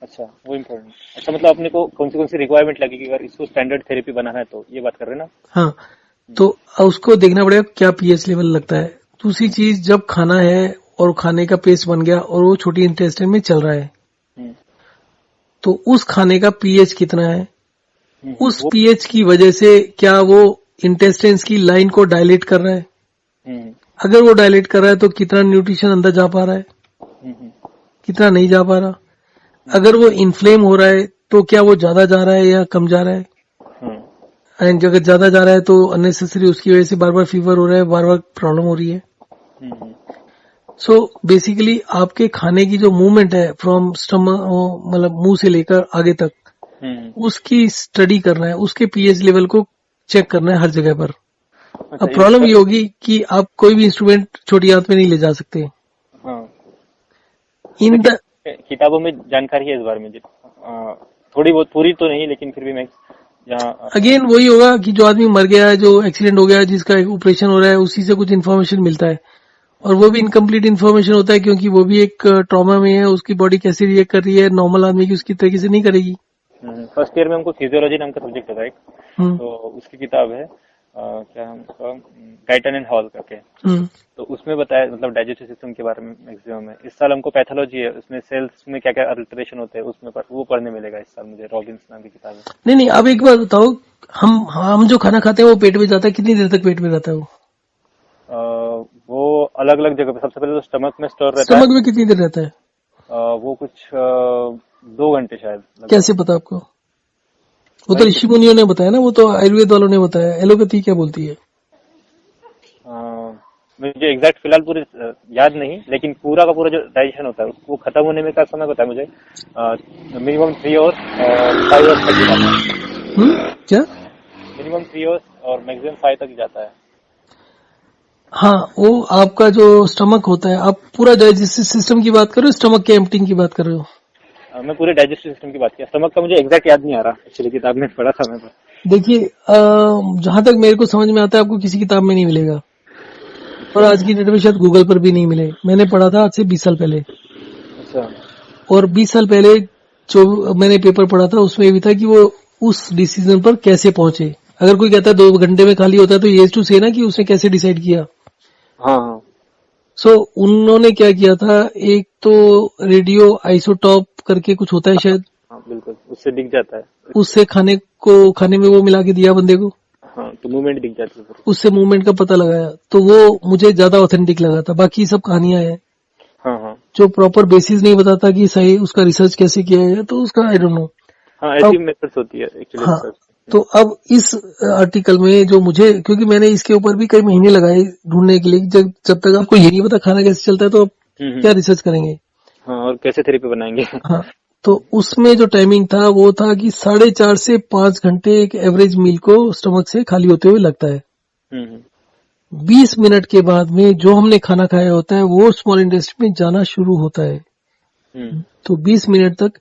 अच्छा, वो इम्पोर्टेंट। अच्छा, मतलब अपने को कौन सी रिक्वायरमेंट लगेगी अगर इसको स्टैंडर्ड थेरेपी बनाना है, तो ये बात कर रहे हैं ना। हाँ, तो उसको देखना पड़ेगा क्या पीएच लेवल लगता है। दूसरी चीज, जब खाना है और खाने का पेस्ट बन गया और वो छोटी इंटेस्टाइन में चल रहा है, तो उस खाने का पीएच कितना है, उस पीएच की वजह से क्या वो इंटेस्टाइन्स की लाइन को डायलेट कर रहा है। अगर वो डायलेट कर रहा है तो कितना न्यूट्रिशन अंदर जा पा रहा है, कितना नहीं जा पा रहा। अगर वो इन्फ्लेम हो रहा है तो क्या वो ज्यादा जा रहा है या कम जा रहा है, एंड अगर ज्यादा जा रहा है तो अननेसेसरी उसकी वजह से बार बार फीवर हो रहा है, बार बार प्रॉब्लम हो रही है। सो बेसिकली आपके खाने की जो मूवमेंट है फ्रॉम स्टमक, मतलब मुंह से लेकर आगे तक, उसकी स्टडी करना है, उसके पीएच लेवल को चेक करना है हर जगह पर। अब प्रॉब्लम ये होगी कि आप कोई भी इंस्ट्रूमेंट छोटी हाथ में नहीं ले जा सकते। इन द किताबों में जानकारी है इस बारे में, थोड़ी बहुत, पूरी तो नहीं, लेकिन फिर भी मैं अगेन वही होगा कि जो आदमी मर गया है, जो एक्सीडेंट हो गया है, जिसका ऑपरेशन हो रहा है, उसी से कुछ इन्फॉर्मेशन मिलता है, और वो भी इनकम्प्लीट इन्फॉर्मेशन होता है क्योंकि वो भी एक ट्रॉमा में है, उसकी बॉडी कैसे रिएक्ट कर रही है, नॉर्मल आदमी की उसकी तरीके से नहीं करेगी। फर्स्ट ईयर में हमको फिजियोलॉजी नाम का सब्जेक्ट होता है, तो उसकी किताब है क्या हमको गाइटन एंड हॉल करके, तो उसमें बताया, मतलब डाइजेस्टिव सिस्टम के बारे में मैक्सिमम है। इस साल हमको पैथोलॉजी है, उसमें सेल्स में क्या क्या अल्टरेशन होते हैं उसमें वो पढ़ने मिलेगा इस साल मुझे, रॉबिन्स नाम की किताब है। नहीं, अब एक बात बताओ, हम जो खाना खाते हैं वो पेट में जाता है, कितनी देर तक पेट में रहता है वो अलग अलग जगह पे, सबसे पहले तो स्टमक में स्टोर रहता है। स्टमक में कितनी देर रहता है? वो कुछ 2 घंटे शायद। कैसे पता आपको? वो तो ऋषि मुनियों ने बताया ना, वो तो आयुर्वेद वालों ने बताया। एलोपैथी क्या बोलती है? मुझे एग्जैक्ट फिलहाल पूरे याद नहीं, लेकिन पूरा का पूरा जो डाइजेशन होता है वो खत्म होने में का समय पता है मुझे, मिनिमम 3 आवर्स और 5 आवर्स तक जाता है। क्या? मिनिमम 3 आवर्स और मैक्सिमम 5 तक जाता है। हाँ, वो आपका जो स्टमक होता है, आप पूरा डाइजेस्टिव सिस्टम की बात कर रहे हो, स्टमक के एम्प्टिंग की बात कर रहे हो? मैं पूरे डाइजेस्टिव सिस्टम की बात किया, स्टमक का मुझे एग्जैक्ट याद नहीं आ रहा, एक्चुअली किताब में पढ़ा था मैं। देखिए, जहां तक मेरे को समझ में आता है, आपको किसी किताब में नहीं मिलेगा, और आज की डेट में शायद गूगल पर भी नहीं मिले। मैंने पढ़ा था आज से 20 साल पहले। अच्छा। और 20 साल पहले जो मैंने पेपर पढ़ा था उसमें भी था कि वो उस डिसीजन पर कैसे पहुंचे। अगर कोई कहता है 2 घंटे में खाली होता है, तो ये टू से ना कि उसने कैसे डिसाइड किया। हाँ। सो उन्होंने क्या किया था, एक तो रेडियो आइसोटॉप करके कुछ होता है शायद। हाँ, बिल्कुल, उससे दिख जाता है। उससे खाने में वो मिला के दिया बंदे को। हाँ, तो मूवमेंट दिख जाती है, उससे मूवमेंट का पता लगाया, तो वो मुझे ज्यादा ऑथेंटिक लगा था। बाकी सब कहानियां हैं। हाँ। जो प्रॉपर बेसिस नहीं बताता कि सही उसका रिसर्च कैसे किया गया, तो उसका आई डोंट नो। हाँ, ऐसी मेथड्स होती है एक्चुअली। हाँ, तो अब इस आर्टिकल में जो मुझे, क्योंकि मैंने इसके ऊपर भी कई महीने लगाए ढूंढने के लिए, जब तक आपको ये नहीं पता खाना कैसे चलता है, तो आप क्या रिसर्च करेंगे। हाँ, और कैसे थेरेपी बनाएंगे। हाँ, तो उसमें जो टाइमिंग था वो था कि 4.5 से 5 घंटे एक एवरेज मील को स्टमक से खाली होते हुए लगता है। 20 मिनट के बाद में जो हमने खाना खाया होता है वो स्मॉल इंटेस्टाइन में जाना शुरू होता है। तो 20 मिनट तक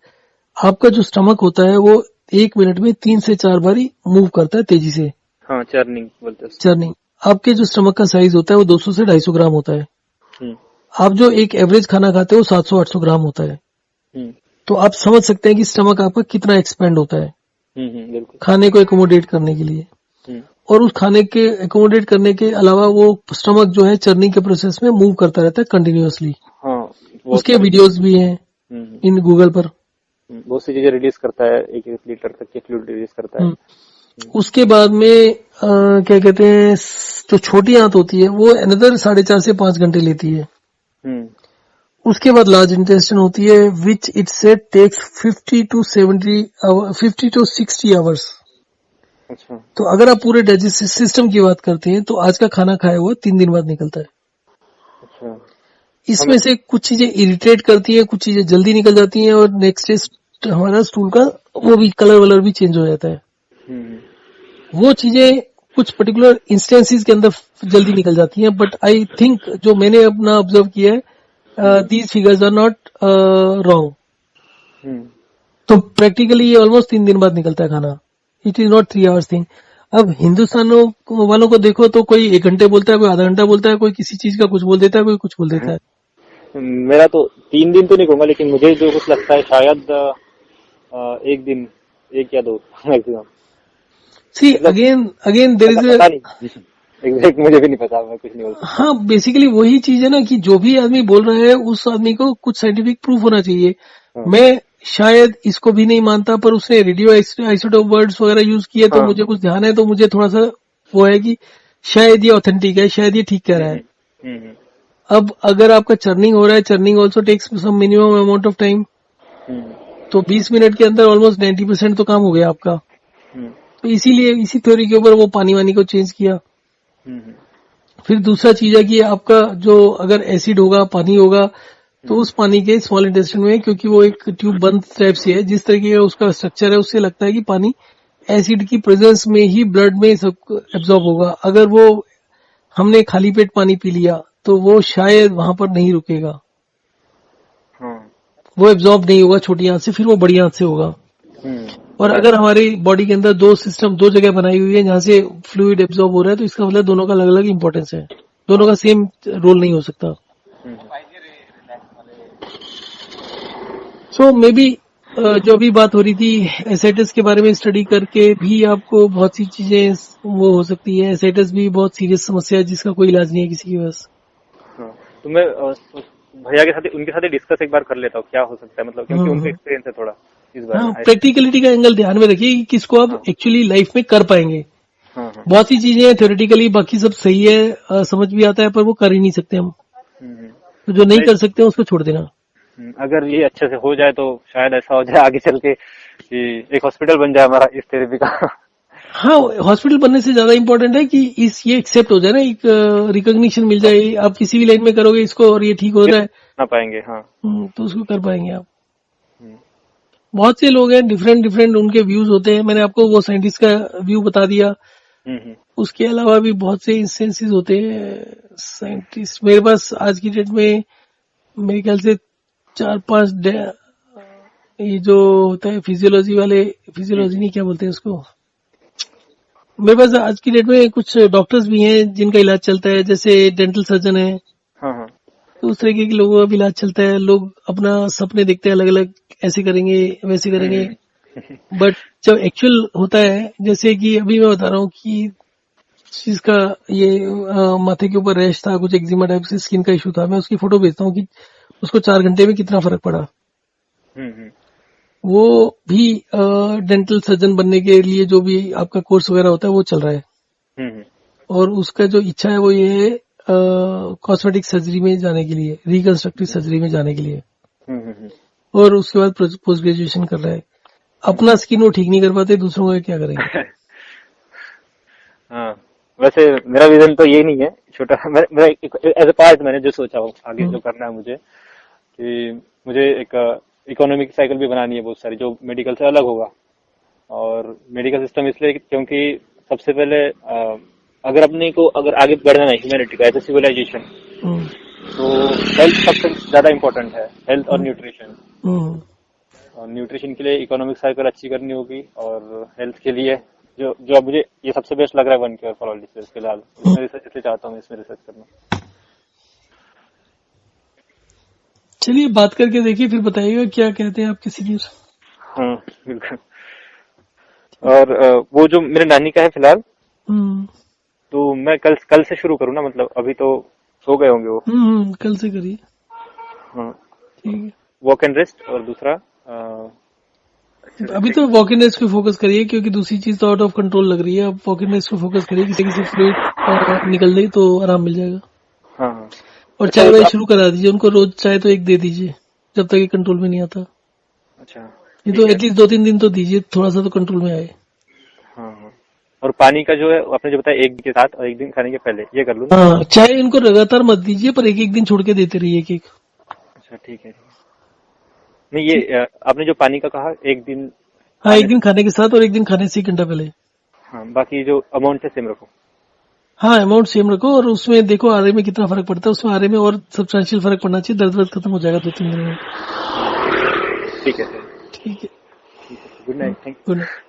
आपका जो स्टमक होता है वो 1 मिनट में 3 से 4 बारी मूव करता है तेजी से। हाँ, चर्निंग बोलते हैं। चर्निंग। आपके जो स्टमक का साइज होता है वो 200 से 250 ग्राम होता है। आप जो एक एवरेज खाना खाते हो 700-800 ग्राम होता है। तो आप समझ सकते हैं कि स्टमक आपका कितना एक्सपेंड होता है बिल्कुल, खाने को एकोमोडेट करने के लिए। और उस खाने के एकोमोडेट करने के अलावा वो स्टमक जो है चर्निंग के प्रोसेस में मूव करता रहता है कंटिन्यूअसली। हाँ, उसके वीडियोस भी हैं इन गूगल पर। बहुत सी चीजें रिलीज करता है, 1-1 लीटर तक के फ्लूइड रिलीज करता है। उसके बाद में क्या कहते हैं, जो छोटी आंत होती है वो अनदर 4.5 से 5 घंटे लेती है। उसके बाद लार्ज इंटेस्टाइन होती है which it said takes 50 to 60 hours. अच्छा। तो अगर आप पूरे डाइजेस्टिव सिस्टम की बात करते हैं तो आज का खाना खाया हुआ 3 दिन बाद निकलता है। अच्छा। इसमें से कुछ चीजें इरिटेट करती है, कुछ चीजें जल्दी निकल जाती हैं और नेक्स्ट डे हमारा स्टूल का वो भी कलर वलर भी चेंज हो जाता है। वो चीजें कुछ पर्टिकुलर इंस्टेंसेस के अंदर जल्दी निकल जाती हैं, बट आई थिंक जो मैंने अपना ऑब्जर्व किया है, these figures are not wrong. तो प्रैक्टिकली ये ऑलमोस्ट 3 दिन बाद निकलता है खाना। It is not 3 hours thing. अब हिंदुस्तानों वालों को देखो तो कोई 1 घंटे बोलता है, कोई आधा घंटा बोलता है, कोई किसी चीज का कुछ बोल देता है, कोई कुछ बोल देता है। मेरा तो 3 दिन तो नहीं कहूंगा, लेकिन मुझे जो कुछ लगता है शायद 1 दिन, 1 या 2 maximum. See again there is exact मुझे भी नहीं पता, मैं कुछ नहीं बोल सकता। हाँ, बेसिकली वही चीज है ना कि जो भी आदमी बोल रहा है उस आदमी को कुछ साइंटिफिक प्रूफ होना चाहिए। मैं शायद इसको भी नहीं मानता, पर उसने रेडियो आइसोटोप वर्ड्स वगैरह यूज किए तो मुझे कुछ ध्यान है, तो मुझे थोड़ा सा वो है कि शायद ये ऑथेंटिक है, शायद ये ठीक कह रहा है। अब अगर आपका चर्निंग हो रहा है, churning also takes some minimum amount of time, तो 20 मिनट के अंदर ऑलमोस्ट 90% तो काम हो गया आपका। तो इसीलिए इसी थ्योरी के ऊपर वो पानी वानी को चेंज किया। फिर दूसरा चीज है कि आपका जो अगर एसिड होगा, पानी होगा, तो उस पानी के स्मॉल इंटेस्टाइन में, क्योंकि वो एक ट्यूब बंद टाइप से है, जिस तरीके का उसका स्ट्रक्चर है, उससे लगता है कि पानी एसिड की प्रेजेंस में ही ब्लड में सब एब्जॉर्ब होगा। अगर वो हमने खाली पेट पानी पी लिया तो वो शायद वहां पर नहीं रुकेगा, वो एब्जॉर्ब नहीं होगा छोटी आंत से, फिर वो बड़ी आंत से होगा। और अगर हमारी बॉडी के अंदर 2 सिस्टम 2 जगह बनाई हुई है जहां से फ्लूइड एब्जॉर्ब हो रहा है, तो इसका मतलब दोनों का अलग अलग इंपॉर्टेंस है, दोनों का सेम रोल नहीं हो सकता। सो मे बी जो अभी बात हो रही थी एसाइटिस के बारे में, स्टडी करके भी आपको बहुत सी चीजें वो हो सकती है। एसाइटिस भी बहुत सीरियस समस्या है जिसका कोई इलाज नहीं है किसी के पास। तो मैं भैया के साथ उनके साथ डिस्कस एक बार कर लेता हूँ क्या हो सकता है, मतलब क्योंकि उनका एक्सपीरियंस है थोड़ा इस बार। हाँ, प्रैक्टिकलिटी का एंगल ध्यान में रखिए कि किसको आप एक्चुअली लाइफ में कर पाएंगे। बहुत सी चीजें थ्योरेटिकली बाकी सब सही है, समझ भी आता है, पर वो कर ही नहीं सकते हम। तो जो नहीं कर सकते उसको छोड़ देना। अगर ये अच्छे से हो जाए तो शायद ऐसा हो जाए आगे चल के कि एक हॉस्पिटल बन जाए हमारा इस थेरेपी का। हाँ, हॉस्पिटल बनने से ज्यादा इम्पोर्टेंट है कि ये एक्सेप्ट हो जाए ना, एक रिकॉग्निशन मिल जाए। आप किसी भी लाइन में करोगे इसको और ये ठीक हो जाए ना पाएंगे। हाँ, तो उसको कर पाएंगे आप। बहुत से लोग हैं, डिफरेंट उनके व्यूज होते हैं। मैंने आपको वो साइंटिस्ट का व्यू बता दिया। उसके अलावा भी बहुत से इंस्टेंसेस होते हैं साइंटिस्ट। मेरे पास आज की डेट में मेरे ख्याल से 4-5 ये जो होता है फिजियोलॉजी वाले, फिजियोलॉजी नहीं क्या बोलते हैं उसको, मेरे पास आज की डेट में कुछ डॉक्टर्स भी हैं जिनका इलाज चलता है, जैसे डेंटल सर्जन है। तो उस तरीके के लोगों का भी इलाज चलता है। लोग अपना सपने देखते हैं अलग अलग, ऐसे करेंगे वैसे करेंगे, बट जब एक्चुअल होता है, जैसे कि अभी मैं बता रहा हूँ कि जिसका ये माथे के ऊपर रैश था, कुछ एक्जिमा टाइप से स्किन का इशू था, मैं उसकी फोटो भेजता हूँ कि उसको 4 घंटे में कितना फर्क पड़ा। वो भी डेंटल सर्जन बनने के लिए जो भी आपका कोर्स वगैरह होता है वो चल रहा है। और उसका जो इच्छा है वो ये है कॉस्मेटिक सर्जरी में जाने के लिए, रिकंस्ट्रक्टिव सर्जरी में जाने के लिए। और उसके बाद पोस्ट ग्रेजुएशन कर रहा है। अपना स्किन वो ठीक नहीं कर पाते, दूसरों का क्या करेंगे। हाँ, वैसे मेरा विजन तो ये नहीं है छोटा। मेरा एज ए पार्ट मैंने जो सोचा हो आगे जो करना है मुझे, कि मुझे एक इकोनॉमिक साइकिल भी बनानी है बहुत सारी, जो मेडिकल से अलग होगा। और मेडिकल सिस्टम इसलिए क्योंकि सबसे पहले अगर अपने को अगर आगे बढ़ना है ह्यूमैनिटी का एज ए सिविलाइजेशन, तो हेल्थ सबसे ज्यादा इम्पोर्टेंट है, हेल्थ और न्यूट्रिशन। और न्यूट्रिशन के लिए इकोनॉमिक साइकिल अच्छी करनी होगी, और हेल्थ के लिए जो मुझे ये सबसे बेस्ट लग रहा है one cure for all disease फिलहाल, इसमें रिसर्च इसलिए चाहता हूँ, इसमें रिसर्च करना। चलिए बात करके देखिए, फिर बताइएगा क्या कहते हैं आपके सीनियर। हाँ बिल्कुल। और वो जो मेरे नानी का है फिलहाल, तो मैं कल से शुरू करूँ ना, मतलब अभी तो सो गए होंगे वो। कल से करिए। हाँ ठीक है। वॉक एंड रेस्ट, और दूसरा अभी तो वॉक इन रेस्ट पे फोकस करिए, क्योंकि दूसरी चीज तो आउट ऑफ कंट्रोल लग रही है। अब वॉक इन रेस्ट पे फोकस करिए, किसी फ्लूइड निकल जाए तो आराम मिल जाएगा। हाँ हाँ। और चाय वाय शुरू करा दीजिए उनको, रोज चाय तो एक दे दीजिए जब तक ये कंट्रोल में नहीं आता। अच्छा ये तो एटलीस्ट 2-3 दिन तो दीजिए, थोड़ा सा तो कंट्रोल में आए। हाँ हाँ। और पानी का जो है आपने जो बताया, एक दिन के साथ और एक दिन खाने के पहले, ये कर लूँ ना? हाँ, चाय इनको लगातार मत दीजिए, पर एक एक दिन छोड़ के देते रहिए एक एक। अच्छा ठीक है। नहीं ये आपने जो पानी का कहा, एक दिन हाँ, खाने एक दिन खाने के साथ और एक दिन खाने से 1 घंटा पहले। हाँ, बाकी जो अमाउंट है सेम रखो। हाँ, अमाउंट सेम रखो, और उसमें देखो आरे में कितना फर्क पड़ता है। उसमें आरे में और सब्सटेंशियल फर्क पड़ना चाहिए, दर्द वर्द खत्म हो जाएगा 2-3 दिन में। ठीक है सर। ठीक है। Good night, thank you. Good night.